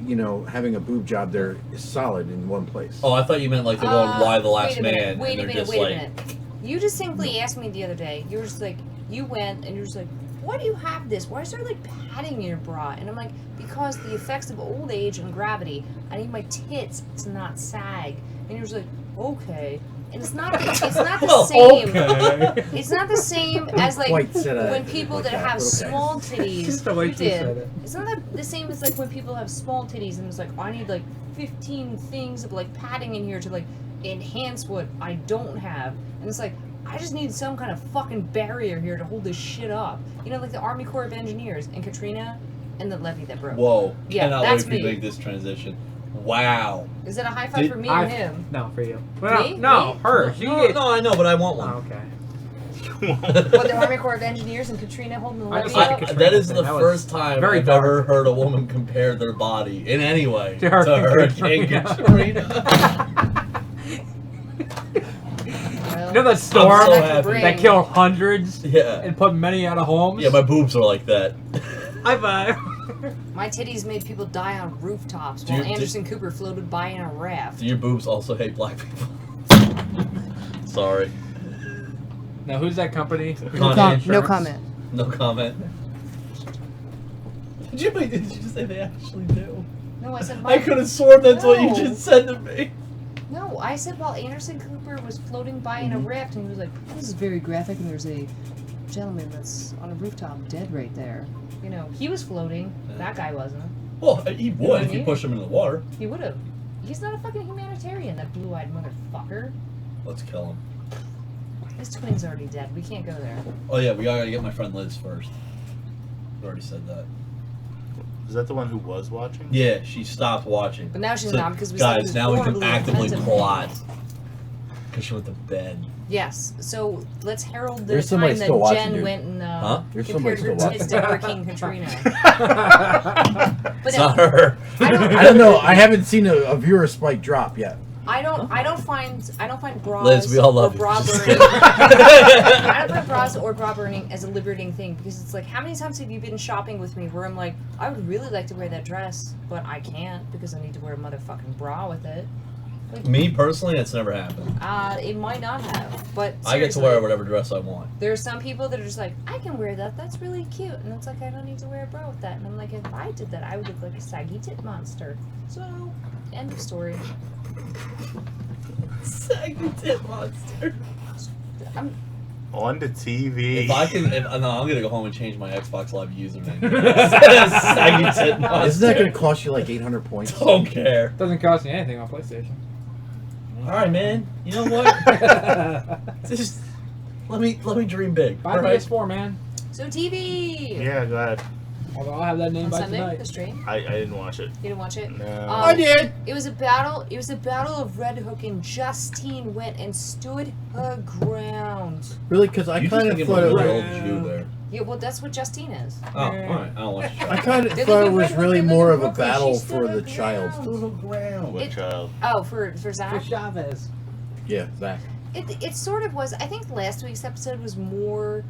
having a boob job, they're solid in one place. Oh, I thought you meant like they're going, why the last wait a minute, man? Wait and a they're minute, just wait like, a minute. You distinctly asked me the other day, you were just like, you went and you're just like, why do you have this? Why is there like padding in your bra? And I'm like, because the effects of old age and gravity, I need my tits to not sag. And you're just like, okay. And it's not the Well, same. Okay. It's not the same as like Quite said that when people like that that, have but okay. small titties. Just the way You she did. said it. It's not the same as like when people have small titties and it's like, I need like 15 things of like padding in here to like enhance what I don't have. And it's like, I just need some kind of fucking barrier here to hold this shit up. You know, like the Army Corps of Engineers and Katrina and the levee that broke. whoa, Yeah, cannot wait that's for you to me. make this transition. Wow. Is it a high five for me or him? No, for you. Well, Me? no, Me? her. She No, gave- no, I know, but I want Oh, one. okay. What, the Army Corps of Engineers and Katrina holding the I levee just like up? the That is the That was first time very I've dark. ever heard a woman compare their body in any way To Hurricane Katrina. Well, You know that I'm storm so that could happy. bring- that killed hundreds Yeah. and put many out of homes? Yeah, my boobs are like that. High five. My titties made people die on rooftops Do while you- Anderson Cooper floated by in a raft. Do your boobs also hate black people? Sorry. Now, who's that company? No No comment. No comment. Did you just say they actually do? No, I said I could have sworn that's what you No. just said to me. No, I said while Anderson Cooper was floating by in a Mm-hmm. raft, and he was like, "This is very graphic," and there's a gentleman that's on a rooftop dead right there. You know, he was floating. That guy wasn't. Well, he know what would I if you mean? push him into the water. He would have. He's not a fucking humanitarian, that blue-eyed motherfucker. Let's kill him. His twin's already dead. We can't go there. Oh yeah, we gotta get my friend Liz first. I already said that. Is that the one who was watching? Yeah, she stopped watching. But now she's So, not because we said it guys, was now we can horribly actively offensive. plot. Because she went to bed. Yes. So let's herald the There's somebody time that still watching, Jen dude. went and Huh? There's compared somebody her still tits watching. to Hurricane Katrina. But It's no, not her. I don't. I don't know. I haven't seen a viewer spike drop yet. I don't find bras Liz, we all love or you. bra Just burning. kidding. I don't find bras or bra burning as a liberating thing because it's like, how many times have you been shopping with me where I'm like, I would really like to wear that dress, but I can't because I need to wear a motherfucking bra with it. Like, Me personally, that's never happened. it might not have, but I get to seriously, wear whatever dress I want. There are some people that are just like, I can wear that. That's really cute, and it's like I don't need to wear a bra with that. And I'm like, if I did that, I would look like a saggy tit monster. So, end of story. Saggy tit monster. I'm On the TV. If I can, no, I'm gonna go home and change my Xbox Live username. Saggy tit monster. Isn't that going to cost you like 800 points? Don't care. Doesn't cost me anything on PlayStation. All right, man. You know what? Just let me dream big. Buy All right. PS4, man. so TV. Yeah, go ahead. Although I'll have that name On by Sunday, the tonight. stream. I didn't watch it. You didn't watch it. No. I did. It was a battle. It was a battle of Red Hook, and Justine went and stood her ground. Really? Because I You kind just of think thought of it a was. real Jew there. Yeah, well, that's what Justine is. Oh, all right. I don't watch the show. I kind of They're thought it looking was Red Hook, really they're more of looking a Brooklyn, battle she stood for her the child. ground. Little ground. What It- child? Oh, for Zach. For Chavez. Yeah, Zach. It sort of was. I think last week's episode was more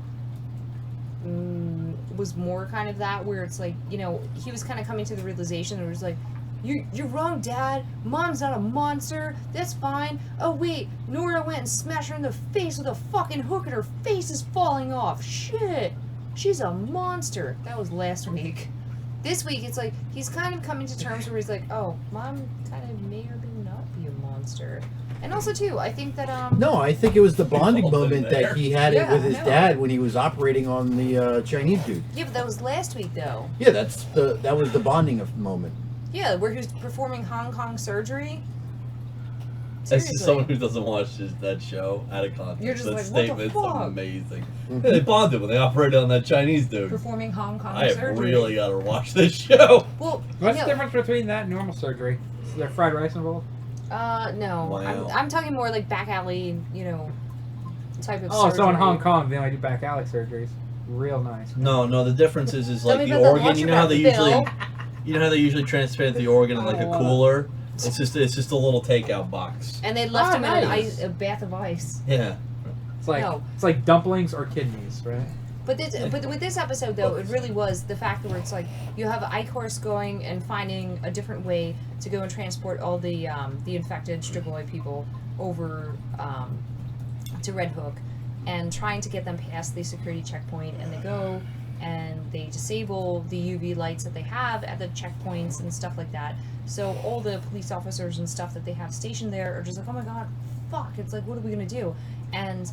kind of that where it's like, you know, he was kind of coming to the realization and it was like, you're wrong, Dad. Mom's not a monster. That's fine. Oh wait, Nora went and smashed her in the face with a fucking hook and her face is falling off. Shit, she's a monster. That was last week. This week it's like he's kind of coming to terms where he's like, oh, Mom kind of may or may not be a monster. And also too, I think that No, I think it was the bonding All in moment there. that he had Yeah, it with his I know. dad when he was operating on the Chinese dude. yeah, but that was last week though. Yeah, that was the bonding of moment. Yeah, where he was performing Hong Kong surgery. That's just someone who doesn't watch that show out of context. You're just that like, what the statement's fuck? amazing. Yeah, they bonded when they operated on that Chinese dude. Performing Hong Kong I have surgery. really got to watch this show. Well, What's no, the difference between that and normal surgery? Is there fried rice involved? no. Wow. I'm talking more like back alley, you know, type of Oh, surgery. so in Hong Kong, they only do back alley surgeries. Real nice. No, the difference is Tell like me the about the organ. You know how they usually, Bill. you know how they usually transplant the organ in like a Oh, wow. cooler. It's just a little takeout box. And they left Ah, him in nice. a bath of ice. Yeah. It's like No. it's like dumplings or kidneys, right? But with this episode though, it really was the fact where it's like you have Ichorus going and finding a different way to go and transport all the infected Strigoi people over to Red Hook, and trying to get them past the security checkpoint, and they go and they disable the UV lights that they have at the checkpoints and stuff like that. So all the police officers and stuff that they have stationed there are just like, oh my god, fuck, it's like, what are we gonna do? And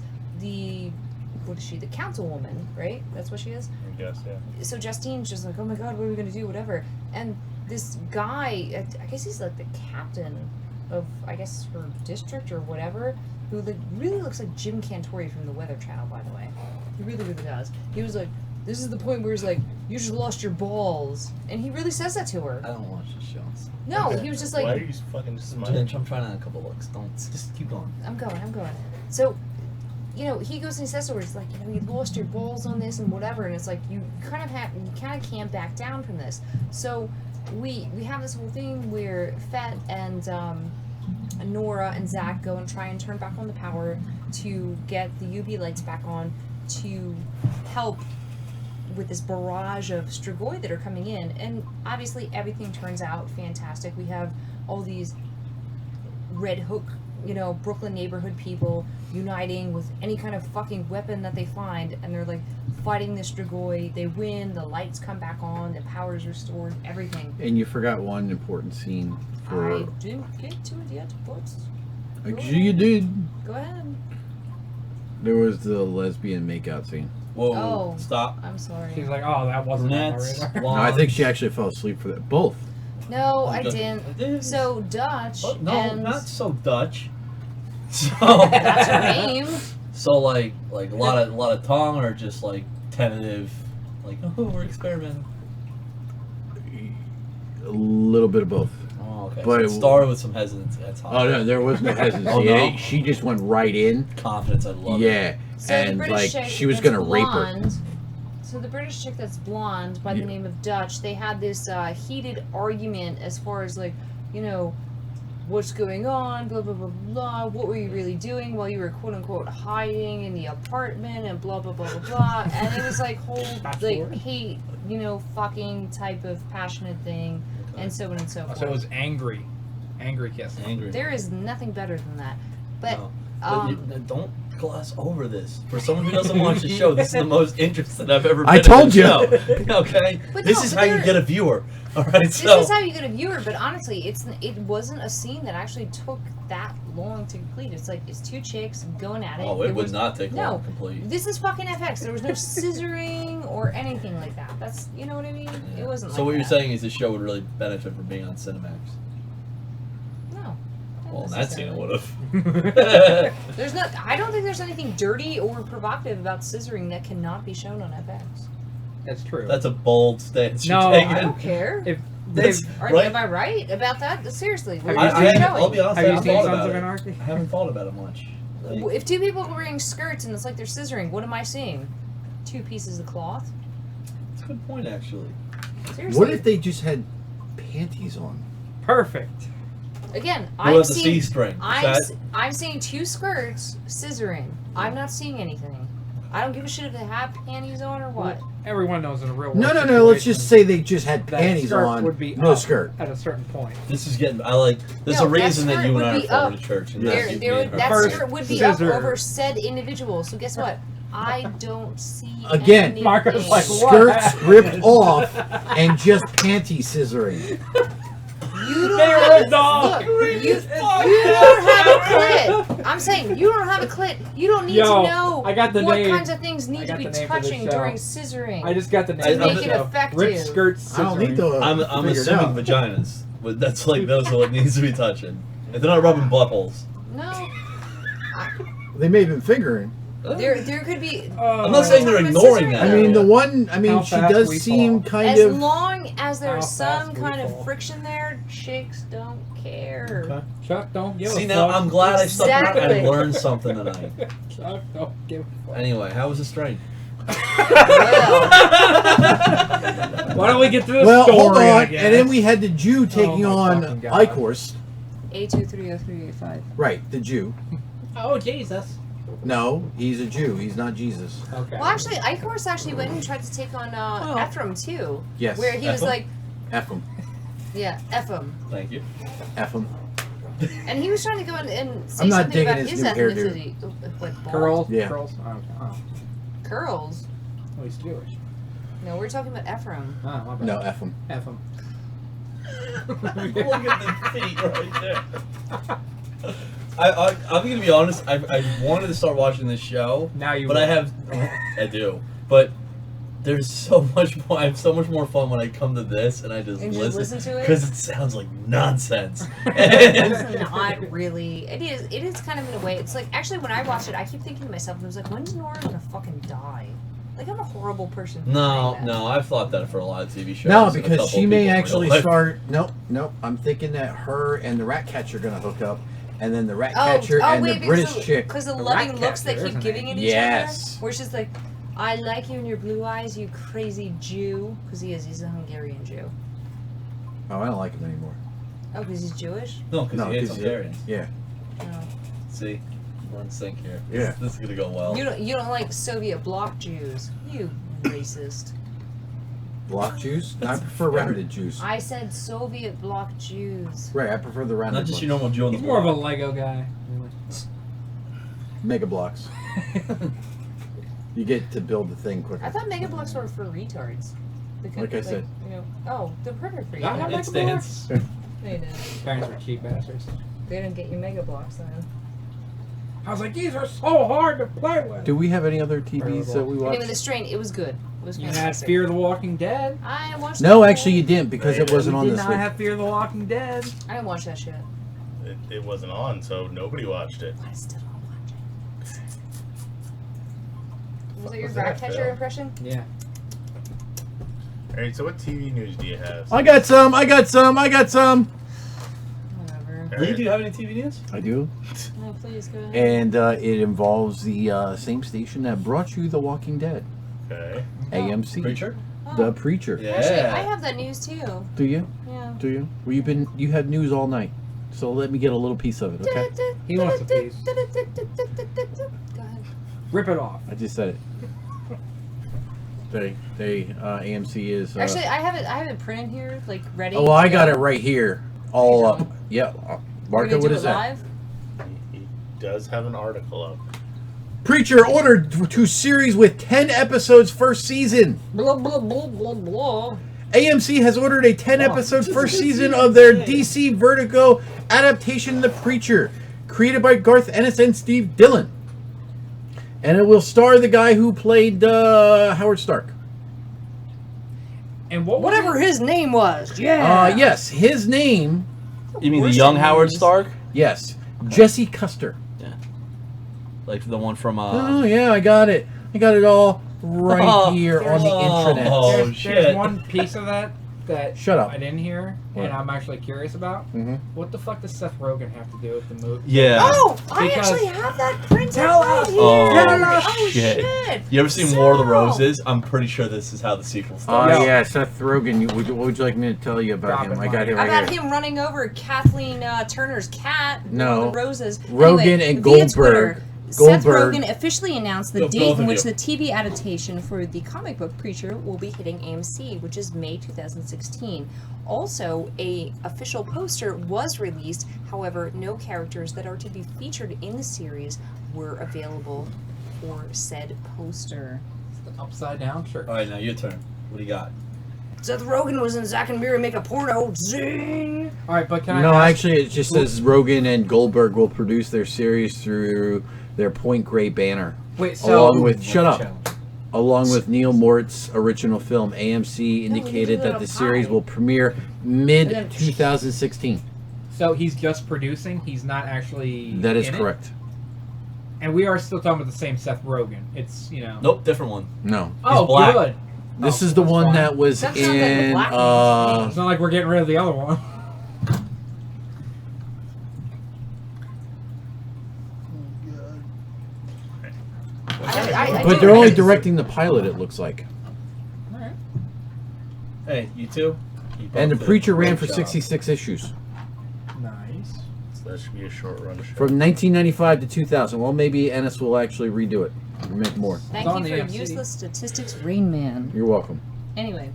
what is she? The councilwoman, right? That's what she is? I guess, yeah. So Justine's just like, oh my god, what are we gonna do? Whatever. And this guy, I guess he's like the captain of, I guess, her district or whatever, who like really looks like Jim Cantori from the Weather Channel, by the way. He really, really does. He was like, this is the point where he's like, you just lost your balls. And he really says that to her. I don't watch the shows. No, he was just Why are like, you fucking I'm smiling? trying out a couple looks. Don't just keep going. I'm going. So you know, he goes and he says to her, he's like, you know, you lost your balls on this and whatever, and it's like you kind of can't back down from this. So we have this whole thing where Fett and Nora and Zach go and try and turn back on the power to get the UV lights back on to help with this barrage of Strigoi that are coming in, and obviously everything turns out fantastic. We have all these Red Hook, you know, Brooklyn neighborhood people uniting with any kind of fucking weapon that they find, and they're like fighting the Strigoi. They win, the lights come back on, the power is restored, everything. And you forgot one important scene for. I didn't get to it yet, but Actually, you did. go ahead. There was the lesbian makeout scene. Whoa! Oh. Stop. I'm sorry. She's like, oh, that wasn't on my Brunettes, radar. No, I think she actually fell asleep for that. Both. No, I Dutch- didn't. So Dutch Oh, no, and not so Dutch. So that's her name. So like a lot of tongue, or just like tentative, like, oh, we're experimenting. A little bit of both. Oh, okay. But So it it- started with some hesitancy. That's hot. Oh no, there was no hesitancy. Oh, no? She just went right in. Confidence. I love it. Yeah, So and the British like chick she was that's gonna rape her. blonde, So the British chick that's blonde by the Yeah. name of Dutch, they had this heated argument as far as like, you know, what's going on, blah blah blah blah. What were you really doing while you were quote unquote hiding in the apartment and blah blah blah blah blah. And it was like whole Fast like forward. hate, you know, fucking type of passionate thing, and so on and so Oh, forth. so it was angry kiss. Angry. There is nothing better than that, but. No. But you, don't gloss over this. For someone who doesn't watch the Oh, show, this is the most interested I've ever been. I told in you. the show. Okay, But this no, is but how you there- get a viewer. All right, This so is how you get a viewer, but honestly, it wasn't a scene that actually took that long to complete. It's like it's two chicks going at it. it There would was- not take no. long to complete. This is fucking FX. There was no scissoring or anything like that. That's, you know what I mean? It wasn't. So like what you're that. saying is the show would really benefit from being on Cinemax. No. not Well, in that scene it necessarily. would have. There's not. I don't think there's anything dirty or provocative about scissoring that cannot be shown on FX. That's true. That's a bold stance you're No, taking. I don't care. if That's they've, Are, right. Am I right about that? Seriously, Have what you are seen- you I'll be showing? honest. have I you haven't seen thought Sons about of it. Anarchy? I haven't thought about it much. Like, If two people are wearing skirts and it's like they're scissoring, what am I seeing? Two pieces of cloth? it's a good point, actually. Seriously. What if they just had panties on? Perfect. Again, What I'm about the seeing. C-string? I'm seeing two skirts scissoring. I'm not seeing anything. I don't give a shit if they have panties on or what. Everyone knows in a real world No, no, no. Let's just situation, say they just had that panties skirt on. would be No up skirt. at a certain point. This is getting. I like. There's No, a reason that that you and skirt I would are be forward up. to church. And Yes. that's There would, that First skirt would be up scissor. over said individual. So guess what? I don't see Again, anything. Marco's like, what? Skirts ripped off and just panty scissoring. You don't They have ripped off. you don't have a clit. I'm saying you don't have a clit. You don't need Yo, to know I got the what name. kinds of things I need to got be the name for the touching show. during scissoring. I just got the To name. make of the it show. effective. Rip skirts. I don't need to. I'm figure it assuming out. vaginas, but that's like those are what needs to be touching. If they're not rubbing buttholes. No. They may have been fingering. There could be. I'm not saying they're ignoring that. I mean, the area. one. I mean, How she fast does we seem fall. kind As of. long as How there's some fast we kind of fall. friction there, chicks don't care. Okay. Chuck, don't give See a now, fuck. I'm glad I stuck around. Exactly. I learned something tonight. Chuck, don't give a fuck. Anyway, how was the strain? Well, Why don't we get to the Well, story? hold I on. guess? And then we had the Jew taking my on fucking God. Icorus. A230385. Right, the Jew. Oh Jesus. No, he's a Jew. He's not Jesus. Okay. Well, actually, Icorus actually went and tried to take on Ephraim too, Yes. where he was Ephraim? like, F him. yeah, Ephraim. Thank you. F him. And he was trying to go in and say I'm not something digging about his his new hairdo. ethnicity. Like bald. Curls. Yeah. Curls. Oh, okay. Oh. Curls. Oh, he's Jewish. No, we're talking about Ephraim. Oh, my bad. No, F him. F him. Look at the feet right there. I'm gonna be honest. I wanted to start watching this show, Now you. but will. I do. But there's so much more. I have so much more fun when I come to this and I just And just listen to it? because it sounds like nonsense. It's not really. It is. It is kind of in a way. It's like actually when I watch it, I keep thinking to myself, I was like, when's Nora gonna fucking die? Like I'm a horrible person. for No, saying that. no, I've thought that for a lot of TV shows. No, and a because couple she may people in actually real life. start. Nope, nope. I'm thinking that her and the rat catcher are gonna hook up, and then the rat catcher and the British chick. Because the The loving rat looks they catcher, keep isn't giving it? at each Yes. other. Where she's like, I like you and your blue eyes, you crazy Jew. Because he's a Hungarian Jew. Oh, I don't like him anymore. Oh, because he's Jewish? No, because he hates 'cause Hungarians. Yeah. No. See, we're in sync here. Yeah. This is gonna go well. You don't like Soviet bloc Jews. You racist. Block Jews? I prefer rounded Jews. I said Soviet bloc Jews. Right, I prefer the rounded Not just ones. your normal Jew on the He's more of a block. Lego guy. Mega blocks. You get to build the thing quicker. I thought Mega Bloks were for retards. Because, Like I said. You know, oh, they're perfect for you. I have It Mega stands. Bloks. They didn't. Parents were cheap bastards. They didn't get you Mega Bloks then. I was like, these are so hard to play with. Do we have any other TVs that we Anyway, watch? The Strain, it was good. It was You had fantastic. Fear of the Walking Dead. I watched No, the actually you whole- didn't because it wasn't on Did this not week. have Fear of the Walking Dead. I didn't watch that shit. It wasn't on, so nobody watched it. I still don't watch it. Was that your Was that, rat catcher Phil? impression? Yeah. Alright, so what TV news do you have? I got some. Whatever. Lee, do you have any TV news? I do. Oh, please go ahead. And it involves the same station that brought you The Walking Dead. Okay. AMC. Preacher? Oh, The Preacher. Yeah. Actually, I have that news too. Do you? Yeah. Do you? Well, you had news all night. So let me get a little piece of it, okay? He wants a piece. Go ahead. Rip it off. I just said it. AMC is. Actually, I have it printed here, like ready. Oh, well, I to got go. it right here, all You up. do? Yeah, We're Marco, gonna what do is it that? live? He does have an article up. Preacher ordered to series with 10 episodes first season. Blah blah blah blah blah. AMC has ordered a 10-episode first season of their DC Vertigo adaptation, The Preacher, created by Garth Ennis and Steve Dillon. And it will star the guy who played Howard Stark. And what was Whatever it? his name was. Yeah. Yes, his name, You mean the Worst young names. Howard Stark? yes, Jesse Custer. Like the one from Oh, yeah, I got it. I got it all right here on the intranet. Oh, There's shit. one piece of that Shut up. I didn't hear, What? and I'm actually curious about. Mhm. What the fuck does Seth Rogen have to do with the movie? Yeah. Oh, I Because- actually have that printed Tell right us. here. Oh, shit. shit. You ever seen War of the So- Roses? I'm pretty sure this is how the sequel Oh, starts. yeah, Seth Rogen. What would you like me to tell you about Drop him? it, I got him Mike. right About here. him running over Kathleen Turner's cat. No. One of the roses. Rogen Anyway, and via Twitter, Goldberg. Seth Goldberg. Rogen officially announced the Go- date both in of which you. the TV adaptation for the comic book Preacher will be hitting AMC, which is May 2016. Also, a official poster was released. However, no characters that are to be featured in the series were available for said poster. It's the upside down shirt. All right, now your turn. What do you got? Seth Rogen was in Zack and Miri Make a Porno. Zing! All right, but can I? No, ask, actually, it just says Rogen and Goldberg will produce their series through their Point Grey banner, wait. So along with shut up, Challenge. along with Neil Mort's original film. AMC indicated look at that the that series pie. will premiere mid 2016. so he's just producing. He's not actually. That is in it? correct. And we are still talking about the same Seth Rogen. It's Nope, different one. No, Oh, black. good. this Oh, is the that's one fine. that was That sounds like the in. black ones. It's not like we're getting rid of the other one. But they're only directing the pilot. It looks like. Alright. Hey, you two. Keep And up the Preacher ran for great job. 66 issues. Nice. So that should be a short run show. From 1995 to 2000. Well, maybe Ennis will actually redo it. Or make more. Thank It's on you the for AMC. useless statistics, Rain Man. You're welcome. Anyway,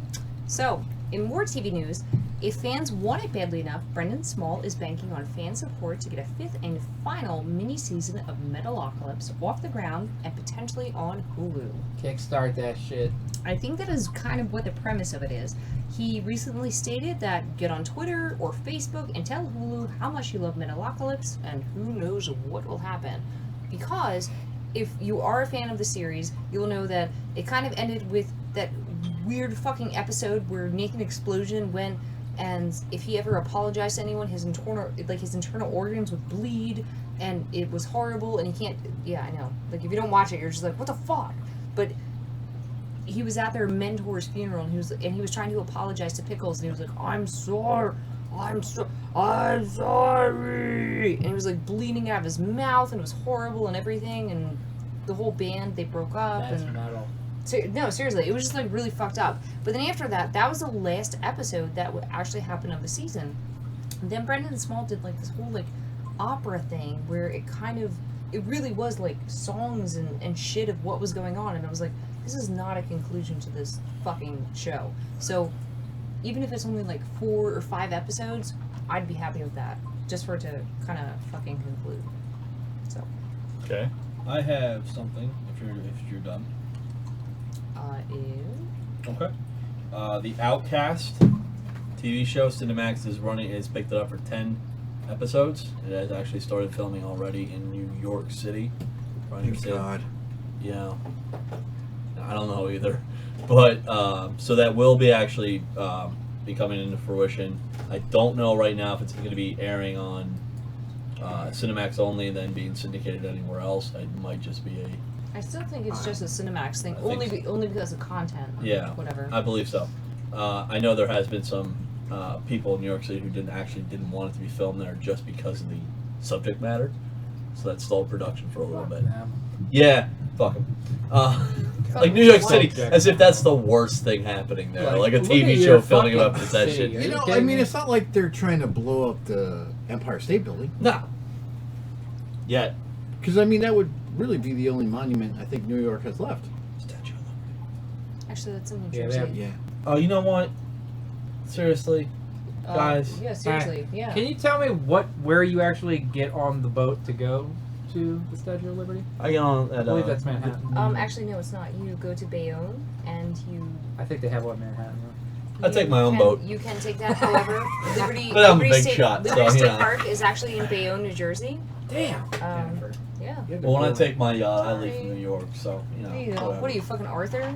so in more TV news, if fans want it badly enough, Brendan Small is banking on fan support to get a fifth and final mini-season of Metalocalypse off the ground and potentially on Hulu. Kickstart that shit. I think that is kind of what the premise of it is. He recently stated that get on Twitter or Facebook and tell Hulu how much you love Metalocalypse and who knows what will happen. Because if you are a fan of the series, you'll know that it kind of ended with that weird fucking episode where Nathan Explosion went, and if he ever apologized to anyone, his internal organs would bleed, and it was horrible, and he can't. Yeah, I know. Like if you don't watch it, you're just like, what the fuck? But he was at their mentor's funeral, and he was trying to apologize to Pickles, and he was like, I'm sorry, I'm sorry, and he was like bleeding out of his mouth, and it was horrible and everything, and the whole band, they broke up. That's and metal. no, seriously, it was just like really fucked up. But then after that, that was the last episode that would actually happen of the season. And then Brendan Small did like this whole like opera thing where it really was like songs and shit of what was going on, and I was like, this is not a conclusion to this fucking show. So even if it's only like 4 or 5 episodes, I'd be happy with that, just for it to kind of fucking conclude. So Okay. I have something. If you're done. ew. Okay. The Outcast TV show Cinemax is picked it up for 10 episodes. It has actually started filming already in New York City. Thank God. Yeah. I don't know either. But so that will be actually be coming into fruition. I don't know right now if it's going to be airing on Cinemax only and then being syndicated anywhere else. It might just be a... I still think it's just a Cinemax thing, I think only because of content. Yeah, Whatever. I believe so. I know there has been some people in New York City who didn't want it to be filmed there just because of the subject matter. So that stalled production for a little bit. Yeah, fuck them. Like New York City, as if that's the worst thing happening there. Like a look TV at show your filming fucking about that city. shit. Are You know, I kidding mean, me? it's not like they're trying to blow up the Empire State Building. No. Yet. Because, I mean, that would really be the only monument I think New York has left. Statue of Liberty. Actually, that's in New Yeah, Jersey. Yeah. Oh, you know what? Seriously, guys. Yeah, seriously. Yeah. Can you tell me where you actually get on the boat to go to the Statue of Liberty? I get on at. I believe that's Manhattan. Actually, no, it's not. You go to Bayonne, and you. I think they have one in Manhattan. I take my own can- boat. You can take that. However, Liberty, But I'm a Liberty big State, shot, Liberty so, State you know. Park is actually in Bayonne, New Jersey. Damn. Jennifer. Yeah. You had to Well, when I go- take my yacht, I leave from New York, so you know. There you go. whatever. What are you, fucking Arthur?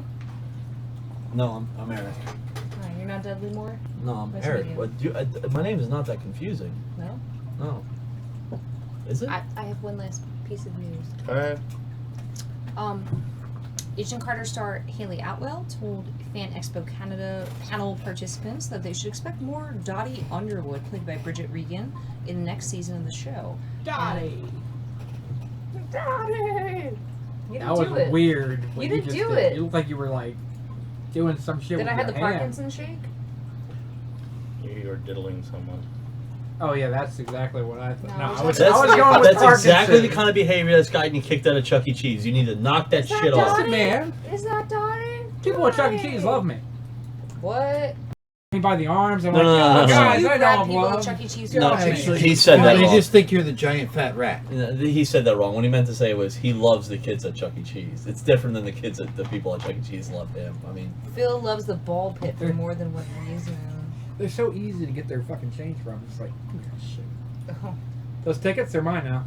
No, I'm Eric. Oh, you're not Dudley Moore? No, I'm Nice to Eric. meet you. What? My name is not that confusing. No. No. Is it? I have one last piece of news. Okay. Agent Carter star Haley Atwell told Fan Expo Canada panel participants that they should expect more Dottie Underwood, played by Bridget Regan, in the next season of the show. Dottie. Dottie! You didn't That was do it. weird. what You didn't just do did. it. You looked like you were like doing some shit Did with I have the your hand. Parkinson shake? You were diddling someone. Oh yeah, that's exactly what I thought. No, No, I I was was going with that's Parkinson. exactly the kind of behavior that's gotten you kicked out of Chuck E. Cheese. You need to knock that shit off. Listen, man. Is that Dottie? People at Chuck E. Cheese love me. What? Me by the arms. I'm No, like, no, no, oh, no, no. guys, you I know grab I'm people at loved. Chuck E. Cheese. No, for Actually, he said that they wrong. just think you're the giant fat rat. He said that wrong. What he meant to say was he loves the kids at Chuck E. Cheese. It's different than the people at Chuck E. Cheese love him. I mean, Phil loves the ball pit for more than one reason. They're so easy to get their fucking change from. It's like, shit. Oh. Those tickets, they're mine now.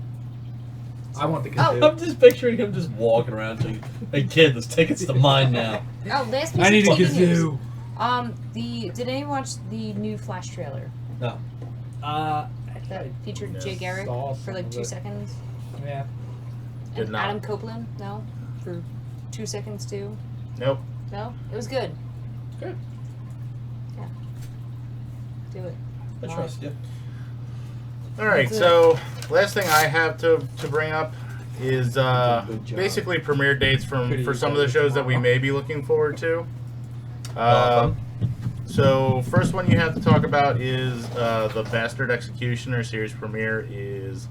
I want the Oh. kazoo. I'm just picturing him just walking around saying, "Hey kid, this ticket's to mine now." Oh, last piece I need a of TV news. kazoo. Did anyone watch the new Flash trailer No. that featured Jay Garrick saw for like some 2 of it. seconds? Yeah. Did And not. Adam Copeland, no, for 2 seconds too. Nope. No, it was good. Good. Yeah. Do it. I Live. trust you. All right. That's it. So last thing I have to bring up is Good job. basically premiere dates Could've for used some of that the shows that we tomorrow. may be looking forward to. Fun. So first one you have to talk about is the Bastard Executioner series premiere is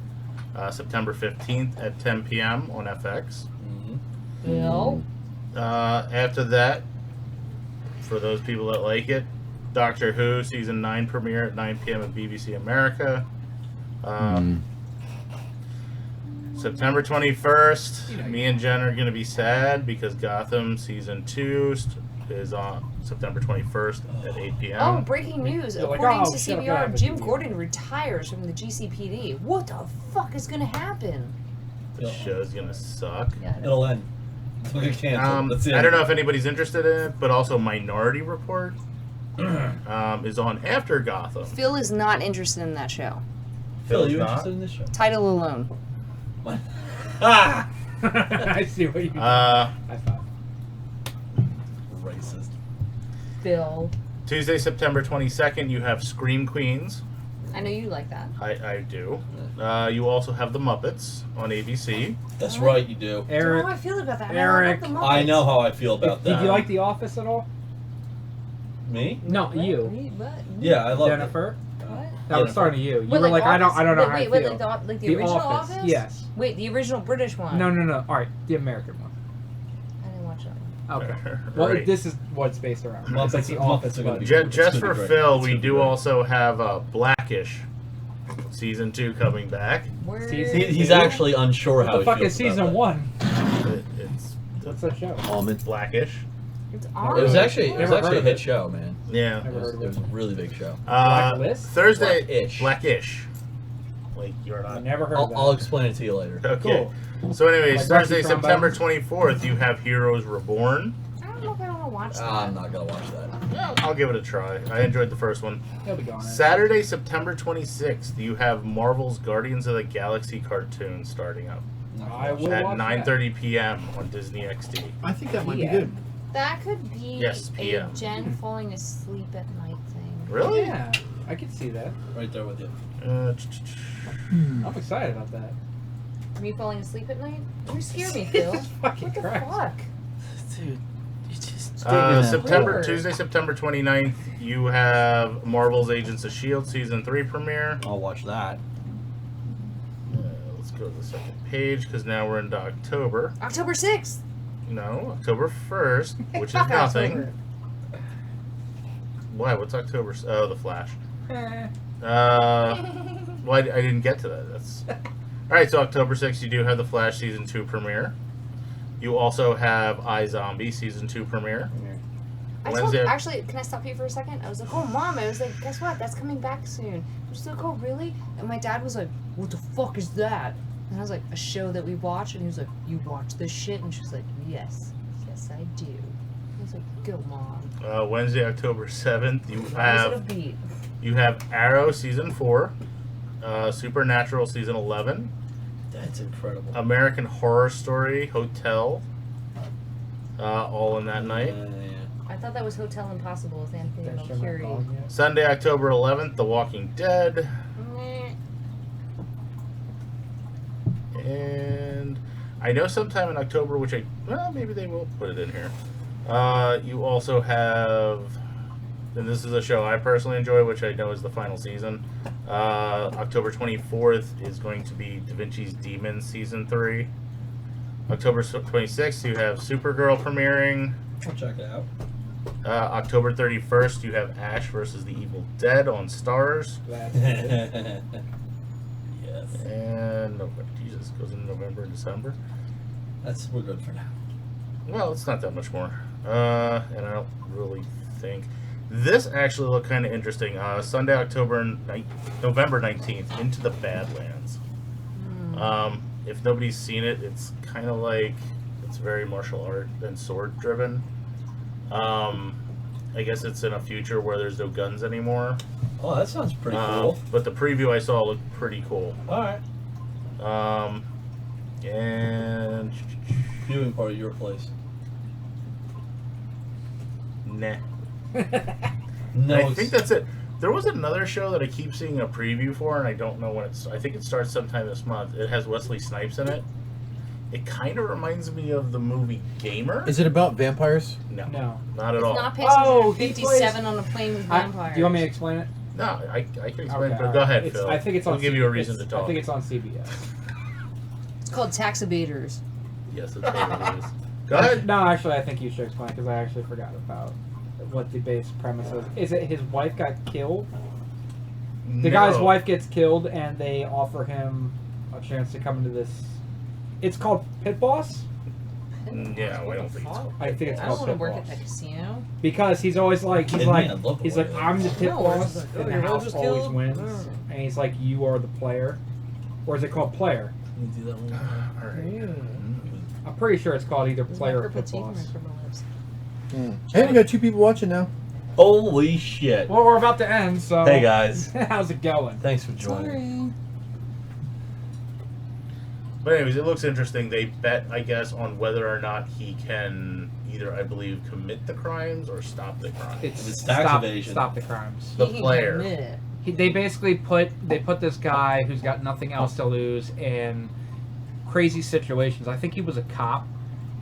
September 15th at 10 p.m. on FX. Bill. After that, for those people that like it, Doctor Who season 9 premiere at 9 p.m. at BBC America. September 21st, me and Jen are going to be sad because Gotham season 2 is on September 21st at 8 p.m. Oh, breaking news! You're like, According oh, to shut up, CBR, yeah, Jim but- Gordon retires from the GCPD. What the fuck is gonna happen? The show's going to suck. Yeah, I know. It'll end. It's like a cancel. That's it. I don't know if anybody's interested in it, but also Minority Report is on after Gotham. Phil is not interested in that show. Phil, you Phil's interested not? in this show? Title alone. Ah! I see what you Uh, I thought. Racist. Phil. Tuesday, September 22nd, you have Scream Queens. I know you like that. I do. You also have The Muppets on ABC. That's right, you do. I don't know Eric, how I feel about that. Eric, I, love the I Muppets. know how I feel about did that. you like The Office at all? Me? No, What? you. What? Yeah, I love Jennifer? What? That was starting to you. You Wait, were like, I don't Office? know how wait, I wait, feel. like the The original Office, Office? yes. Wait, the original British one. No. All right, the American one. I didn't watch that one. Okay. Well, Right. this is what it's based around. Muppets- It's like the Muppets Office. are gonna but- be- Just It's for gonna be great. Phil, It's we gonna be do great. also have Blackish season 2 coming back. Where He's actually unsure how What he the fuck feels is about season that. 1? It's What's that show? Almond. Blackish. It's It was orange. actually Never heard a of hit it. show, man. Yeah. Never heard of It was it. a really big show. Blacklist? Thursday. Blackish. Blackish. Like you're I not. never heard of that. I'll explain it to you later. Okay. Cool. So, anyways, Like Thursday, Rocky September Trombone. 24th, you have Heroes Reborn. I don't know if I want to watch that. I'm not gonna watch that. I'll give it a try. I enjoyed the first one. He'll be gone. Saturday, September 26th, you have Marvel's Guardians of the Galaxy cartoon starting up I will at watch 9:30 p.m. on Disney XD. I think that might be Yeah. good. That could be Yes, a PM. Jen falling asleep at night thing. Really? Yeah, I can see that. Right there with you. I'm excited about that. Me falling asleep at night? You scare me, Phil. Fucking What the Christ. fuck? Dude, you just Weird. Tuesday, September 29th, you have Marvel's Agents of S.H.I.E.L.D. season 3 premiere. I'll watch that. Let's go to the second page because now we're into October. October 6th. No, October 1st, which is nothing. October. Why? What's October? Oh, The Flash. Eh. Well, I didn't get to that. That's all right. So October 6th, you do have The Flash season 2 premiere. You also have iZombie season 2 premiere. I told, Wednesday. actually, can I stop you for a second? I was like, oh, Mom. I was like, guess what? That's coming back soon. I was like, oh, really? And my dad was like, what the fuck is that? And I was like, a show that we watch. And he was like, you watch this shit? And she was like, yes. Yes, I do. I was like, go, Mom. Wednesday, October 7th, you Why is it a have beat? Arrow season 4, Supernatural season 11, That's incredible. American Horror Story Hotel, all in that night. I thought that was Hotel Impossible with Anthony That show not Mercury. called yet. Sunday, October 11th, The Walking Dead, Meh. and I know sometime in October, which maybe they will put it in here. You also have, and this is a show I personally enjoy, which I know is the final season. October 24th is going to be Da Vinci's Demons season 3. October 26th, you have Supergirl premiering. I'll check it out. October 31st, you have Ash versus the Evil Dead on Stars. That's it. Yes. And Jesus, goes into November and December. We're good for now. Well, it's not that much more. And I don't really think this actually looked kind of interesting. Sunday, November 19th, Into the Badlands. If nobody's seen it, it's kind of like it's very martial art and sword driven. I guess it's in a future where there's no guns anymore. Oh, that sounds pretty cool. But the preview I saw looked pretty cool. All right. And Viewing part of your place. nah. No, I think that's it. There was another show that I keep seeing a preview for, and I don't know when it's. I think it starts sometime this month. It has Wesley Snipes in it. It kind of reminds me of the movie Gamer. Is it about vampires? No, No. not at It's all. not Oh, page he 57 on a plane with vampires. Do you want me to explain it? No, I can explain, Okay, but all go right. ahead, It's- Phil. I think it's on. I'll give you a reason to I talk. think it's on CBS. It's called Tax Evaders. Yes, that's what it is. Go ahead. No, actually, I think you should explain because I actually forgot about what the base premise is. Is it his wife got killed? The guy's wife gets killed, and they offer him a chance to come into this. It's called Pit Boss. Yeah, I don't think so. I think it's I don't called want to Pit work Boss at that casino. because he's always like Kidding me? I'd love to he's work like there. I'm the pit No, it's boss, like, oh, and the your house husband's always killed? wins, Oh. and he's like you are the player, or is it called player? Can you do that one? All right. I'm pretty sure it's called either There's player or micro pit petite boss. micro lips. Hey, we got 2 people watching now. Holy shit. Well, we're about to end, so Hey guys. how's it going? Thanks for joining. Sorry. But anyways, it looks interesting. They bet, I guess, on whether or not he can either, I believe, commit the crimes or stop the crimes. It's tax stop, evasion. Stop the crimes. The He can player. commit it. They basically put this guy who's got nothing else to lose in crazy situations. I think he was a cop,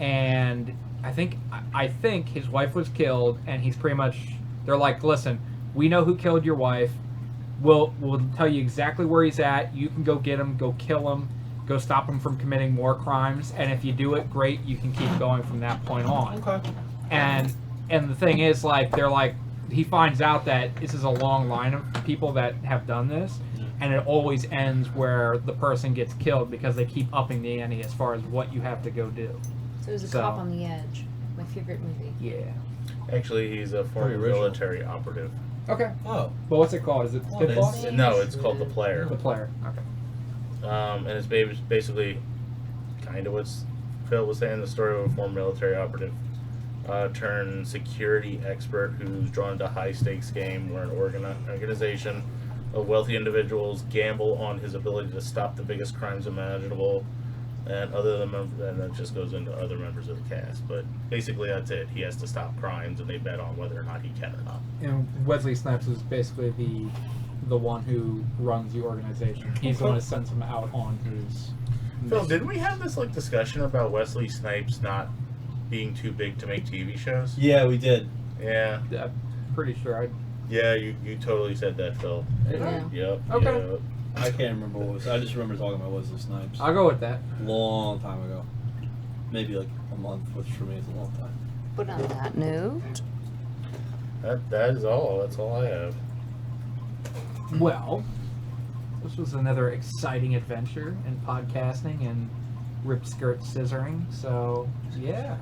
and I think his wife was killed, and he's pretty much. They're like, listen, we know who killed your wife. We'll tell you exactly where he's at. You can go get him, go kill him, go stop him from committing more crimes. And if you do it, great. You can keep going from that point on. Okay. And the thing is, like, they're like, he finds out that this is a long line of people that have done this, and it always ends where the person gets killed because they keep upping the ante as far as what you have to go do. So it was a So- cop on the edge. My favorite movie. Yeah. Actually, he's a former Pretty original. military operative. Okay. Oh. But what's it called? Is it Well, Pitfall? it's- No, it's called The Player. The player. Okay. And it's basically kind of what Phil was saying, the story of a former military operative turned security expert who's drawn to high stakes game where an organization of wealthy individuals gamble on his ability to stop the biggest crimes imaginable, and that just goes into other members of the cast. But basically that's it. He has to stop crimes, and they bet on whether or not he can or not. And Wesley Snipes is basically the one who runs the organization. He's the one who sends him out on his. Phil, didn't we have this discussion about Wesley Snipes not being too big to make TV shows? Yeah, we did. Yeah. I'm pretty sure. Yeah, you totally said that, Phil. Yeah. Yep. Okay. Yep. I can't remember what was. I just remember talking about Wesley Snipes. I'll go with that. Long time ago. Maybe like a month, which for me is a long time. But on that note, That is all. That's all I have. Well, this was another exciting adventure in podcasting and rip skirt scissoring. So yeah.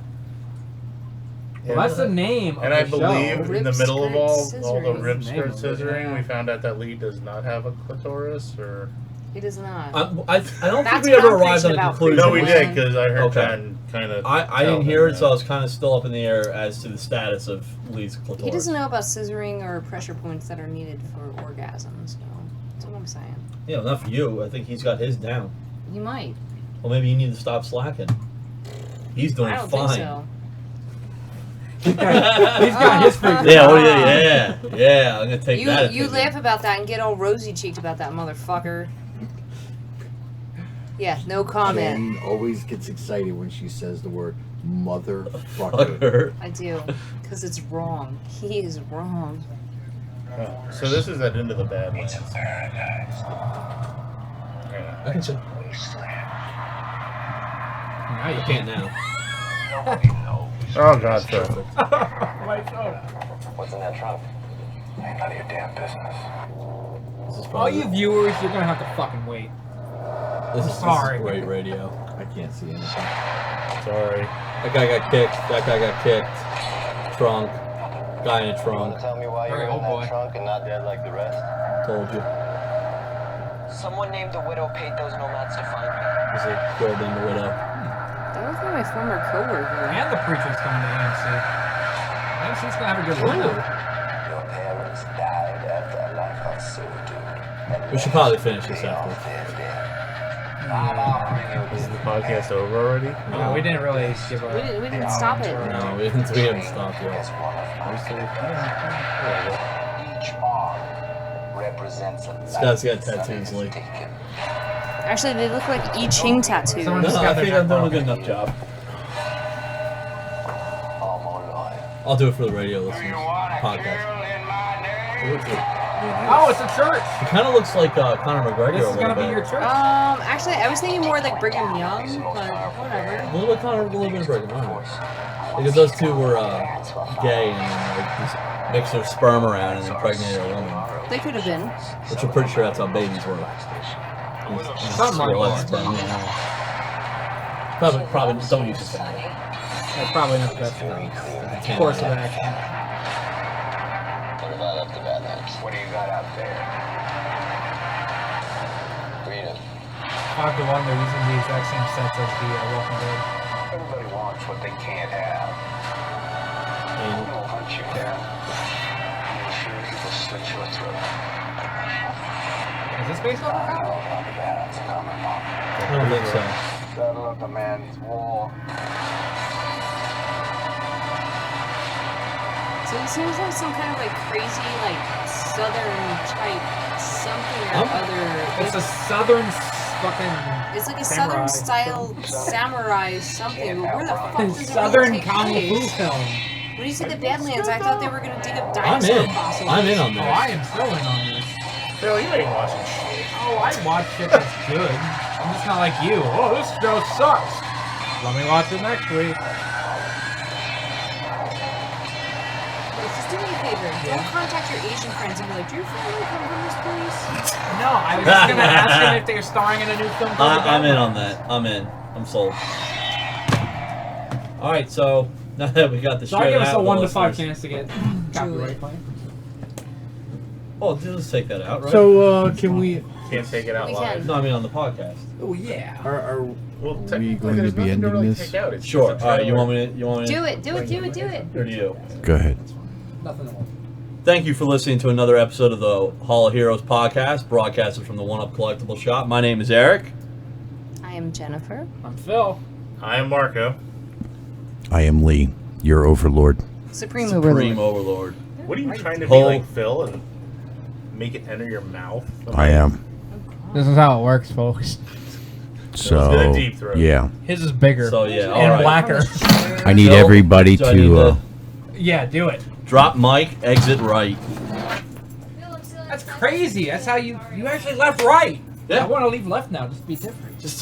Well, that's the name of And the I believe show. in the Rip middle of skirt all the scissoring. rip Name skirt of it, scissoring, yeah. we found out that Lee does not have a clitoris, or he does not. I don't think That's we what ever I'm arrived on preaching a about conclusion. no, we Clitoris. did because I heard Okay. John kind of. I didn't hear it, so I was kind of still up in the air as to the status of Lee's clitoris. He doesn't know about scissoring or pressure points that are needed for orgasms. So that's what I'm saying. Yeah, not for you. I think he's got his down. You might. Well, maybe you need to stop slacking. He's doing I don't fine. think so. He's got his figured Yeah, out. oh yeah. I'm gonna take that. You opinion. laugh about that and get all rosy cheeked about that motherfucker. Yeah, no comment. Jen always gets excited when she says the word motherfucker. Fucker. I do, because it's wrong. He is wrong. Oh, so this is at Into the Badlands. Yeah. I can say. Now you Can't can't. now. Nobody knows. Oh God, Phil. What's in that trunk? Ain't none of your damn business. This is All probably, you viewers, you're gonna have to fucking wait. this is Sorry. great radio. I can't see anything. Sorry. That guy got kicked. That guy got kicked. Trunk. Guy in a trunk. Tell me why Alright, you're in oh boy. that trunk and not dead like the rest? Told you. Someone named the widow paid those nomads to find me. He's like killed in the widow. That was my former coworker. And the preacher's coming to AMC. AMC's gonna have a good lineup. Your parents died after a life of servitude. And We should probably finish this after. Is the podcast over already? No, we didn't really give a. We didn't stop it. No, we haven't stopped yet. Is one of my favorites. Each arm represents a This guy's got life tattoos, Lee. taken. Actually, they look like I Ching tattoos. Someone No, just I got their think I'm neck doing a broken. good enough job. All more loyal. I'll do it for the radio listeners. Podcast. Oh, it's a church. He kind of looks like Conor McGregor This a is little gonna be bit. your church. Actually, I was thinking more like Brigham Young, but whatever. A little bit Conor, a little bit of Brigham. Alright. Because those two were gay and then like, just mixed their sperm around and impregnated a woman. They could have been. Which I'm pretty sure that's how babies work. Something like Real that. sperm, yeah. Probably don't use it. That's probably not the best course of action. What about up the Badlands? What do you got out there? Freedom. 5 to 1, they're using the exact same sets as the Walking Dead. Everybody wants what they can't have. And We'll hunt you down. We'll shoot you to slit your throat. Is this based on a comic? All the balance coming on. I don't think so. Settle up the man's war. So it seems like some kind of like crazy like southern type something or other. It's a southern fucking. It's like a samurai. southern style samurai something. But where the fuck does it Southern really take kung fu place? film. When you said the Badlands, I thought they were gonna dig up I'm dinosaur in. fossils. I'm in on Oh, this. I am so in on this. Phil, you ain't watching shit. Oh, I watch shit that's good. I'm just not like you. Oh, this show sucks. Let me watch it next week. Wait, just do me a favor. Don't contact your Asian friends and be like, "Do your family come from this place?" No, I was just gonna ask them if they're starring in a new film. called The I'm in on Badlands. that. I'm in. I'm sold. All right, so now that we got the So I straight give us out, a 1 to 5 listeners- chance to get copyright claim. Oh, let's take that out, right? So can we? Can't take it out We live. can. No, I mean on the podcast. Oh yeah. Are Well, we technically, going to there's be nothing to ending really this? take out. It's Sure. just a All right. You trailer. want me to? You want me to? Do it, do it, do it, do it. Or do you? Go ahead. Nothing more. Thank you for listening to another episode of the Hall of Heroes podcast, broadcasted from the One Up Collectible Shop. My name is Eric. I am Jennifer. I'm Phil. I am Marco. I am Lee, your overlord. Supreme Supreme Overlord. Overlord. What are you trying to be Whole- like Phil and make it enter your mouth? I am. This is how it works, folks. So been a deep throat. yeah, His is bigger So yeah, all and right. blacker. I need So, everybody do I need to. Yeah, do it. Drop mic, exit right. That's crazy. That's how you actually left right. Yeah. I want to leave left now. Just be different. Just